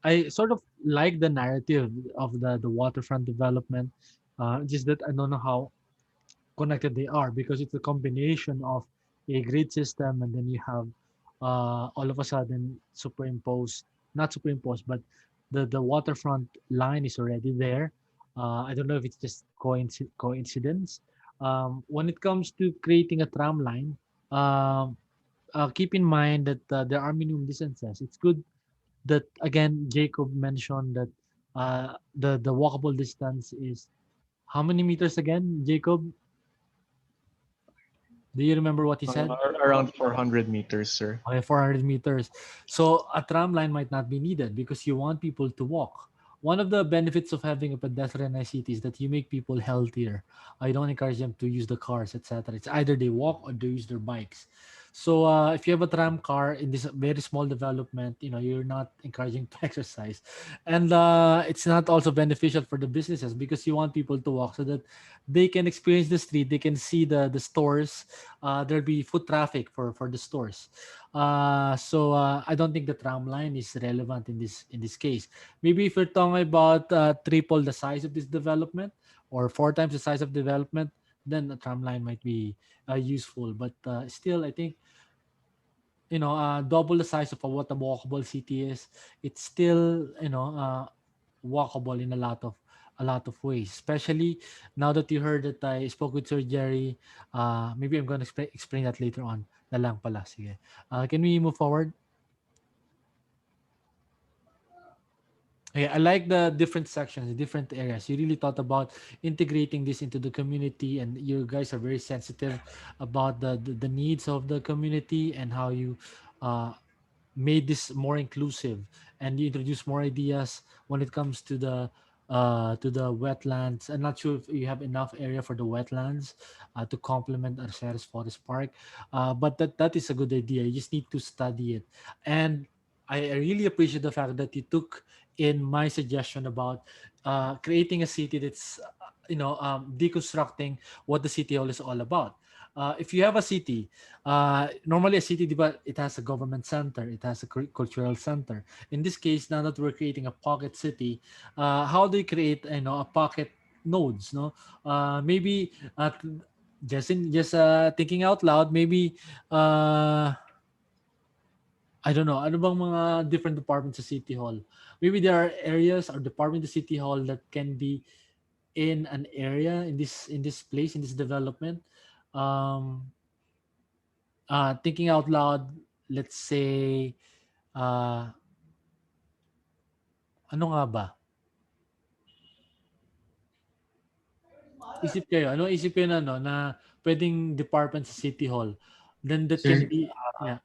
S1: I sort of like the narrative of the waterfront development. Just that I don't know how connected they are because it's a combination of a grid system and then you have all of a sudden not superimposed, but the waterfront line is already there. I don't know if it's just coincidence. When it comes to creating a tram line, um, keep in mind that there are minimum distances. It's good that again Jacob mentioned that the walkable distance is how many meters again, Jacob? Do you remember what he said?
S9: Around 400 meters, sir.
S1: Okay, 400 meters. So a tram line might not be needed because you want people to walk. One of the benefits of having a pedestrianized city is that you make people healthier. I don't encourage them to use the cars, etc. It's either they walk or they use their bikes. So if you have a tram car in this very small development, you're not encouraging to exercise, and it's not also beneficial for the businesses because you want people to walk so that they can experience the street, they can see the stores. There'll be foot traffic for the stores. So I don't think the tram line is relevant in this case. Maybe if we're talking about triple the size of this development or four times the size of development, then a tram line might be useful. But still, I think double the size of what a walkable city is. It's still walkable in a lot of ways. Especially now that you heard that I spoke with Sir Jerry. Maybe I'm gonna explain that later on. Na lang pala. Sige. Can we move forward? Yeah, I like the different sections, the different areas. You really thought about integrating this into the community, and you guys are very sensitive about the needs of the community and how you uh, made this more inclusive, and you introduce more ideas when it comes to the wetlands. I'm not sure if you have enough area for the wetlands to complement Arceres Forest Park, but that is a good idea. You just need to study it, and I really appreciate the fact that you took in my suggestion about creating a city that's deconstructing what the city hall is all about. If you have a city, normally a city, but it has a government center, it has a cultural center. In this case, now that we're creating a pocket city, how do you create a pocket nodes? No, maybe thinking out loud, maybe I don't know, ano bang mga different departments sa City Hall? Maybe there are areas or departments of City Hall that can be in an area in this place in this development. Um, Thinking out loud, let's say, uh, ano nga ba? Isip kayo, ano isip kayo na, no, na pwedeng department sa City Hall. Then that can
S16: Sir,
S1: be, yeah.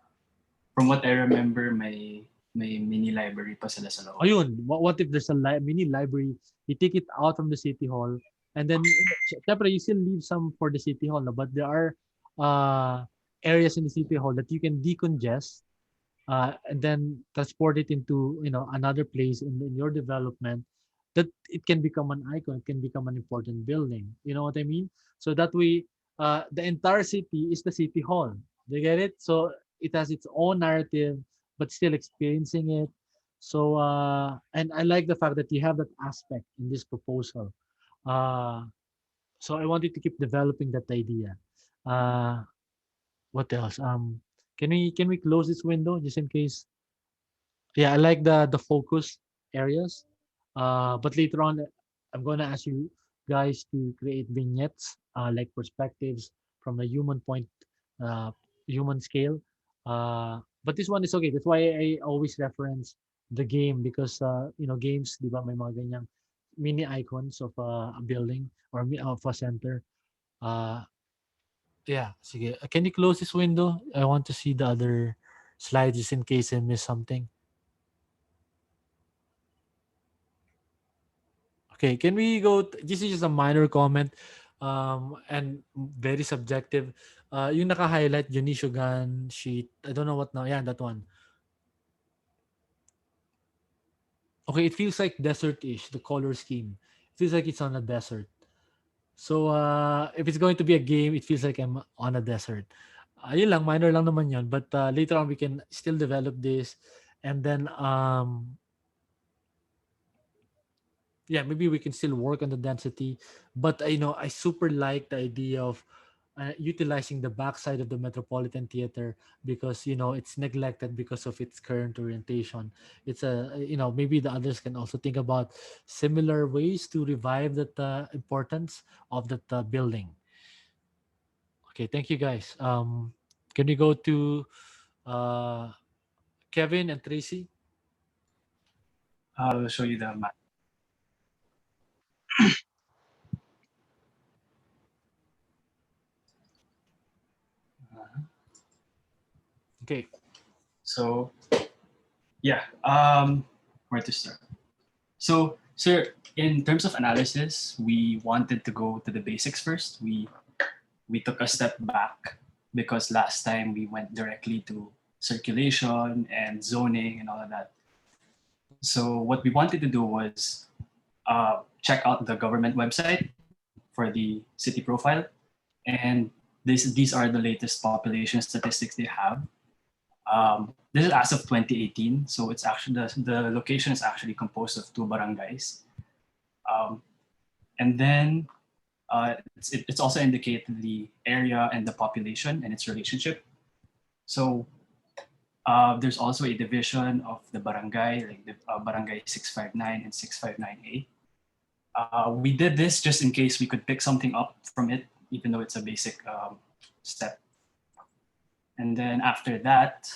S16: from what I remember, may mini library pa sila sa loob.
S1: Ayun, what if there's a mini library, you take it out from the City Hall, and then, syempre, you still leave some for the City Hall, no? But there are areas in the City Hall that you can decongest and then transport it into another place in your development, that it can become an icon, it can become an important building. You know what I mean? So that way, the entire city is the City Hall. Do you get it? So it has its own narrative, but still experiencing it. So and I like the fact that you have that aspect in this proposal. Uh, so I wanted to keep developing that idea. Uh, what else? Can we close this window just in case? Yeah, I like the focus areas. But later on, I'm gonna ask you guys to create vignettes, like perspectives from a uh, human scale. But this one is okay. That's why I always reference the game, because games, di ba, may mga ganyang mini icons of a building or of a center. Uh, yeah, sige. Can you close this window? I want to see the other slides just in case I miss something. Okay, can we go? This is just a minor comment, and very subjective. Yung naka-highlight Junishogan sheet. I don't know what now. Yeah, that one. Okay, it feels like desert-ish. The color scheme. It feels like it's on a desert. So if it's going to be a game, it feels like I'm on a desert. Yun lang, minor lang naman yun. But later on, we can still develop this, and then yeah, maybe we can still work on the density. But I super like the idea of utilizing the backside of the Metropolitan Theater, because it's neglected because of its current orientation. It's a maybe the others can also think about similar ways to revive that importance of that building. Okay, thank you guys. Can we go to uh, Kevin and Tracy?
S16: I'll show you the map.
S1: Okay.
S16: So yeah, where to start? So, sir, in terms of analysis, we wanted to go to the basics first. We took a step back because last time we went directly to circulation and zoning and all of that. So what we wanted to do was check out the government website for the city profile, and these are the latest population statistics they have. This is as of 2018, so it's actually the location is actually composed of 2 barangays, and then it's also indicated the area and the population and its relationship. So there's also a division of the barangay, like the barangay 659 and 659A. We did this just in case we could pick something up from it, even though it's a basic step. And then after that,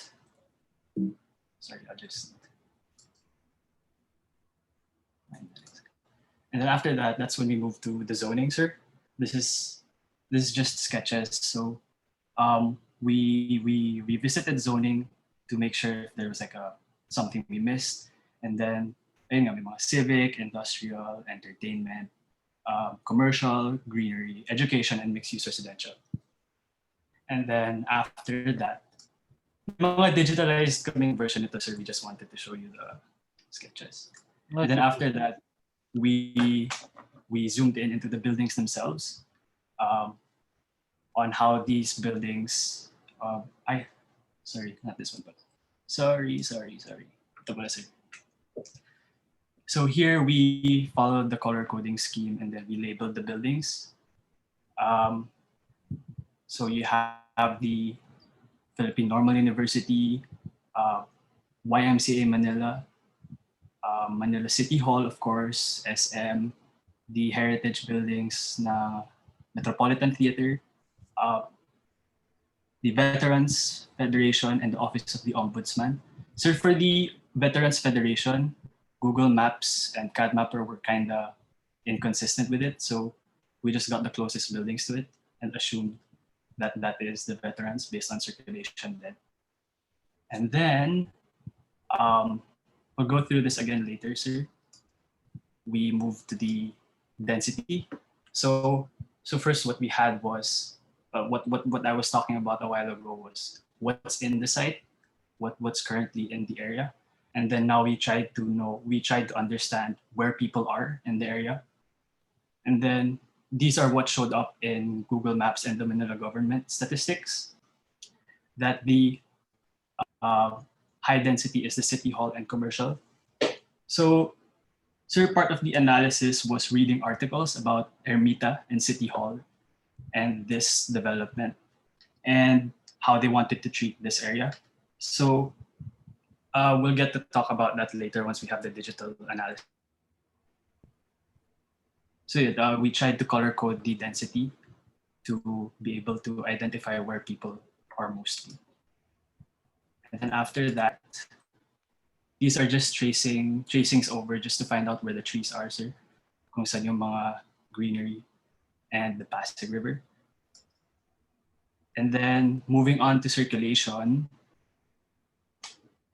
S16: sorry, I'll just. And then after that, that's when we move to the zoning, sir. This is just sketches. So we revisited zoning to make sure if there was like something we missed. And then ayun nga, may mga civic, industrial, entertainment, commercial, greenery, education, and mixed-use residential. And then after that, mga digitalized kaming version ito, sir. We just wanted to show you the sketches. And then after that, we zoomed in into the buildings themselves, on how these buildings, sorry, not this one, but sorry. Ito pala, sir. So here we followed the color coding scheme and then we labeled the buildings. So you have the Philippine Normal University, YMCA Manila, Manila City Hall, of course, SM, the heritage buildings na Metropolitan Theater, the Veterans Federation, and the Office of the Ombudsman. So for the Veterans Federation, Google Maps and CAD Mapper were kind of inconsistent with it. So we just got the closest buildings to it and assumed that that is the veterans based on circulation then. And then we'll go through this again later, sir. We move to the density. So first what we had was what I was talking about a while ago was what's in the site, what's currently in the area. And then now we tried to understand where people are in the area. And then these are what showed up in Google Maps and the Manila government statistics, that the high density is the City Hall and commercial. So part of the analysis was reading articles about Ermita and City Hall and this development and how they wanted to treat this area. So we'll get to talk about that later once we have the digital analysis. So we tried to color code the density to be able to identify where people are mostly. And then after that, these are just tracings over just to find out where the trees are, sir. Kung saan yung mga greenery and the Pasig River. And then moving on to circulation.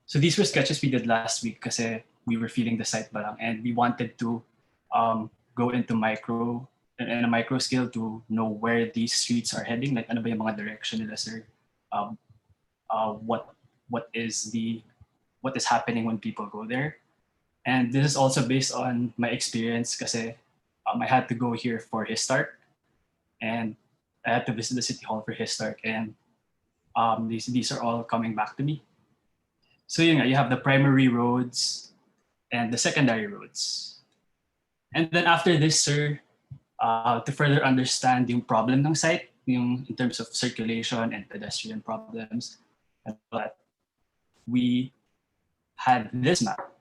S16: So these were sketches we did last week kasi we were feeling the site ba lang, and we wanted to go into a micro scale to know where these streets are heading. Like ano ba yung mga direction nila, sir? What is happening when people go there? And this is also based on my experience kasi I had to go here for his start, and I had to visit the City Hall for his start, and these are all coming back to me. So you have the primary roads and the secondary roads. And then after this, sir, to further understand yung problem ng site, in terms of circulation and pedestrian problems, but we had this map.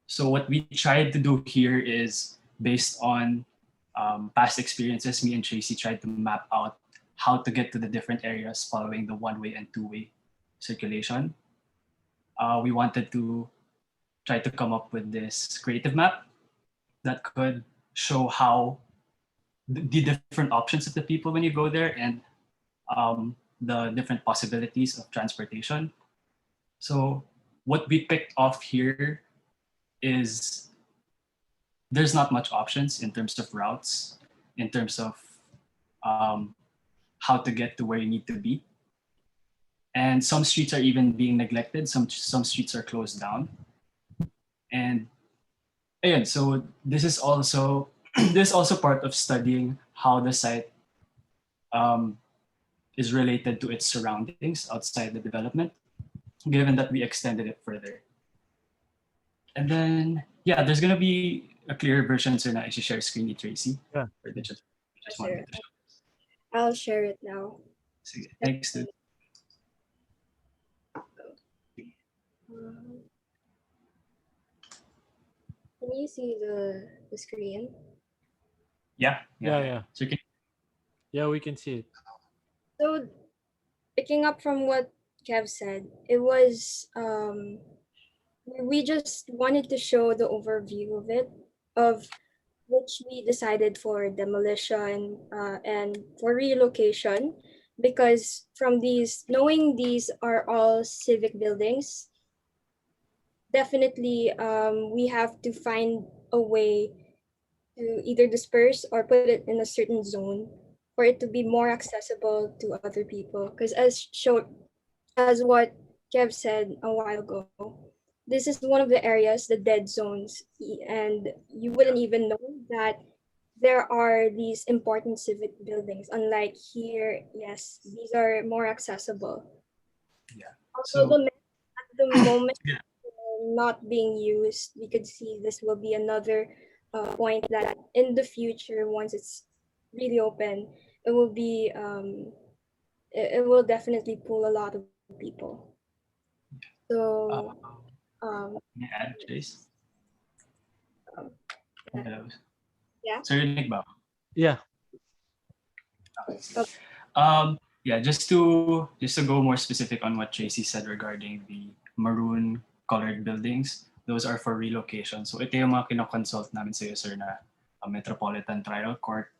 S16: So what we tried to do here is based on past experiences. Me and Tracy tried to map out how to get to the different areas following the one-way and two-way circulation. We wanted to try to come up with this creative map that could show how the different options of the people when you go there and the different possibilities of transportation. So what we picked off here is there's not much options in terms of routes, in terms of how to get to where you need to be. And some streets are even being neglected. Some streets are closed down. And again, so this is also part of studying how the site is related to its surroundings outside the development, given that we extended it further. And then, yeah, there's gonna be a clearer version, so na I should share screen with Tracy.
S1: Yeah.
S16: Or just
S6: Sure.
S16: wanted to show.
S6: I'll share it now.
S16: Sige, thanks, dude.
S6: Can you see the screen?
S16: Yeah. So
S1: yeah, we can see it.
S6: So, picking up from what Kev said, it was
S17: we just wanted to show the overview of it, of which we decided for demolition and for relocation, because from these, knowing these are all civic buildings, definitely we have to find a way to either disperse or put it in a certain zone for it to be more accessible to other people. Because as what Kev said a while ago, this is one of the areas, the dead zones, and you wouldn't even know that there are these important civic buildings. Unlike here, yes, these are more accessible.
S16: Yeah.
S17: Also,
S16: So
S17: at the moment,
S16: yeah.
S17: not being used, we could see this will be another point that in the future, once it's really open, it will be it will definitely pull a lot of people. So
S16: Uh,
S17: um,
S16: may I add, Jace? Hello.
S17: yeah.
S16: Sir Nick ba?
S1: Yeah.
S16: Okay. Yeah, just to go more specific on what Tracy said regarding the maroon colored buildings, those are for relocation. So ito yung mga kinoconsult namin sa iyo, sir, na Metropolitan Trial Court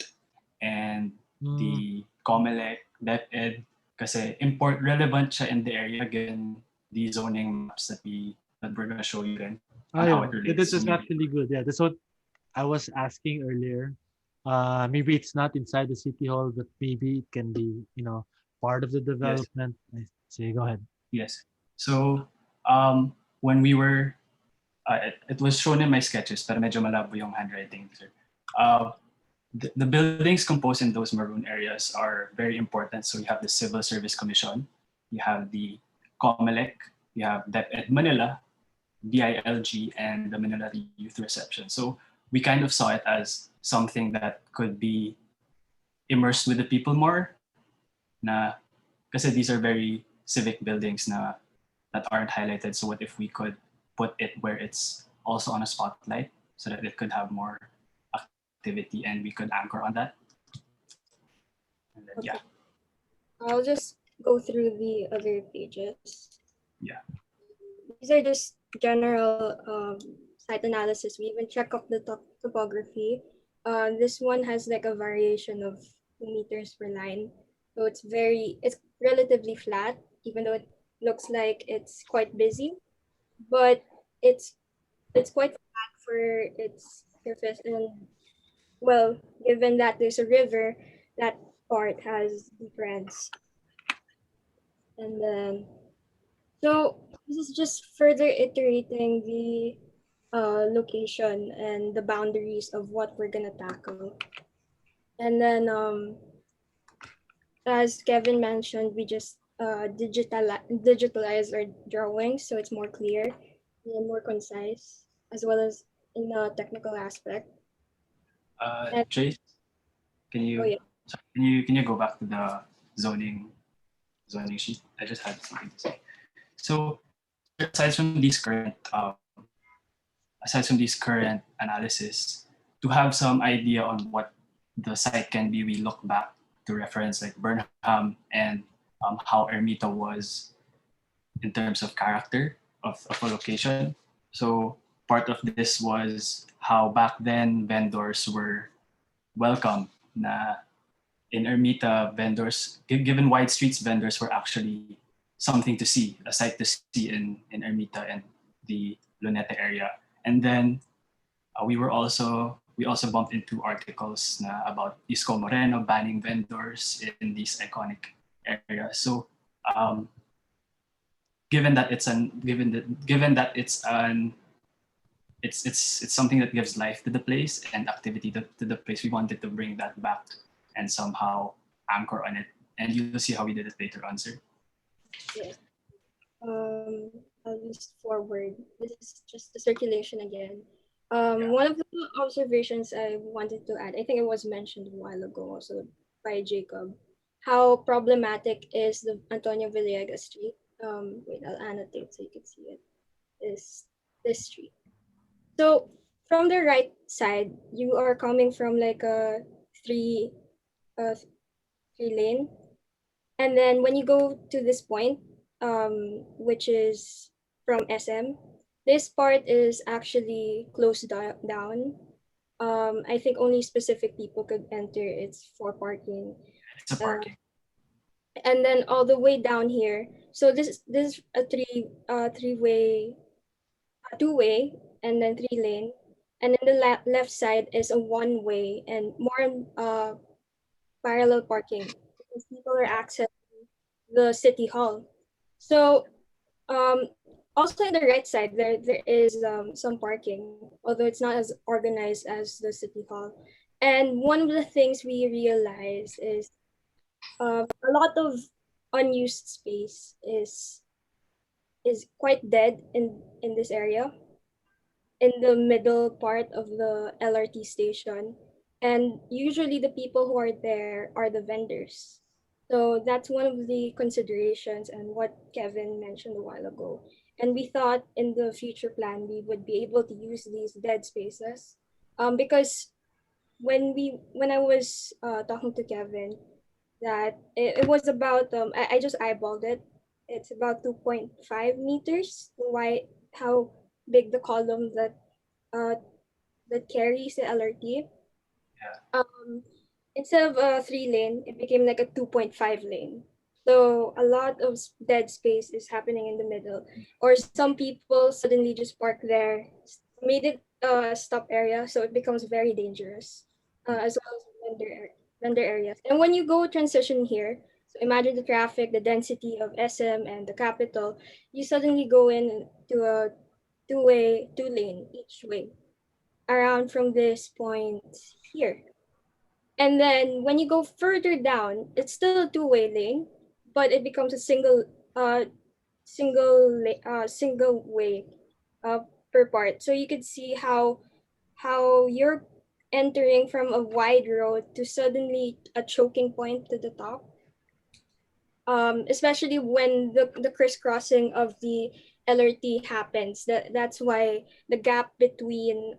S16: and the COMELEC, DepEd, kasi relevant siya in the area given the zoning maps that we're gonna show you then on how it relates
S1: This
S16: to
S1: is actually good. Yeah, that's what I was asking earlier. Maybe it's not inside the city hall, but maybe it can be, part of the
S16: Yes.
S1: development. So go ahead.
S16: Yes. So when we were, it was shown in my sketches, pero medyo malabo yung handwriting, sir. The buildings composed in those maroon areas are very important. So you have the Civil Service Commission, you have the COMELEC, you have DepEd Manila, BILG, and the Manila Youth Reception. So we kind of saw it as something that could be immersed with the people more, na kasi these are very civic buildings that aren't highlighted. So what if we could put it where it's also on a spotlight so that it could have more activity and we could anchor on that? And then, yeah.
S17: I'll just go through the other pages.
S16: Yeah.
S17: These are just general site analysis. We even check up the topography. This one has like a variation of 2 meters per line. So it's relatively flat, even though it looks like it's quite busy, but it's quite flat for its surface. And well, given that there's a river, that part has difference. And then so this is just further iterating the location and the boundaries of what we're gonna tackle. And then, as Kevin mentioned, we just digitalize our drawings so it's more clear and more concise, as well as in the technical aspect.
S16: Chase, can
S17: Oh
S16: you
S17: yeah.
S16: can you go back to the zoning sheet? I just had something to say. So aside from these current analysis, to have some idea on what the site can be, we look back to reference like Burnham and how Ermita was in terms of character of a location. So part of this was how back then vendors were welcome. Na in Ermita, given wide streets, vendors were actually something to see, a sight to see in Ermita and the Luneta area. And then we also bumped into articles about Isko Moreno banning vendors in these iconic areas. So given that it's something that gives life to the place and activity to the place, we wanted to bring that back and somehow anchor on it. And you'll see how we did it later on, sir.
S17: Yes. I'll just forward. This is just the circulation again. One of the observations I wanted to add, I think it was mentioned a while ago also by Jacob, how problematic is the Antonio Villegas Street. Wait, I'll annotate so you can see it. Is this street. So from the right side, you are coming from like a three, uh, three lane, and then when you go to this point, which is from SM, This part is actually closed down. I think only specific people could enter. It's for parking.
S16: It's a parking.
S17: And then all the way down here. So this is a three-way, two-way, and then 3 lane. And then the left side is a one-way and more parallel parking because people are accessing the city hall. So also in the right side there is some parking, although it's not as organized as the city hall. And one of the things we realize is a lot of unused space is quite dead in this area, in the middle part of the LRT station. And usually the people who are there are the vendors. So that's one of the considerations and what Kevin mentioned a while ago. And we thought in the future plan we would be able to use these dead spaces, because when I was talking to Kevin, that it was about I just eyeballed it. It's about 2.5 meters wide, how big the column uh that carries the LRT. Um, Instead of a 3 lane, it became like a 2.5 lane. So a lot of dead space is happening in the middle. Or some people suddenly just park there, made it a stop area, so it becomes very dangerous, as well as vendor areas. And when you go transition here, so imagine the traffic, the density of SM and the capital, you suddenly go in to a two-way, 2 lane each way around from this point here. And then when you go further down, it's still a two-way lane, but it becomes a uh single way uh per part. So you could see how you're entering from a wide road to suddenly a choking point to the top, especially when the crisscrossing of the LRT happens. That's why the gap between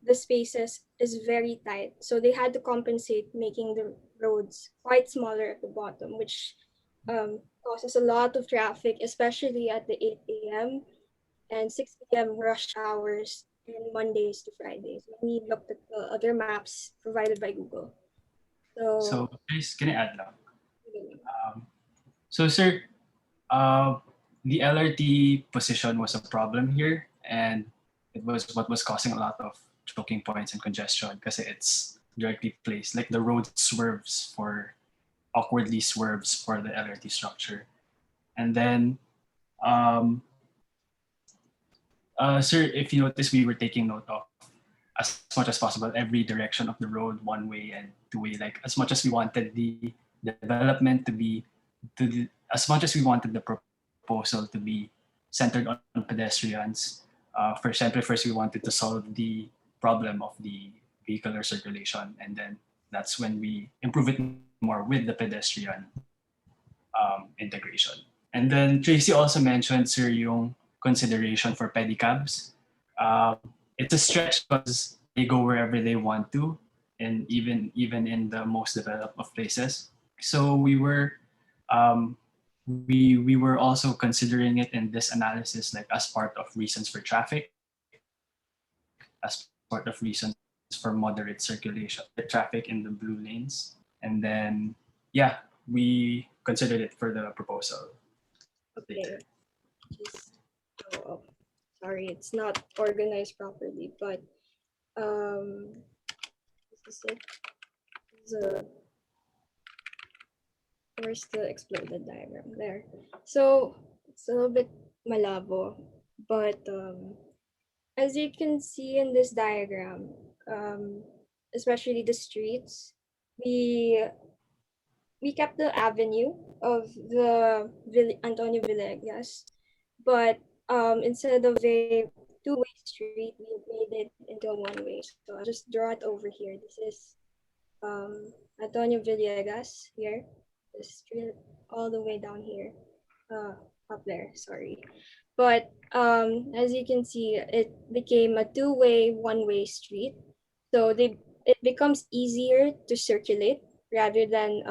S17: the spaces is very tight. So they had to compensate, making the roads quite smaller at the bottom, which causes a lot of traffic, especially at the 8 a.m. and 6 p.m. rush hours in Mondays to Fridays. When we looked at the other maps provided by Google. So,
S16: So, please, can I add lang? So, sir, uh, the LRT position was a problem here, and it was what was causing a lot of choking points and congestion because it's directly placed. Like the road swerves for awkwardly swerves for the LRT structure, and then, um, sir, if you notice, we were taking note of as much as possible every direction of the road, one way and two way. Like as much as we wanted the development to be as much as we wanted the proposal to be centered on pedestrians, first we wanted to solve the problem of the vehicular circulation, and then that's when we improve it more with the pedestrian integration. And then Tracy also mentioned, sir, yung consideration for pedicabs. It's a stretch because they go wherever they want to, and even in the most developed of places. So um, we were also considering it in this analysis, like as part of reasons for traffic, as part of reasons for moderate circulation, traffic in the blue lanes, and then yeah, we considered it for the proposal later.
S17: okay. Just, oh, sorry, it's not organized properly, but this is it. The where's the exploded diagram there? So it's a little bit malabo, but as you can see in this diagram, especially the streets, we we kept the avenue of the Antonio Villegas, but instead of a two-way street, we made it into a one-way. So I'll just draw it over here. This is Antonio Villegas here, the street all the way down here, up there, sorry. But as you can see, it became a two-way, one-way street. So it becomes easier to circulate rather than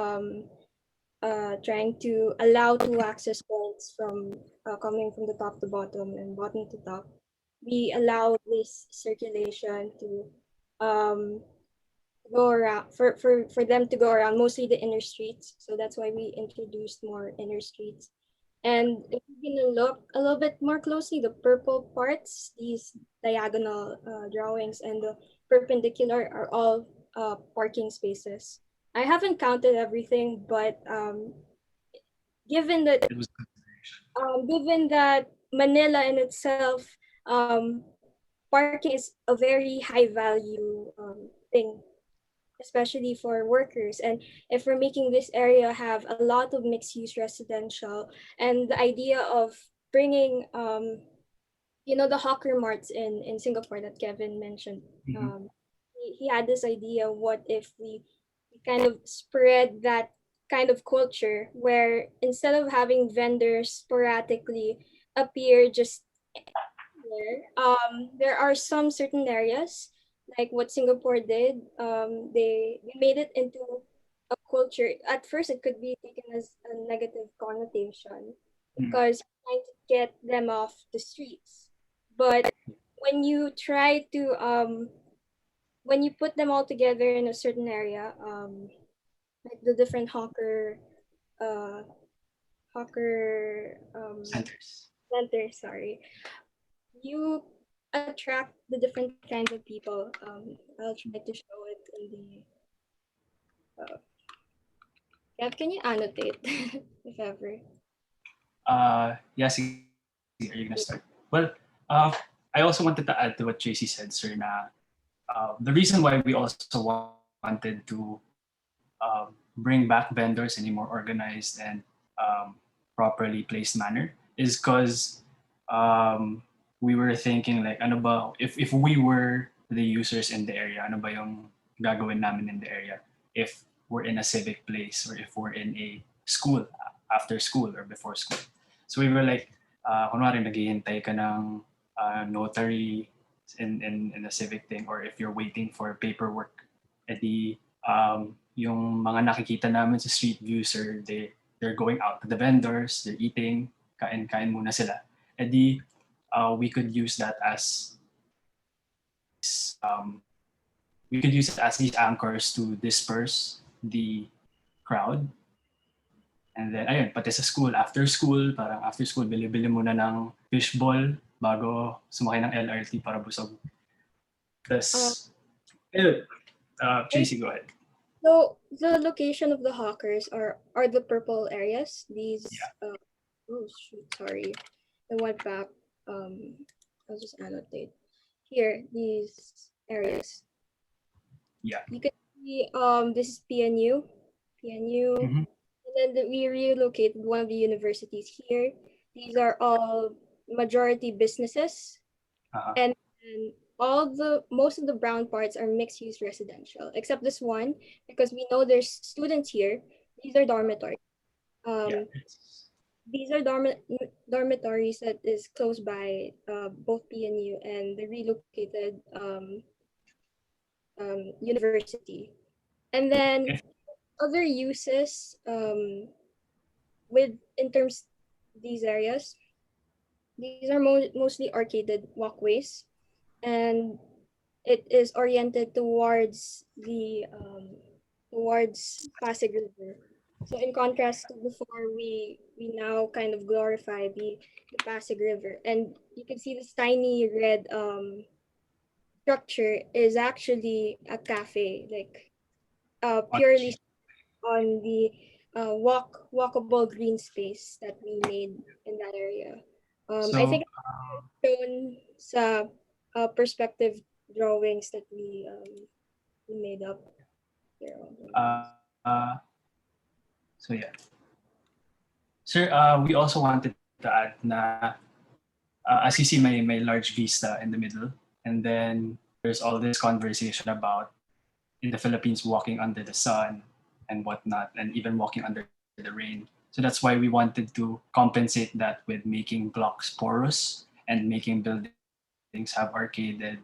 S17: trying to allow two access points from coming from the top to bottom and bottom to top. we allow this circulation to um, go around for them to go around mostly the inner streets. So that's why we introduced more inner streets. And if you're gonna look a little bit more closely, the purple parts, these diagonal drawings and the perpendicular are all parking spaces. I haven't counted everything, but given that given that Manila in itself, parking is a very high value thing, especially for workers. And if we're making this area have a lot of mixed use residential, and the idea of bringing, the hawker marts in Singapore that Kevin mentioned, he had this idea, what if we kind of spread that kind of culture where instead of having vendors sporadically appear just there are some certain areas like what Singapore did. They made it into a culture. At first, it could be taken as a negative connotation because you're trying to get them off the streets. But when you try to when you put them all together in a certain area, like the different uh, hawker centers, sorry, you attract the different kinds of people. I'll try to show it in Kev, can you annotate if ever?
S16: Yeah, sige. Are you gonna start? Well, I also wanted to add to what Tracy said, sir, na the reason why we also wanted to bring back vendors in a more organized and properly placed manner is because we were thinking like, ano ba, if we were the users in the area, ano ba yung gagawin namin in the area if we're in a civic place or if we're in a school, after school or before school. So we were like, kunwari naghihintay ka ng notary in a civic thing, or if you're waiting for paperwork, edi yung mga nakikita namin sa street view, sir, they're going out to the vendors, they're eating, kain-kain muna sila. Edi we could use that as these anchors to disperse the crowd. And then, ayun, pati sa school, parang after school, bili-bili muna ng fishball bago sumakay ng LRT para busog. Plus, Tracy, go ahead.
S17: So the location of the hawkers are the purple areas. These oh shoot, sorry. I went back. I'll just annotate. Here, these areas.
S16: Yeah.
S17: You can see this is PNU. And then we relocated one of the universities here. These are all majority businesses. And most of the brown parts are mixed use residential, except this one, because we know there's students here. These are dormitories. These are dormitories that is close by both PNU and the relocated university. And then other uses in terms these areas, these are mostly arcaded walkways, and it is oriented towards towards Pasig River. So in contrast to before, we now kind of glorify the Pasig River, and you can see this tiny red structure is actually a cafe, like purely on the walkable green space that we made in that area. I think shown sa perspective drawings that we made up here.
S16: So yeah. Sir, we also wanted to add na as you see my large vista in the middle, and then there's all this conversation about in the Philippines walking under the sun and whatnot, and even walking under the rain. So that's why we wanted to compensate that with making blocks porous and making buildings have arcaded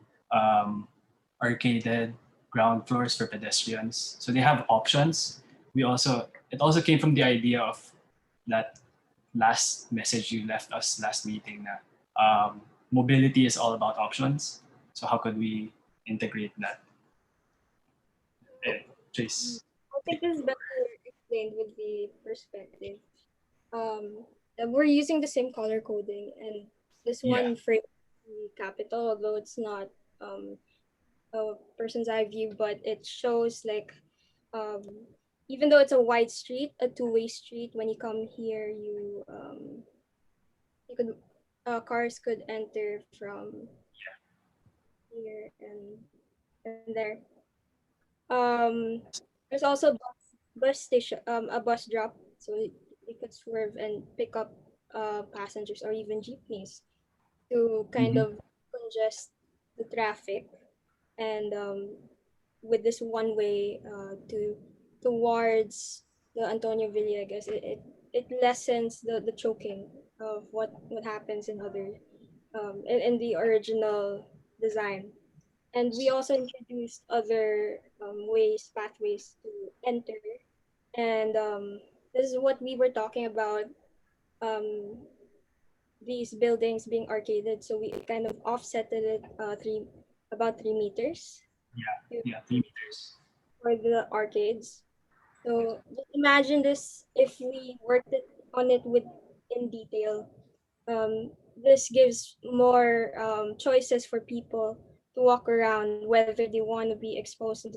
S16: ground floors for pedestrians. So they have options. It also came from the idea of that last message you left us last meeting na mobility is all about options. So how could we integrate that? Chase.
S17: I think this is better explained with the perspective. We're using the same color coding, and this
S16: Yeah.
S17: one frames the capital, although it's not um, a person's eye view, but it shows like um, even though it's a wide street, a two-way street, when you come here, you could cars could enter from here and there. Um, there's also bus station, a bus drop, so you could swerve and pick up passengers or even jeepneys to kind
S16: Mhm.
S17: of congest the traffic. And with this one way towards the Antonio Villegas, it lessens the choking of what happens in other in the original design. And we also introduced other pathways to enter. And this is what we were talking about, um, these buildings being arcaded. So we kind of offsetted it about 3 meters
S16: Yeah, 3 meters.
S17: for the arcades. So just imagine this if we worked on it with in detail. This gives more choices for people to walk around, whether they want to be exposed to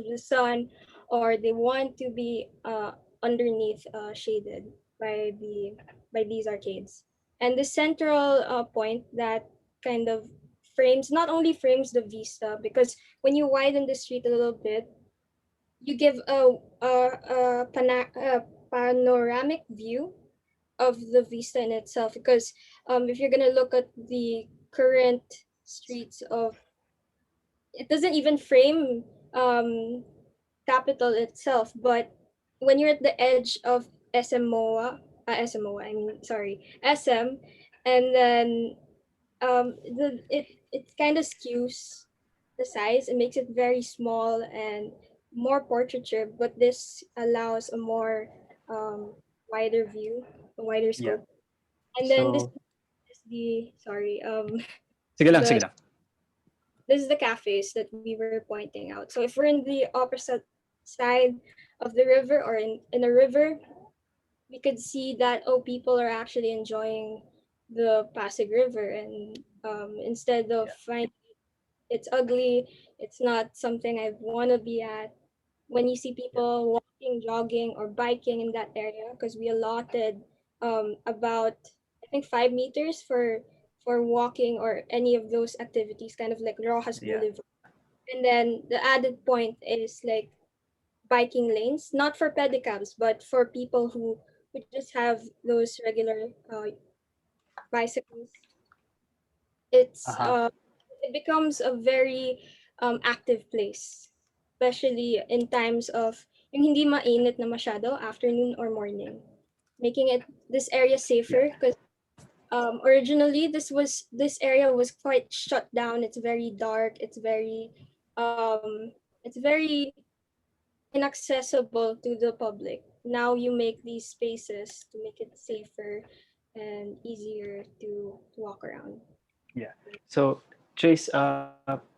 S17: the sun or they want to be underneath shaded by these arcades. And the central point that kind of frames not only frames the vista, because when you widen the street a little bit, you give a panoramic view of the vista in itself. Because if you're gonna look at the current streets of, it doesn't even frame capital itself, but when you're at the edge of SMOA, I mean, sorry, SM, and then it kind of skews the size. It makes it very small and more portraiture, but this allows a more wider view, a wider
S16: Yeah.
S17: scope. And then this
S16: So,
S17: is the sorry
S16: sige lang,
S17: the
S16: sige lang.
S17: this is the cafes that we were pointing out. So if we're in the opposite side of the river or in a river, we could see that people are actually enjoying the Pasig River, and instead of finding it's ugly, it's not something I want to be at. When you see people walking, jogging, or biking in that area, because we allotted about I think 5 meters for walking or any of those activities, kind of like Rojas
S16: Yeah.
S17: Boulevard. And then the added point is like biking lanes, not for pedicabs, but for people who just have those regular bicycles. It's
S16: Uh-huh.
S17: it becomes a very active place, especially in times of yung hindi mainit na masyado, afternoon or morning, making it this area safer because originally this area was quite shut down. It's very dark. It's very inaccessible to the public. Now you make these spaces to make it safer and easier to walk around.
S16: Yeah. So, Chase,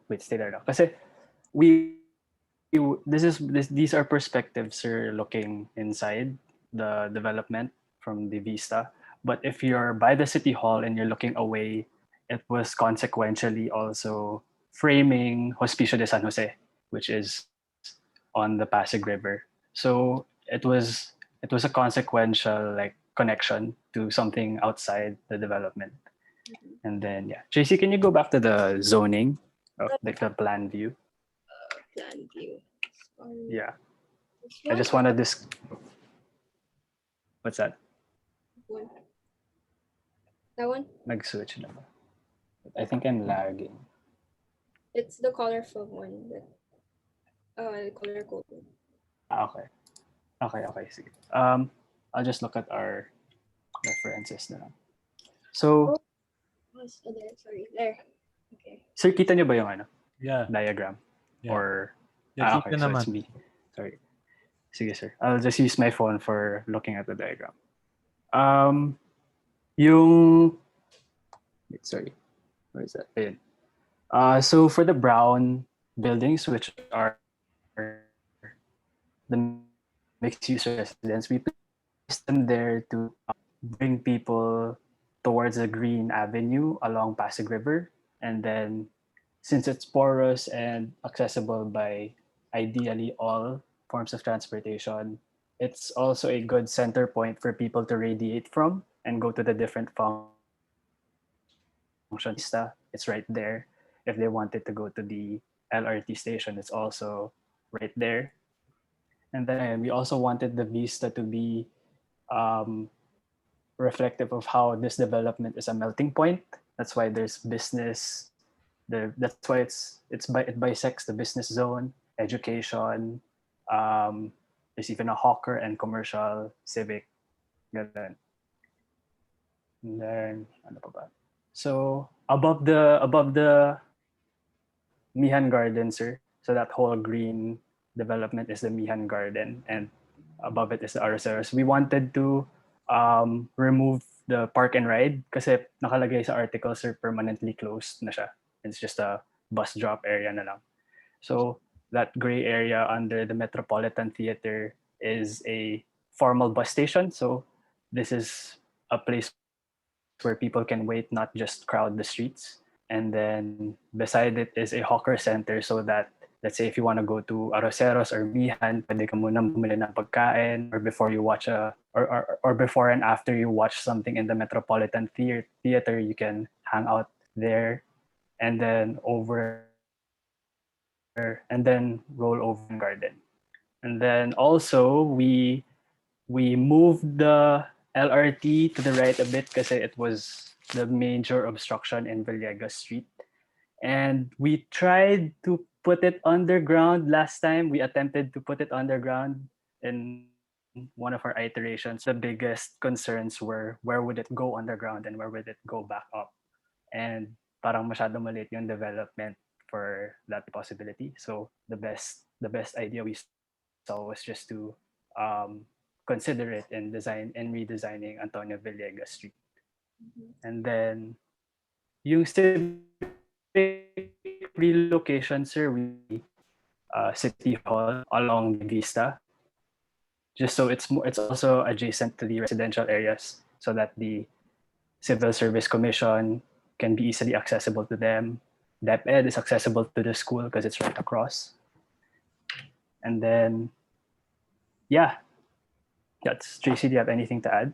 S16: wait, stay there now. Kasi these are perspectives, sir, looking inside the development from the vista. But if you're by the city hall and you're looking away, it was consequentially also framing Hospicio de San Jose, which is on the Pasig River. So it was a consequential like connection to something outside the development. And then yeah, JC, can you go back to the zoning of like the plan view?
S17: Plan view.
S16: Yeah.
S17: This
S16: I
S17: one
S16: just
S17: or
S16: wanted this. What's that?
S17: one? That one?
S16: Nag-switch na ba? I think I'm lagging.
S17: It's the colorful one. The color coded.
S16: Okay. Okay. Sige. I'll just look at our references na lang. So,
S17: Oh, there. Sorry, there. Okay.
S16: sir, kita nyo ba yung ano?
S1: Yeah.
S16: Diagram?
S1: Yeah.
S16: Or,
S1: Yeah,
S16: okay,
S1: kita
S16: so
S1: naman.
S16: it's me. Sorry. Sige, sir. I'll just use my phone for looking at the diagram. Yung, wait, sorry. where is that? Ayun. So for the brown buildings, which are the mixed-use residents, we placed them there to bring people towards a green avenue along Pasig River. And then since it's porous and accessible by ideally all forms of transportation, it's also a good center point for people to radiate from and go to the different functions. If they wanted to go to the Vista, it's right there. If they wanted to go to the LRT station, it's also right there. And then we also wanted the Vista to be um, reflective of how this development is a melting point. That's why there's business. That's why it bisects the business zone, education. Um, there's even a hawker and commercial, civic, ganun. And then ano pa ba? So above the Mihan Garden, sir. So that whole green development is the Mihan Garden, and above it is the Arroceros. We wanted to remove the park and ride kasi nakalagay sa article, sir, permanently closed na siya. It's just a bus drop area na lang. So that gray area under the Metropolitan Theater is a formal bus station. So this is a place where people can wait, not just crowd the streets. And then beside it is a hawker center so that, let's say if you want to go to Arroceros or Mihan, pwede ka muna bumili ng pagkain or before you watch or before and after you watch something in the Metropolitan Theater, you can hang out there and then roll over to the Mihan Garden. And then also we moved the LRT to the right a bit kasi it was the major obstruction in Villegas Street. And we tried to put it underground last time. We attempted to put it underground in one of our iterations. The biggest concerns were where would it go underground and where would it go back up. And parang masyado maliit yung development for that possibility. So the best idea we saw was just to consider it in redesigning Antonio Villegas Street. And then yung civic relocation, sir, we City Hall along the Vista, just so it's also adjacent to the residential areas, so that the Civil Service Commission can be easily accessible to them. DepEd is accessible to the school because it's right across. And then, yeah, that's Tracy. Do you have anything to add?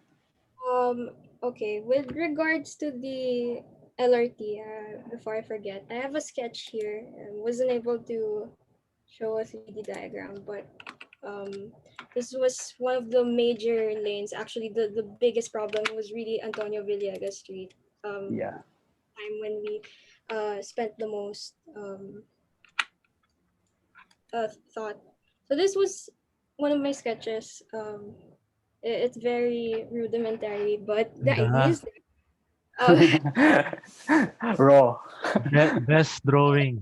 S17: Okay, with regards to the LRT, before I forget, I have a sketch here. Wasn't able to show a 3D diagram, but this was one of the major lanes. Actually, the biggest problem was really Antonio Villegas Street.
S16: Yeah.
S17: Time when we spent the most thought. So this was one of my sketches. It's very rudimentary, but the idea is
S16: Raw.
S1: Best drawing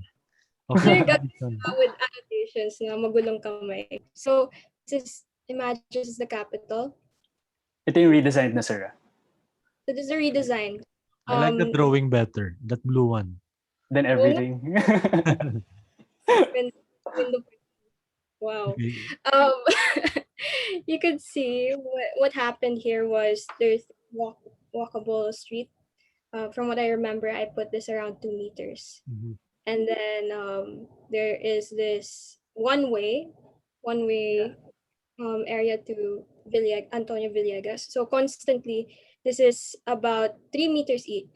S1: of
S17: Sir,
S1: your
S17: got
S1: edition.
S17: with annotations na magulong kamay. So, this is, imagine this is the capital.
S16: Ito yung redesigned na, sir.
S17: So, this is a redesign.
S1: I like the drawing better, that blue one.
S16: Then everything.
S17: Wow. You could see what happened here was there's walkable street. From what I remember, I put this around 2 meters.
S1: Mm-hmm.
S17: And then there is this one-way area to Antonio Villegas. So constantly, this is about 3 meters each.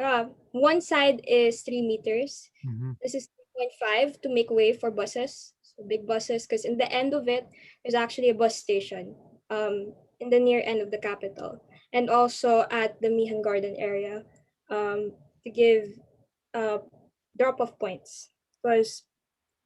S17: One side is 3 meters.
S1: Mm-hmm.
S17: This is 3.5 to make way for buses, so big buses, because in the end of it, there's actually a bus station in the near end of the capital. And also at the Mihan Garden area to give drop-off points, because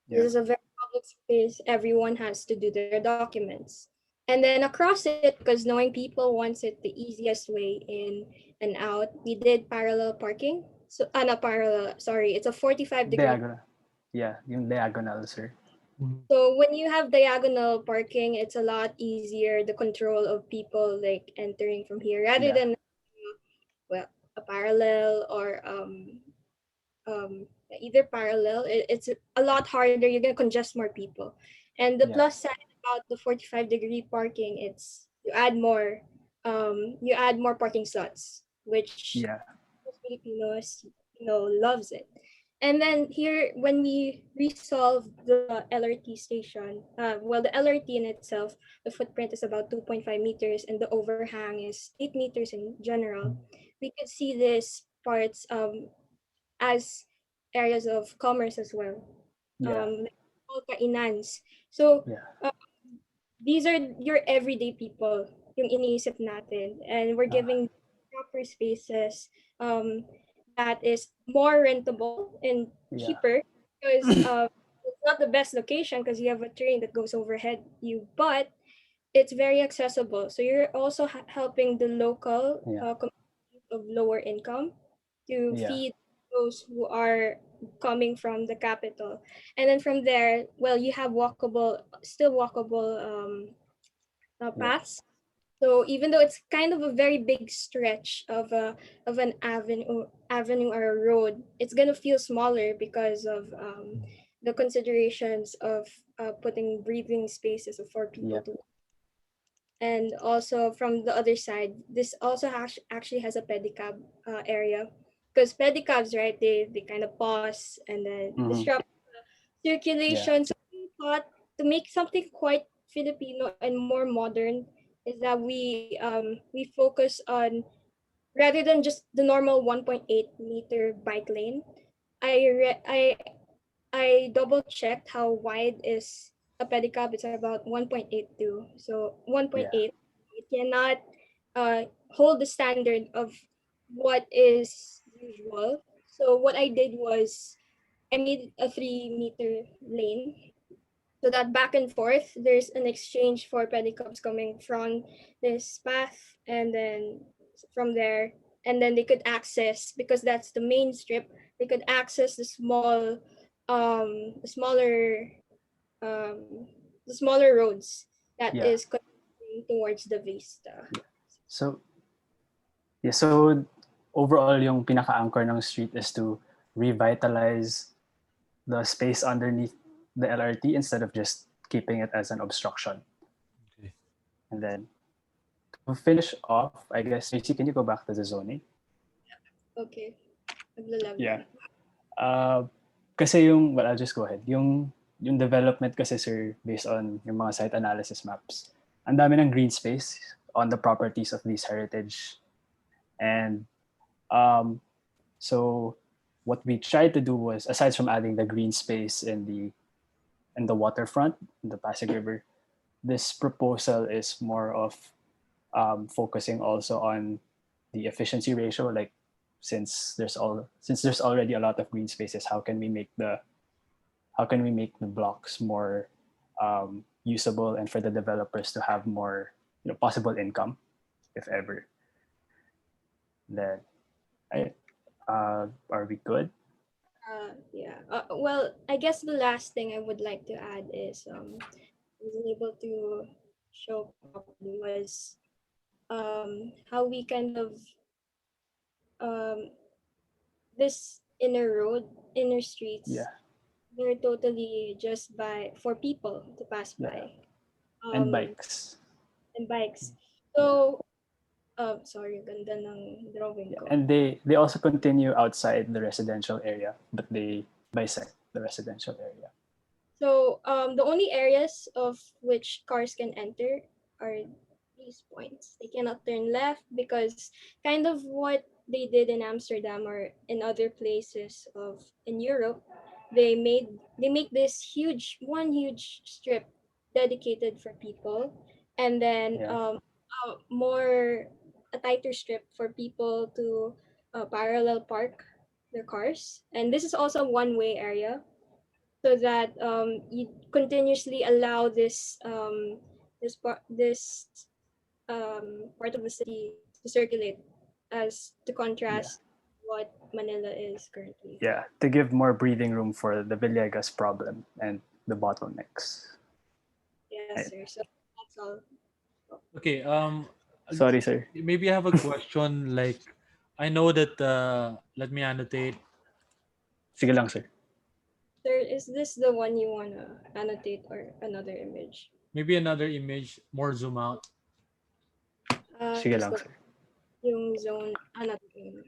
S17: this is a very public space. Everyone has to do their documents. And then across it, because knowing people wants it the easiest way in and out, we did parallel parking. So, not parallel, sorry, it's a 45-degree.
S16: Diagonal. Yeah, yung diagonal, sir.
S17: So when you have diagonal parking, it's a lot easier, the control of people like entering from here rather than, well, a parallel or either parallel. It's a lot harder. You're gonna congest more people. And the
S16: Yeah.
S17: plus side about the 45-degree parking, it's you add more parking slots, which
S16: Yeah.
S17: most Filipinos loves it. And then here, when we resolve the LRT station, well, the LRT in itself, the footprint is about 2.5 meters, and the overhang is 8 meters in general. We could see these parts as areas of commerce as well.
S16: Yeah.
S17: Like all kainans. So
S16: Yeah.
S17: these are your everyday people, yung iniisip natin, and we're giving proper spaces that is more rentable and
S16: Yeah.
S17: cheaper because it's not the best location because you have a train that goes overhead you, but it's very accessible. So you're also helping the local
S16: Yeah.
S17: community of lower income to
S16: Yeah.
S17: feed those who are coming from the capital. And then from there, well, you have still walkable
S16: Yeah.
S17: paths. So even though it's kind of a very big stretch of an avenue or a road, it's gonna feel smaller because of the considerations of putting breathing spaces for people
S16: Yeah.
S17: to. And also from the other side, this also actually has a pedicab area because pedicabs, right? They kind of pause and then
S16: Mhm.
S17: disrupt
S16: Yeah.
S17: circulation. So we thought to make something quite Filipino and more modern is that we focus on, rather than just the normal 1.8-meter bike lane. I double checked how wide is a pedicab. It's about 1.82. So
S16: Yeah.
S17: 1.8, it cannot hold the standard of what is usual. So what I did was I made a 3-meter lane so that back and forth there's an exchange for pedicabs coming from this path, and then from there, and then they could access, because that's the main strip, they could access the smaller um the smaller roads that
S16: Yeah.
S17: is connecting towards the vista.
S16: So yeah. So overall, yung pinaka-anchor ng street is to revitalize the space underneath the LRT instead of just keeping it as an obstruction.
S1: Okay.
S16: And then to finish off, I guess, JC, can you go back to the zoning?
S17: Okay, naglalag
S16: Yeah.
S17: lang.
S16: Kasi well, I'll just go ahead. Yung development kasi, sir, based on yung mga site analysis maps, ang dami ng green space on the properties of these heritage. And so what we tried to do was, aside from adding the green space in the waterfront, in the Pasig River, this proposal is more of focusing also on the efficiency ratio. Like since there's already a lot of green spaces, how can we make the blocks more usable and for the developers to have more possible income, if ever. Then, are we good?
S17: Yeah. Well, I guess the last thing I would like to add is wasn't able to show properly was how we kind of um this inner streets,
S16: Yeah,
S17: they're totally just for people to pass
S16: yeah,
S17: by.
S16: and
S17: Um
S16: bikes.
S17: and bikes.
S16: Yeah,
S17: So sorry, ganda ng drawing
S16: yeah.
S17: ko.
S16: And they also continue outside the residential area, but they bisect the residential area.
S17: So the only areas of which cars can enter are these points. They cannot turn left because kind of what they did in Amsterdam or in other places in Europe, they make this huge strip dedicated for people, and then
S16: Yeah,
S17: a tighter strip for people to parallel park their cars. And this is also a one-way area so that you continuously allow this part of the city to circulate as to
S16: yeah,
S17: contrast what Manila is currently.
S16: yeah. To give more breathing room for the Villegas problem and the bottlenecks.
S17: Yes,
S16: Right.
S17: sir. So that's all.
S1: Okay.
S16: Sorry, sir.
S1: Maybe I have a question. Like, I know that. Let me annotate.
S16: Sige lang, sir.
S17: Sir, is this the one you wanna annotate or another image?
S1: Maybe another image, more zoom out.
S16: Sige
S17: Just
S16: lang,
S17: the
S16: sir.
S17: yung zone, not yung,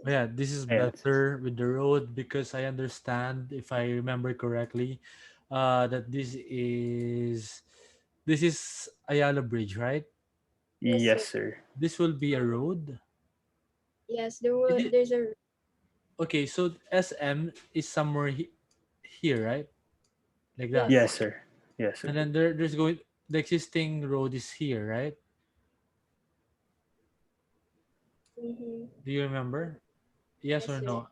S1: Oh, yeah, this is
S16: Ayan.
S1: better with the road because I understand, if I remember correctly, that this is Ayala Bridge, right?
S17: Yes,
S16: Yes,
S17: sir.
S16: sir.
S1: This will be a road.
S17: Yes,
S1: Is it
S17: there's a
S1: okay? So SM is somewhere here, right? Like that.
S16: Yes,
S17: yes.
S16: sir. Yes, sir.
S1: And then there's going the existing road is here, right?
S17: Mm-hmm.
S1: Do you remember? Yes
S17: Yes,
S1: or
S17: sir.
S1: no?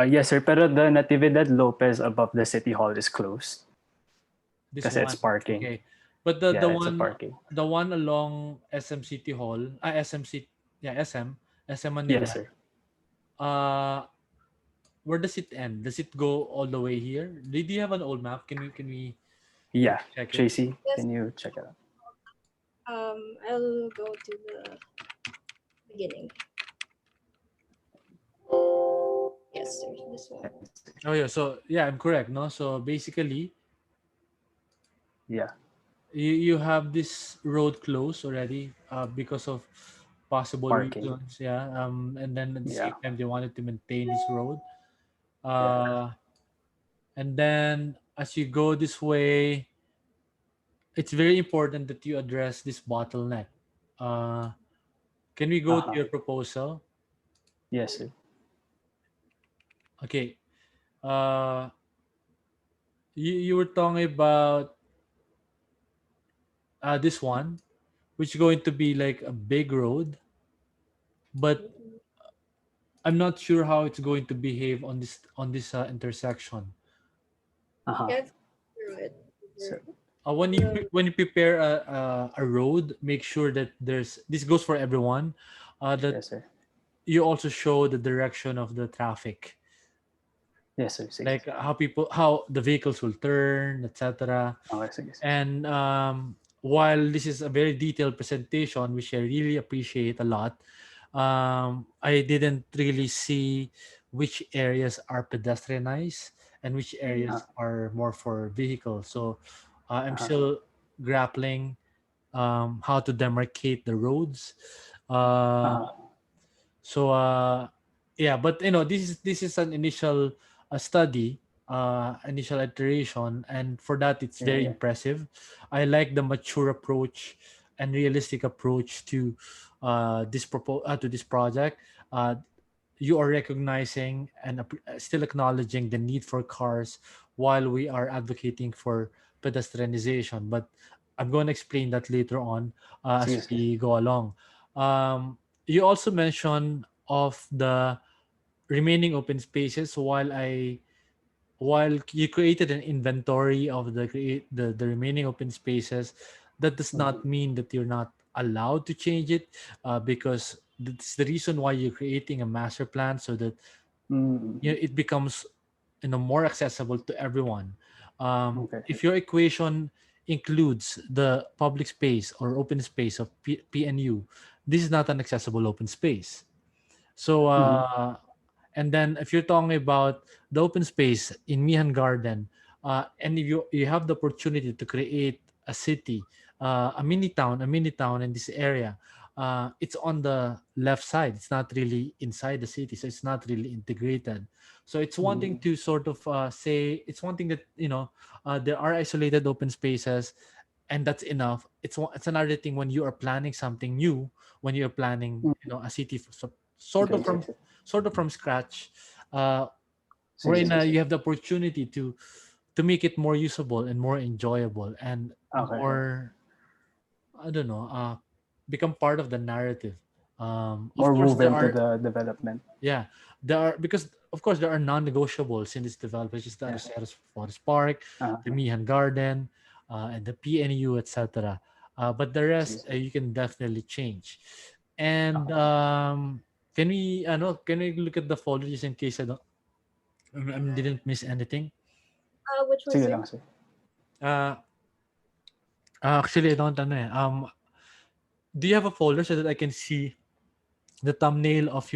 S16: Yes, sir. Pero the Natividad Lopez above the City Hall is closed
S1: This
S16: kasi it's
S1: one.
S16: parking.
S1: Okay. But the
S16: Yeah,
S1: the
S16: it's a
S1: one
S16: parking.
S1: the one along SM City Hall, SMC, yeah, SM
S16: Yes,
S1: Manila.
S16: sir.
S1: Uh where does it end? Does it go all the way here? Do you have an old map? Can we
S16: Yeah.
S1: check it?
S16: Tracy,
S17: Yes.
S16: can you check it out?
S17: I'll go to the beginning. Yes, sir. This one.
S1: Oh yeah, so yeah, I'm correct, no? So basically,
S16: Yeah.
S1: you have this road closed already because of possible
S16: Parking.
S1: reasons, yeah. And then at the
S16: Yeah.
S1: same time they wanted to maintain this road.
S16: Yeah.
S1: And then as you go this way, it's very important that you address this bottleneck. Uh, can we go to
S16: Uh-huh.
S1: your proposal?
S16: Yes, sir.
S1: Okay. Uh, you were talking about this one, which is going to be like a big road, but I'm not sure how it's going to behave on this intersection.
S16: Uh-huh.
S17: Yes, through it.
S16: So,
S1: When you prepare a road, make sure that this goes for everyone. That
S16: yes, sir.
S1: you also show the direction of the traffic,
S16: Yes, sir. Sige.
S1: like how the vehicles will turn, etc.
S16: Okay, sige, sige.
S1: And while this is a very detailed presentation, which I really appreciate a lot, I didn't really see which areas are pedestrianized and which areas are more for vehicles. So I'm
S16: Uh-huh.
S1: still grappling how to demarcate the roads. Uh,
S16: Uh-huh.
S1: so yeah, but this is an initial study, initial iteration, and for that it's
S16: Yeah,
S1: very
S16: yeah.
S1: impressive. I like the mature approach and realistic approach to to this project. Uh, you are recognizing and still acknowledging the need for cars while we are advocating for pedestrianization. But I'm going to explain that later on as
S16: Sige, sige.
S1: we go along. You also mentioned of the remaining open spaces. While you created an inventory of the remaining open spaces, that does not mean that you're not allowed to change it, because that's the reason why you're creating a master plan, so that
S16: Mm-hmm.
S1: it becomes more accessible to everyone.
S16: Okay.
S1: If your equation includes the public space or open space of PNU, this is not an accessible open space. So
S16: Mm-hmm.
S1: and then if you're talking about the open space in Mihan Garden, and if you have the opportunity to create a city, a mini town in this area, it's on the left side. It's not really inside the city, so it's not really integrated. So it's one thing to sort of say, it's one thing that there are isolated open spaces, and that's enough. It's another thing when you are planning something new, when you're planning a city sort of
S16: Sige,
S1: from
S16: sige.
S1: sort of from scratch, uh,
S16: Sige,
S1: wherein
S16: sige,
S1: you
S16: sige.
S1: have the opportunity to make it more usable and more enjoyable and
S16: Okay.
S1: more, I don't know, become part of the narrative. Of
S16: More
S1: course, there
S16: woven to
S1: are,
S16: the development.
S1: yeah, there are, because of course there are non-negotiables in this development, which is the
S16: Yeah.
S1: Arceros Forest Park, the
S16: Uh-huh.
S1: Mihan Garden, and the PNU, etc. But the
S16: Sige,
S1: rest
S16: sige.
S1: you can definitely change. And
S16: Okay.
S1: can we look at the folder just in case I didn't miss anything?
S17: Which one,
S16: Sige
S17: sir?
S16: lang, sir.
S1: Uh, actually, I don't know. Do you have a folder so that I can see the thumbnails of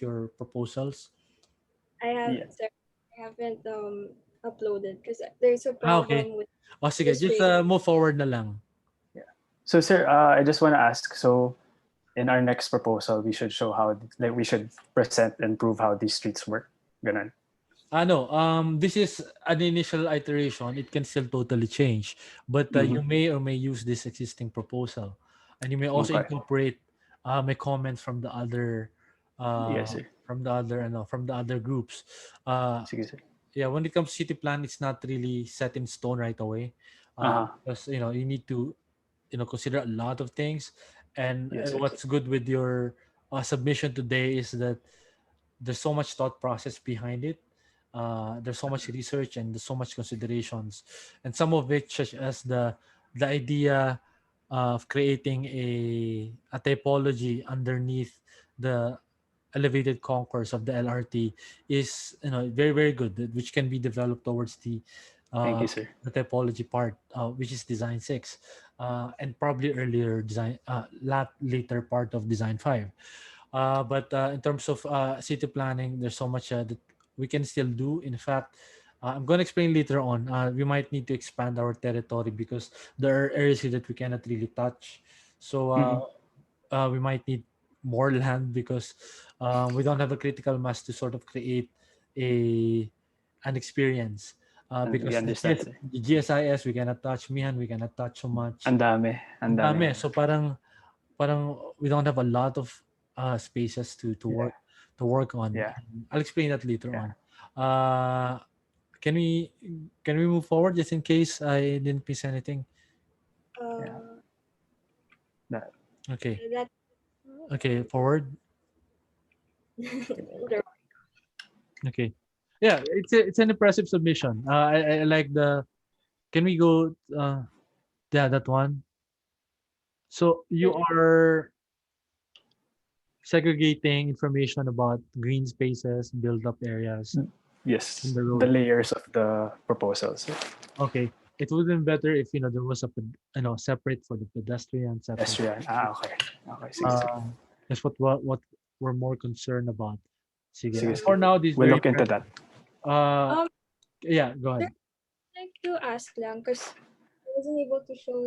S1: your proposals.
S17: I
S16: Yeah.
S17: haven't, sir. I haven't uploaded because there's a
S1: Okay.
S17: problem with
S1: O sige, just
S17: registration.
S1: move forward na lang.
S16: Yeah. So, sir, I just want to ask. So, in our next proposal, we should show how, like, we should present and prove how these streets work. Ganun.
S1: No, this is an initial iteration. It can still totally change, but you may or may use this existing proposal, and you may also
S16: Okay.
S1: incorporate my comments
S16: Yes, sir.
S1: from the other groups.
S16: Sige, sir.
S1: Yeah, when it comes to city plan, it's not really set in stone right away, because you need to consider a lot of things. And
S16: Yes, sir.
S1: what's good with your submission today is that there's so much thought process behind it. There's so much research and there's so much considerations, and some of which, such as the idea of creating a typology underneath the elevated concourse of the LRT, is very very good, which can be developed towards
S16: Thank
S1: uh,
S16: you, sir.
S1: the typology part, which is design 6, and probably earlier design later part of design 5. But in terms of city planning, there's so much that we can still do. In fact, I'm going to explain later on. We might need to expand our territory because there are areas here that we cannot really touch. So we might need more land because we don't have a critical mass to sort of create a an experience.
S16: We
S1: Because
S16: understand, sir.
S1: the GSIS we cannot touch, Mihan we cannot touch so much.
S16: Ang dami. Ang
S1: Ang
S16: dami.
S1: dami. So parang we don't have a lot of spaces to work on.
S16: Yeah.
S1: I'll explain that later on. Can we move forward just in case I didn't miss anything?
S16: That.
S1: Okay.
S17: That
S1: Okay, forward. Okay. Yeah, it's an impressive submission. I like the. Can we go? Yeah, that one. So you are segregating information about green spaces, build-up areas.
S16: Yes.
S1: In the road.
S16: The layers of the proposals.
S1: Okay. It would have been better if there was separate for the pedestrian, separate.
S16: Pedestrian. Okay. Okay. Sige, sige.
S1: That's what we're more concerned about. Sige.
S16: Sige,
S1: For
S16: sige.
S1: now, this
S16: We'll
S1: very
S16: look into that.
S1: Yeah, go ahead.
S17: I'd like to ask lang because I wasn't able to show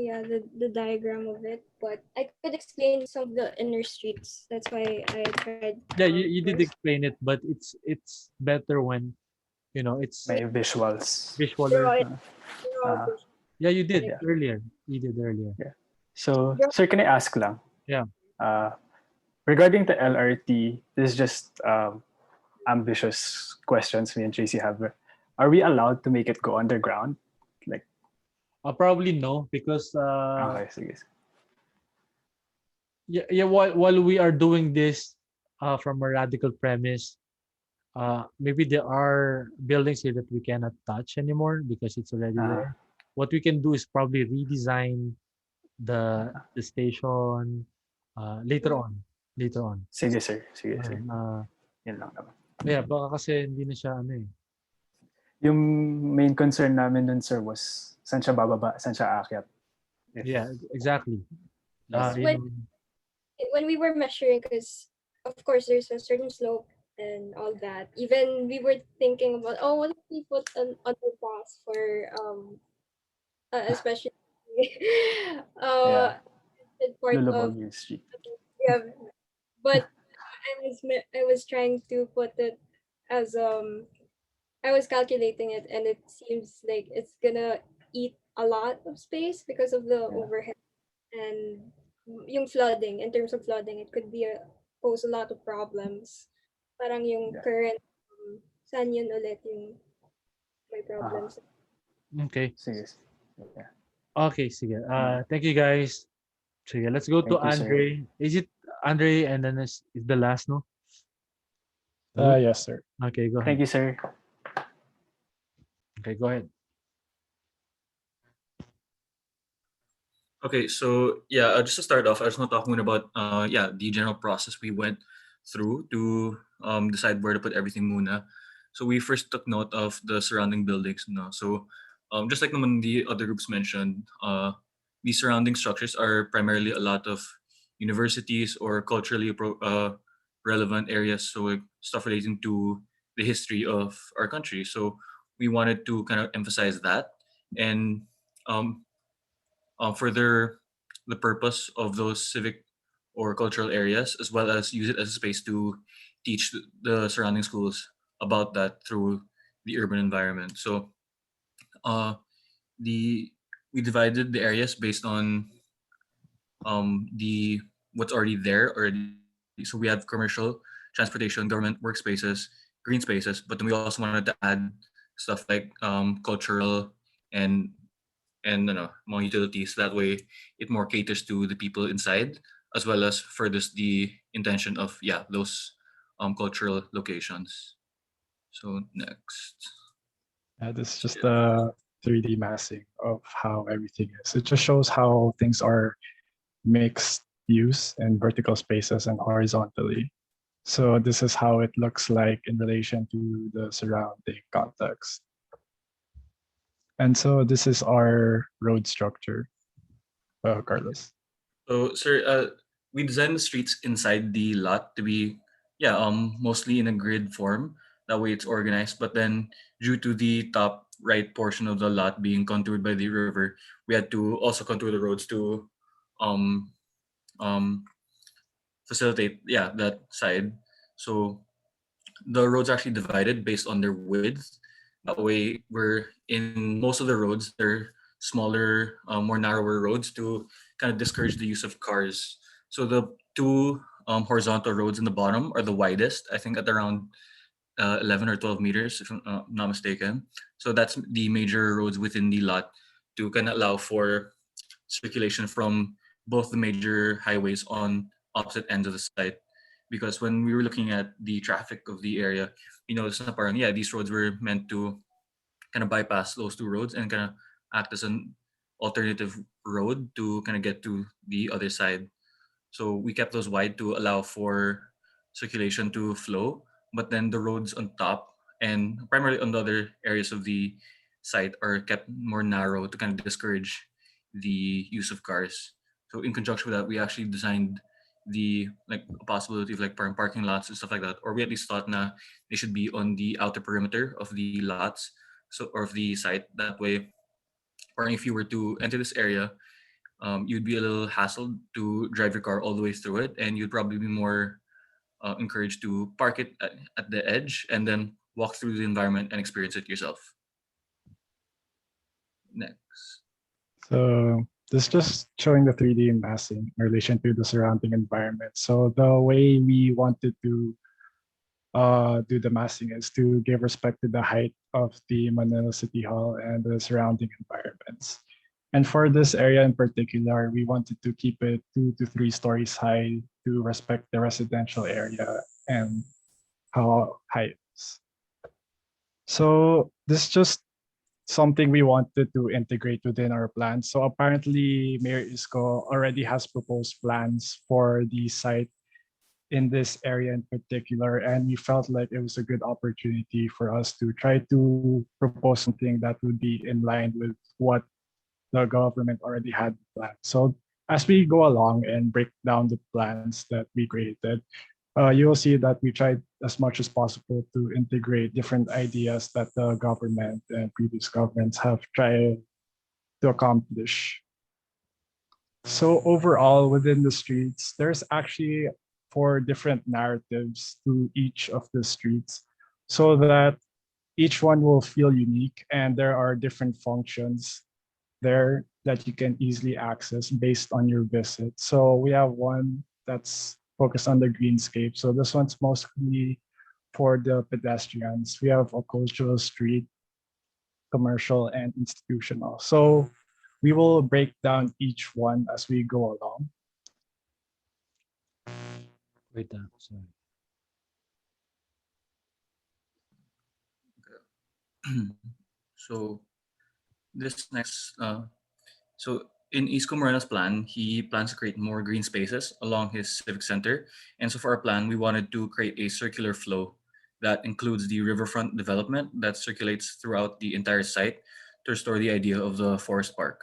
S17: the diagram of it, but I could explain some of the inner streets. That's why I tried.
S1: Yeah, you did explain it, but it's better when it's
S16: may visuals.
S1: Yeah, you did earlier. You did earlier.
S16: Yeah. So, sir, can I ask lang?
S1: Yeah.
S16: Regarding the LRT, this is just ambitious questions me and Tracy have. Are we allowed to make it go underground? Like,
S1: probably no, because
S16: okay, sige.
S1: Yeah. While we are doing this from a radical premise, maybe there are buildings here that we cannot touch anymore because it's already there. What we can do is probably redesign the station later on.
S16: Sige, sir. Sige, sir. Yan lang naman.
S1: Yeah, baka kasi hindi na siya
S16: Yung main concern namin nun, sir, was saan siya bababa, saan siya aakyat.
S1: Yeah, exactly.
S17: When we were measuring, because of course there's a certain slope and all that. Even we were thinking about, what if we put an underpass for especially part
S16: Lulubog
S17: of
S16: yung street.
S17: Yeah, but I was trying to put it as I was calculating it, and it seems like it's gonna eat a lot of space because of the overhead and yung flooding. In terms of flooding, it could pose a lot of problems. Parang yung current saan yun ulit yung may problems.
S1: Okay.
S16: Sige. Yeah.
S1: Okay, sige. Thank you guys. Sige, let's go to Andre. Is it Andre and then is the last, no?
S18: Yes, sir.
S1: Okay, go ahead.
S16: Thank you, sir.
S1: Okay, go ahead.
S19: Okay, so yeah, just to start off, I just want to talk more about the general process we went through to decide where to put everything muna. So we first took note of the surrounding buildings. No? So just like naman the other groups mentioned, the surrounding structures are primarily a lot of universities or relevant areas. So like, stuff relating to the history of our country. So we wanted to kind of emphasize that and um, further the purpose of those civic or cultural areas, as well as use it as a space to teach the surrounding schools about that through the urban environment. So uh, the we divided the areas based on the what's already there already. So we have commercial, transportation, government workspaces, green spaces, but then we also wanted to add stuff like cultural and more utilities. That way, it more caters to the people inside, as well as furthers the intention of those cultural locations. So next.
S20: This is
S19: So,
S20: just a 3D massing of how everything is. It just shows how things are mixed use in vertical spaces and horizontally. So this is how it looks like in relation to the surrounding context. And so this is our road structure, Carlos.
S19: So, sir, we designed the streets inside the lot to be, mostly in a grid form. That way, it's organized. But then, due to the top right portion of the lot being contoured by the river, we had to also contour the roads to, um, um, facilitate, that side. So the roads are actually divided based on their width. That way, we're in most of the roads, they're smaller, more narrower roads to kind of discourage the use of cars. So the two horizontal roads in the bottom are the widest, I think at around 11 or 12 meters, if I'm not mistaken. So that's the major roads within the lot to kind of allow for circulation from both the major highways on opposite ends of the site. Because when we were looking at the traffic of the area, we noticed na parang, these roads were meant to kind of bypass those two roads and kind of act as an alternative road to kind of get to the other side. So we kept those wide to allow for circulation to flow, but then the roads on top and primarily on the other areas of the site are kept more narrow to kind of discourage the use of cars. So in conjunction with that, we actually designed the like possibility of like parking lots and stuff like that, or we at least thought na they should be on the outer perimeter of the lots, so or of the site. That way, or if you were to enter this area, you'd be a little hassled to drive your car all the way through it, and you'd probably be more encouraged to park it at the edge and then walk through the environment and experience it yourself. Next.
S20: So this is just showing the 3D massing in relation to the surrounding environment. So the way we wanted to do the massing is to give respect to the height of the Manila City Hall and the surrounding environments. And for this area in particular, we wanted to keep it 2 to 3 stories high to respect the residential area and how high it is. So this is just something we wanted to integrate within our plan. So apparently Mayor Isko already has proposed plans for the site in this area in particular, and we felt like it was a good opportunity for us to try to propose something that would be in line with what the government already had planned. So as we go along and break down the plans that we created, you will see that we tried as much as possible to integrate different ideas that the government and previous governments have tried to accomplish. So overall, within the streets, there's actually 4 different narratives to each of the streets so that each one will feel unique, and there are different functions there that you can easily access based on your visit. So we have one that's focused on the greenscape. So this one's mostly for the pedestrians. We have a cultural street, commercial, and institutional. So we will break down each one as we go along.
S1: Wait, sorry.
S19: So this next, so in Isko Moreno's plan, he plans to create more green spaces along his civic center. And so for our plan, we wanted to create a circular flow that includes the riverfront development that circulates throughout the entire site to restore the idea of the forest park.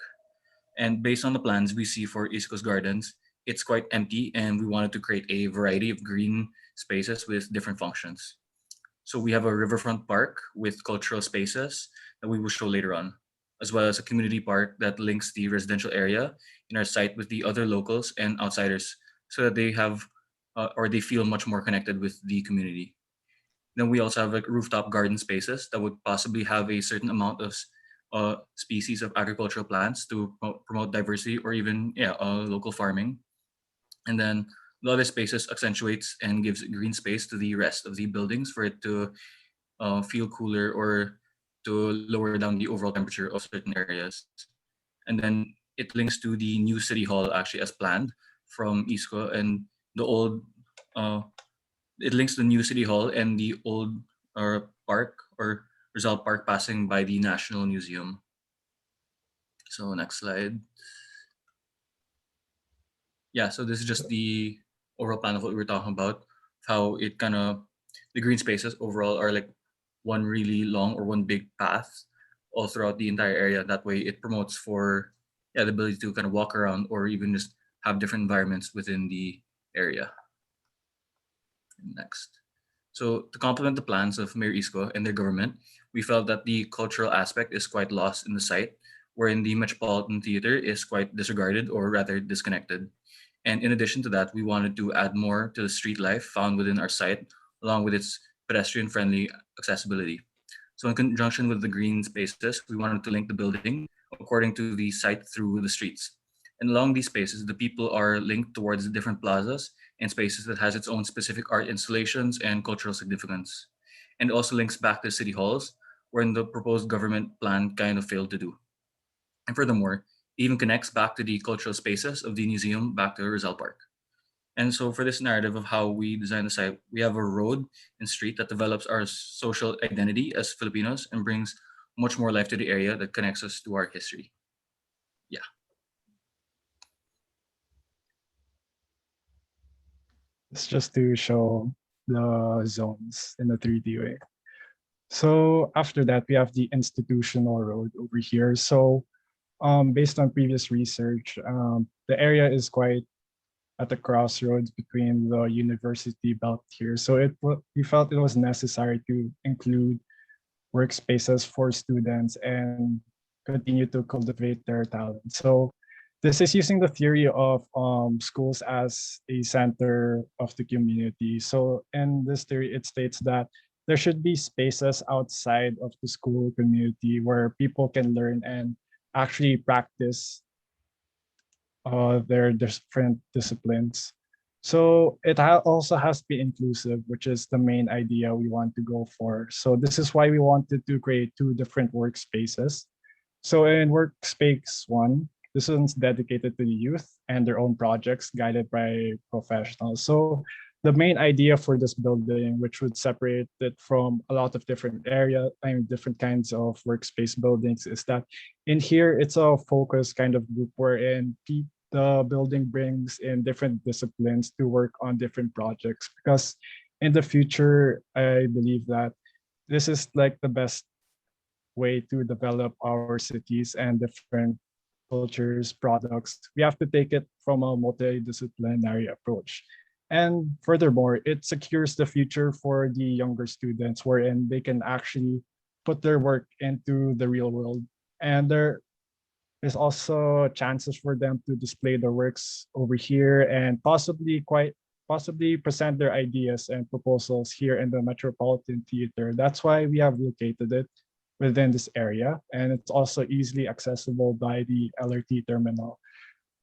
S19: And based on the plans we see for East Coast Gardens, it's quite empty, and we wanted to create a variety of green spaces with different functions. So we have a riverfront park with cultural spaces that we will show later on, as well as a community park that links the residential area in our site with the other locals and outsiders, so that they have or they feel much more connected with the community. Then we also have like rooftop garden spaces that would possibly have a certain amount of species of agricultural plants to promote diversity or even local farming. And then the other spaces accentuates and gives green space to the rest of the buildings for it to feel cooler or to lower down the overall temperature of certain areas. And then it links to the new city hall actually as planned from ISCO, and the old it links the new city hall and the old park or Rizal Park passing by the National Museum. So next slide. Yeah, so this is just the overall plan of what we were talking about, how it kind of, the green spaces overall are like one really long or one big path all throughout the entire area. That way it promotes for the ability to kind of walk around or even just have different environments within the area. Next. So to complement the plans of Mayor Isko and their government, we felt that the cultural aspect is quite lost in the site, wherein the Metropolitan Theater is quite disregarded or rather disconnected. And in addition to that, we wanted to add more to the street life found within our site, along with its pedestrian-friendly accessibility. So in conjunction with the green spaces, we wanted to link the building according to the site through the streets. And along these spaces, the people are linked towards different plazas and spaces that has its own specific art installations and cultural significance. And it also links back to city halls, wherein the proposed government plan kind of failed to do. And furthermore, it even connects back to the cultural spaces of the museum back to Rizal Park. And so for this narrative of how we design the site, we have a road and street that develops our social identity as Filipinos and brings much more life to the area that connects us to our history. Yeah.
S20: It's just to show the zones in a 3D way. So after that, we have the institutional road over here. So based on previous research, the area is quite at the crossroads between the university belt here. So we felt it was necessary to include workspaces for students and continue to cultivate their talent. So this is using the theory of schools as a center of the community. So in this theory, it states that there should be spaces outside of the school community where people can learn and actually practice their different disciplines. So it also has to be inclusive, which is the main idea we want to go for. So this is why we wanted to create two different workspaces. So in workspace one, this one's dedicated to the youth and their own projects guided by professionals. So the main idea for this building, which would separate it from a lot of different different kinds of workspace buildings, is that in here, it's a focused kind of group wherein the building brings in different disciplines to work on different projects. Because in the future, I believe that this is like the best way to develop our cities and different cultures, products. We have to take it from a multidisciplinary approach. And furthermore, it secures the future for the younger students wherein they can actually put their work into the real world. And there is also chances for them to display their works over here and possibly present their ideas and proposals here in the Metropolitan Theater. That's why we have located it within this area. And it's also easily accessible by the LRT terminal,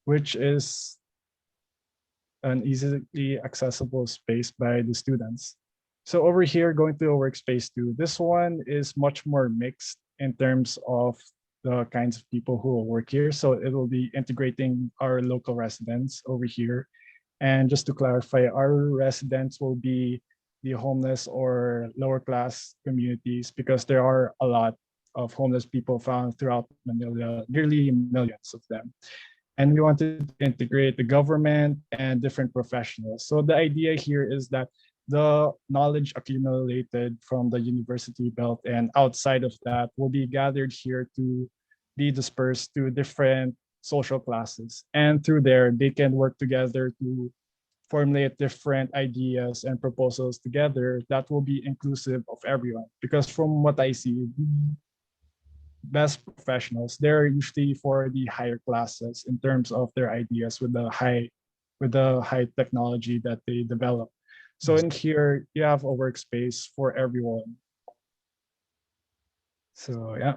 S20: which is an easily accessible space by the students. So over here, going to a workspace two, this one is much more mixed in terms of the kinds of people who will work here. So it will be integrating our local residents over here. And just to clarify, our residents will be the homeless or lower class communities because there are a lot of homeless people found throughout Manila, nearly millions of them. And we wanted to integrate the government and different professionals. So the idea here is that the knowledge accumulated from the university belt and outside of that will be gathered here to be dispersed to different social classes. And through there, they can work together to formulate different ideas and proposals together that will be inclusive of everyone. Because from what I see, best professionals, they're usually for the higher classes in terms of their ideas with the high technology that they develop. So in here, you have a workspace for everyone. So yeah,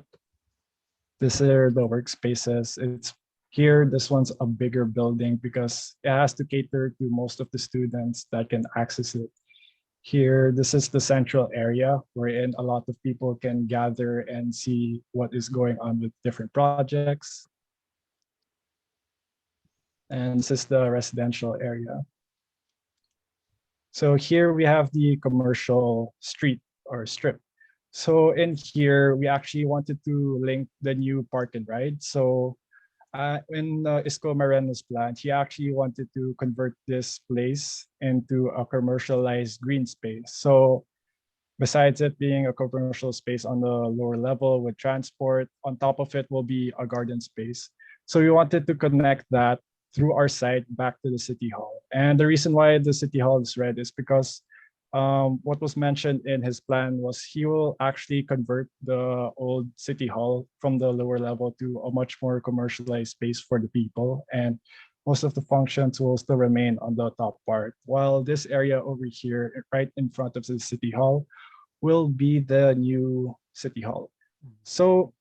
S20: these are the workspaces. It's here, this one's a bigger building because it has to cater to most of the students that can access it. Here, this is the central area wherein a lot of people can gather and see what is going on with different projects. And this is the residential area. So here we have the commercial street or strip. So in here, we actually wanted to link the new park and ride. So in Isco Moreno's plan, he actually wanted to convert this place into a commercialized green space. So besides it being a commercial space on the lower level with transport, on top of it will be a garden space. So we wanted to connect that through our site back to the City Hall. And the reason why the City Hall is red is because what was mentioned in his plan was he will actually convert the old City Hall from the lower level to a much more commercialized space for the people. And most of the functions will still remain on the top part, while this area over here, right in front of the City Hall, will be the new City Hall. So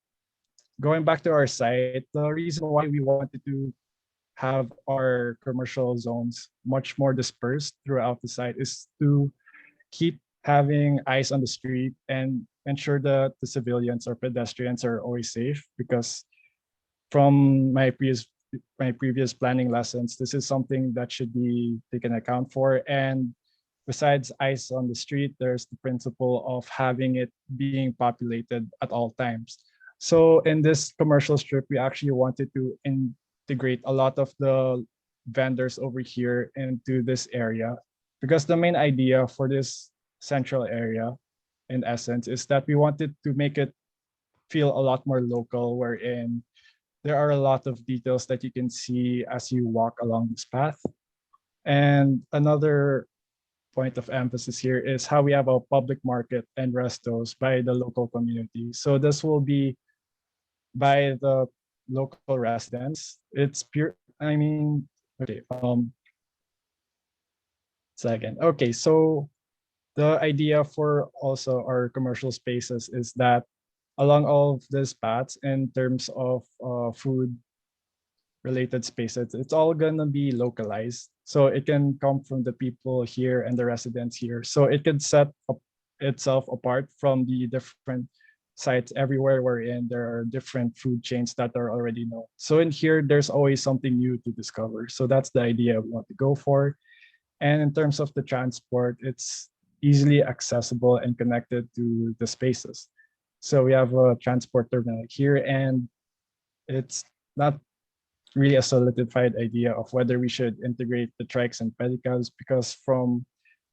S20: going back to our site, the reason why we wanted to have our commercial zones much more dispersed throughout the site is to keep having eyes on the street and ensure that the civilians or pedestrians are always safe, because from my previous planning lessons, this is something that should be taken account for. And besides eyes on the street, there's the principle of having it being populated at all times. So in this commercial strip, we actually wanted to integrate a lot of the vendors over here into this area, because the main idea for this central area, in essence, is that we wanted to make it feel a lot more local, wherein there are a lot of details that you can see as you walk along this path. And another point of emphasis here is how we have a public market and restos by the local community. So this will be by the local residents. It's pure, I mean, okay, second. Okay, so the idea for also our commercial spaces is that along all of these paths in terms of food related spaces, it's all gonna be localized. So it can come from the people here and the residents here. So it can set up itself apart from the different sites everywhere wherein there are different food chains that are already known. So in here, there's always something new to discover. So that's the idea we want to go for. And in terms of the transport, it's easily accessible and connected to the spaces. So we have a transport terminal here, and it's not really a solidified idea of whether we should integrate the trikes and pedicabs, because from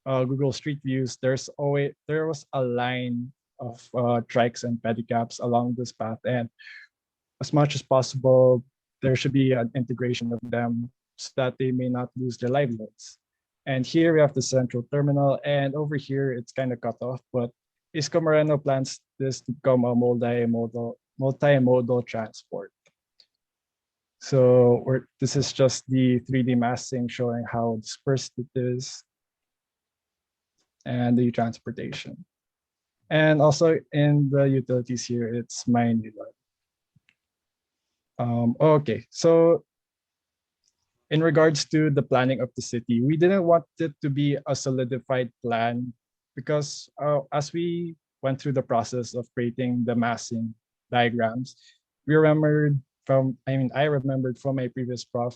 S20: Google Street Views, there was a line of trikes and pedicabs along this path, and as much as possible, there should be an integration of them so that they may not lose their livelihoods. And here we have the central terminal, and over here it's kind of cut off, but Isco Moreno plans this to become a multimodal transport. So this is just the 3D massing showing how dispersed it is and the transportation. And also in the utilities here, it's Manila. Okay, so in regards to the planning of the city, we didn't want it to be a solidified plan because as we went through the process of creating the massing diagrams, we remembered I remembered from my previous prof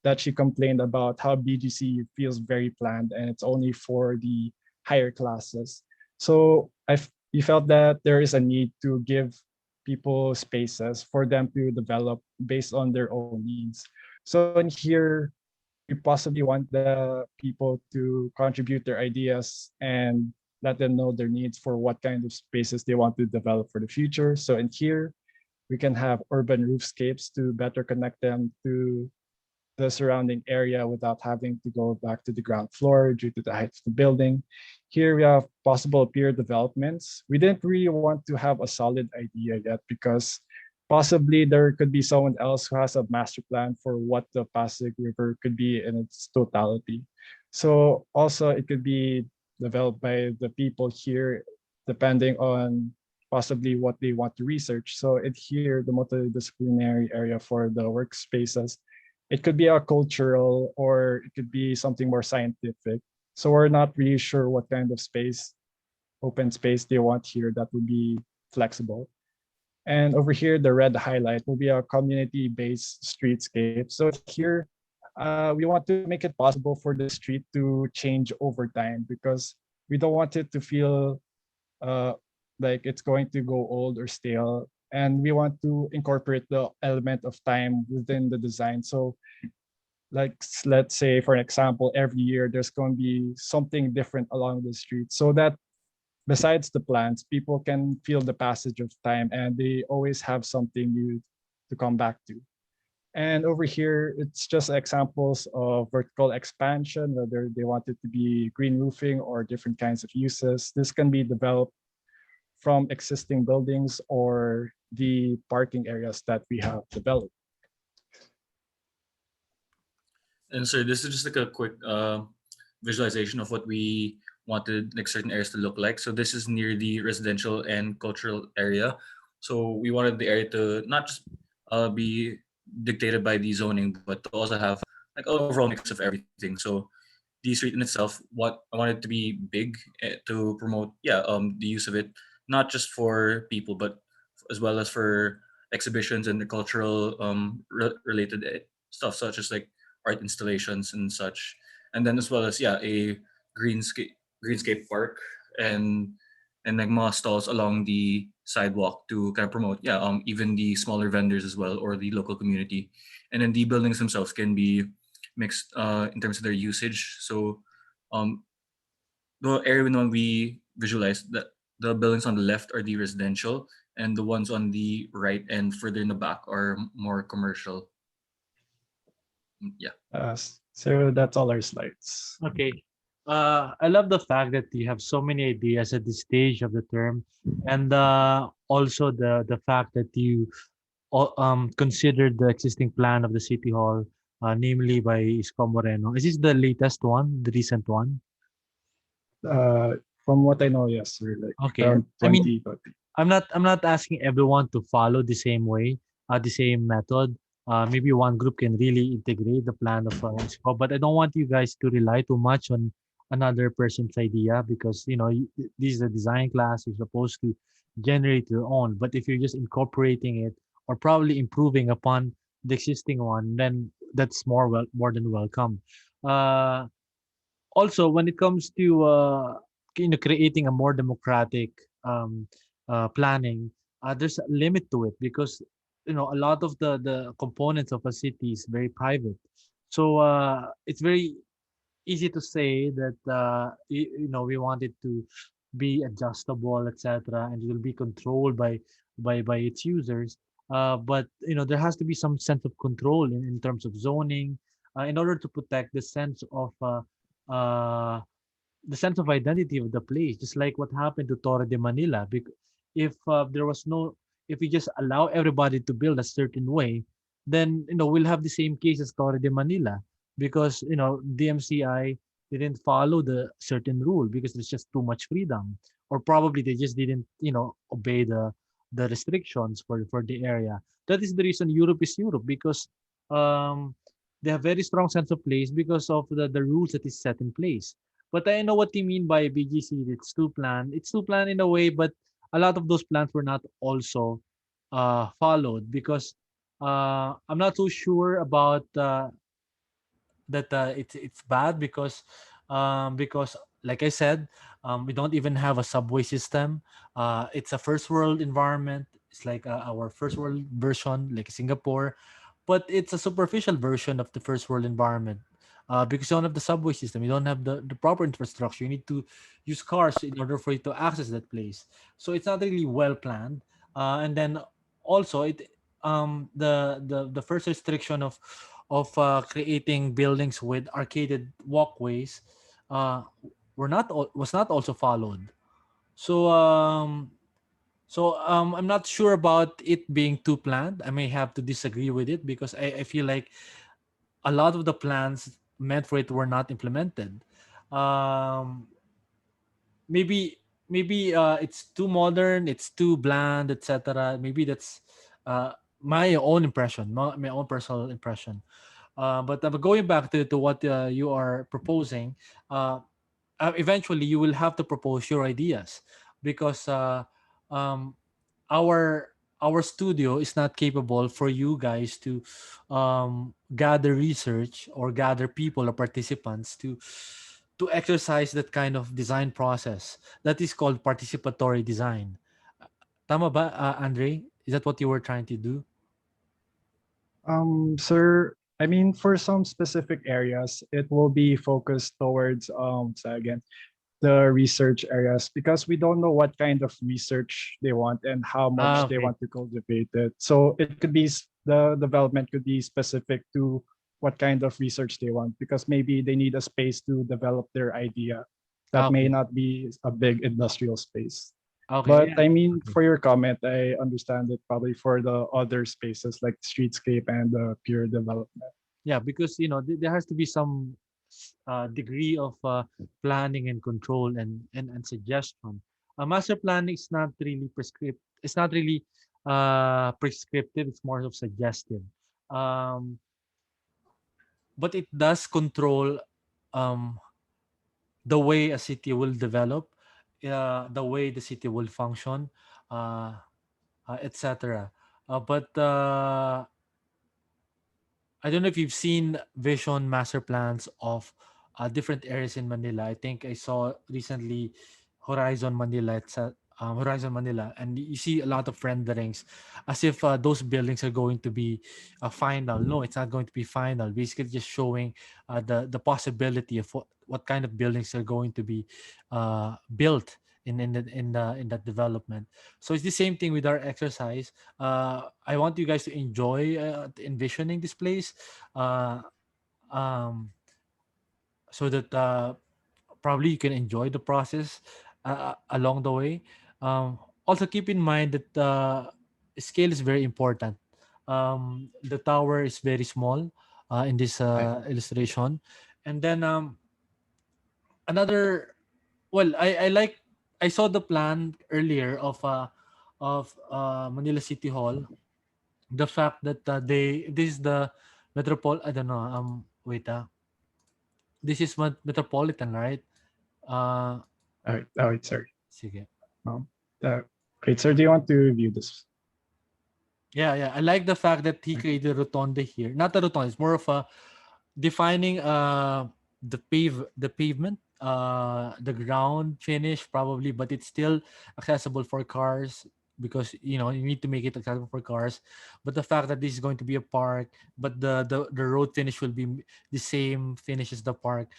S20: that she complained about how BGC feels very planned and it's only for the higher classes. So we felt that there is a need to give people spaces for them to develop based on their own needs. So in here, we possibly want the people to contribute their ideas and let them know their needs for what kind of spaces they want to develop for the future. So in here, We can have urban roofscapes to better connect them to the surrounding area without having to go back to the ground floor due to the height of the building. Here we have possible peer developments. We didn't really want to have a solid idea yet because possibly there could be someone else who has a master plan for what the Pasig River could be in its totality. So also it could be developed by the people here depending on possibly what they want to research. So it here, the multidisciplinary area for the workspaces, it could be a cultural or it could be something more scientific. So we're not really sure what kind of space, open space they want here that would be flexible. And over here, the red highlight will be a community-based streetscape. So here, we want to make it possible for the street to change over time because we don't want it to feel uh, like it's going to go old or stale. And we want to incorporate the element of time within the design. So like let's say for an example, every year there's going to be something different along the street so that besides the plants, people can feel the passage of time and they always have something new to come back to. And over here, it's just examples of vertical expansion, whether they want it to be green roofing or different kinds of uses. This can be developed from existing buildings or the parking areas that we have developed.
S19: And so this is just like a quick visualization of what we wanted like certain areas to look like. So this is near the residential and cultural area. So we wanted the area to not just be dictated by the zoning, but to also have like overall mix of everything. So the street in itself, what I wanted to be big to promote, the use of it, not just for people, but as well as for exhibitions and the cultural related stuff, such as like art installations and such. And then as well as a greenscape greenscape park and like mga stalls along the sidewalk to kind of promote even the smaller vendors as well or the local community. And then the buildings themselves can be mixed in terms of their usage. So um, the area when we visualize that the buildings on the left are the residential and the ones on the right and further in the back are more commercial. Yeah.
S20: So that's all our slides.
S1: Okay. I love the fact that you have so many ideas at this stage of the term, and also the fact that you considered the existing plan of the city hall, namely by Isko Moreno. Is this the latest one, the recent one?
S20: From what I know, yes, sir. Like
S1: Okay.
S20: around
S1: I mean,
S20: 2020.
S1: I'm not asking everyone to follow the same way, the same method. Maybe one group can really integrate the plan of Isko, but I don't want you guys to rely too much on another person's idea because this is a design class. You're supposed to generate your own. But if you're just incorporating it or probably improving upon the existing one, then that's more than welcome. Uh, Also, when it comes to creating a more democratic um, planning, there's a limit to it because a lot of the components of a city is very private. So it's very easy to say that we want it to be adjustable, etc., and it will be controlled by its users. But there has to be some sense of control in terms of zoning, in order to protect uh, the sense of identity of the place, just like what happened to Torre de Manila. If there was no, if we just allow everybody to build a certain way, then we'll have the same case as Torre de Manila because DMCI didn't follow the certain rule because there's just too much freedom, or probably they just didn't obey the restrictions for the area. That is the reason Europe is Europe because um, they have very strong sense of place because of the rules that is set in place. But I know what you mean by BGC. It's too planned. It's too planned in a way, but a lot of those plans were not also followed because I'm not so sure about that it's bad because like I said, we don't even have a subway system. It's a first world environment. It's like our first world version, like Singapore, but it's a superficial version of the first world environment. Because you don't have the subway system, you don't have the proper infrastructure. You need to use cars in order for you to access that place. So it's not really well planned. And then also the first restriction of creating buildings with arcaded walkways uh was not also followed. So I'm not sure about it being too planned. I may have to disagree with it because I feel like a lot of the plans meant for it were not implemented. Um, maybe it's too modern, it's too bland, etc. Maybe that's uh, my own impression, my own personal impression. But going back to what you are proposing, uh, eventually you will have to propose your ideas because um, our our studio is not capable for you guys to gather research or gather people or participants to exercise that kind of design process that is called participatory design. Tama ba, Andre? Is that what you were trying to do?
S20: Sir, I mean, for some specific areas, it will be focused towards, so again, the research areas because we don't know what kind of research they want and how much they
S1: Okay.
S20: want to cultivate it. So it could be the development could be specific to what kind of research they want because maybe they need a space to develop their idea that may
S1: Okay.
S20: not be a big industrial space.
S1: Okay.
S20: But
S1: Yeah.
S20: I mean,
S1: Okay.
S20: for your comment, I understand it probably for the other spaces like streetscape and the pure development.
S1: Yeah, because there has to be some degree of planning and control and suggestion. Master planning is not really prescriptive. It's not really prescriptive. It's more of suggestive. Um, but it does control um, the way a city will develop, the way the city will function, uh, etc. But I don't know if you've seen vision master plans of different areas in Manila. I think I saw recently Horizon Manila. Horizon Manila, and you see a lot of renderings as if those buildings are going to be final. No, it's not going to be final. Basically, just showing the possibility of what kind of buildings are going to be built in that development. So it's the same thing with our exercise. I want you guys to enjoy envisioning this place, uh, um, so that probably you can enjoy the process along the way. Also, keep in mind that scale is very important. The tower is very small in this illustration, and then another. Well, I like. I saw the plan earlier of Manila City Hall. The fact that this is the metropol. I don't know. Wait. This is metropolitan, right? Uh,
S20: All right, all right, sorry.
S1: sige.
S20: Um, uh, Great, sir. Do you want to review this?
S1: Yeah. I like the fact that he created a rotonda here. Not a rotonda. It's more of a defining the pavement, the ground finish probably, but it's still accessible for cars because you need to make it accessible for cars. But the fact that this is going to be a park, but the road finish will be the same finish as the park,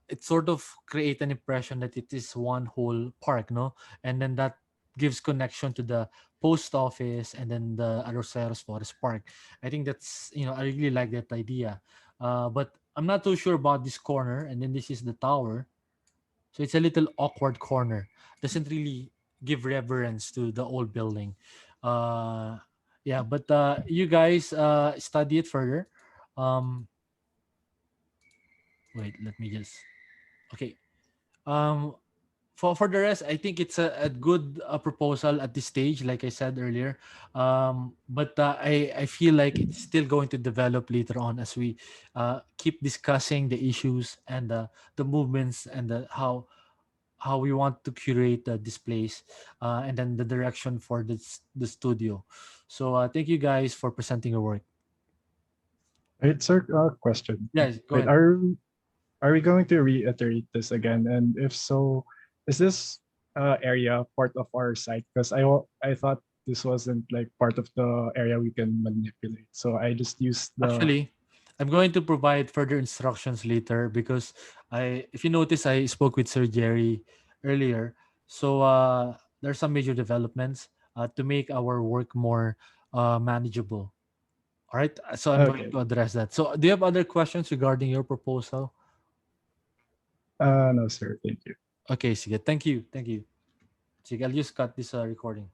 S1: it sort of create an impression that it is one whole park, no? And then that gives connection to the post office and then the Arroceros Forest Park. I think that's I really like that idea. But I'm not too sure about this corner, and then this is the tower, so it's a little awkward corner. Doesn't really give reverence to the old building. Uh, yeah, but you guys study it further. Um, wait, let me just. Okay. Um, for the rest, I think it's a good proposal at this stage, like I said earlier. But I feel like it's still going to develop later on as we keep discussing the issues and the movements and how we want to curate the displays and then the direction for the studio. So thank you guys for presenting your work.
S20: Right, sir. Question.
S1: Yes, go
S20: Wait,
S1: ahead.
S20: are we going to reiterate this again? And if so, is this area part of our site? Because I thought this wasn't like part of the area we can manipulate. So I just used the.
S1: Actually, I'm going to provide further instructions later because if you notice, I spoke with Sir Jerry earlier. So there's some major developments. to make our work more manageable. All right, so I'm going
S20: Okay.
S1: to address that. So, do you have other questions regarding your proposal?
S20: No, sir. Thank you.
S1: Okay, sige. Thank you. Sige, I'll just cut this recording.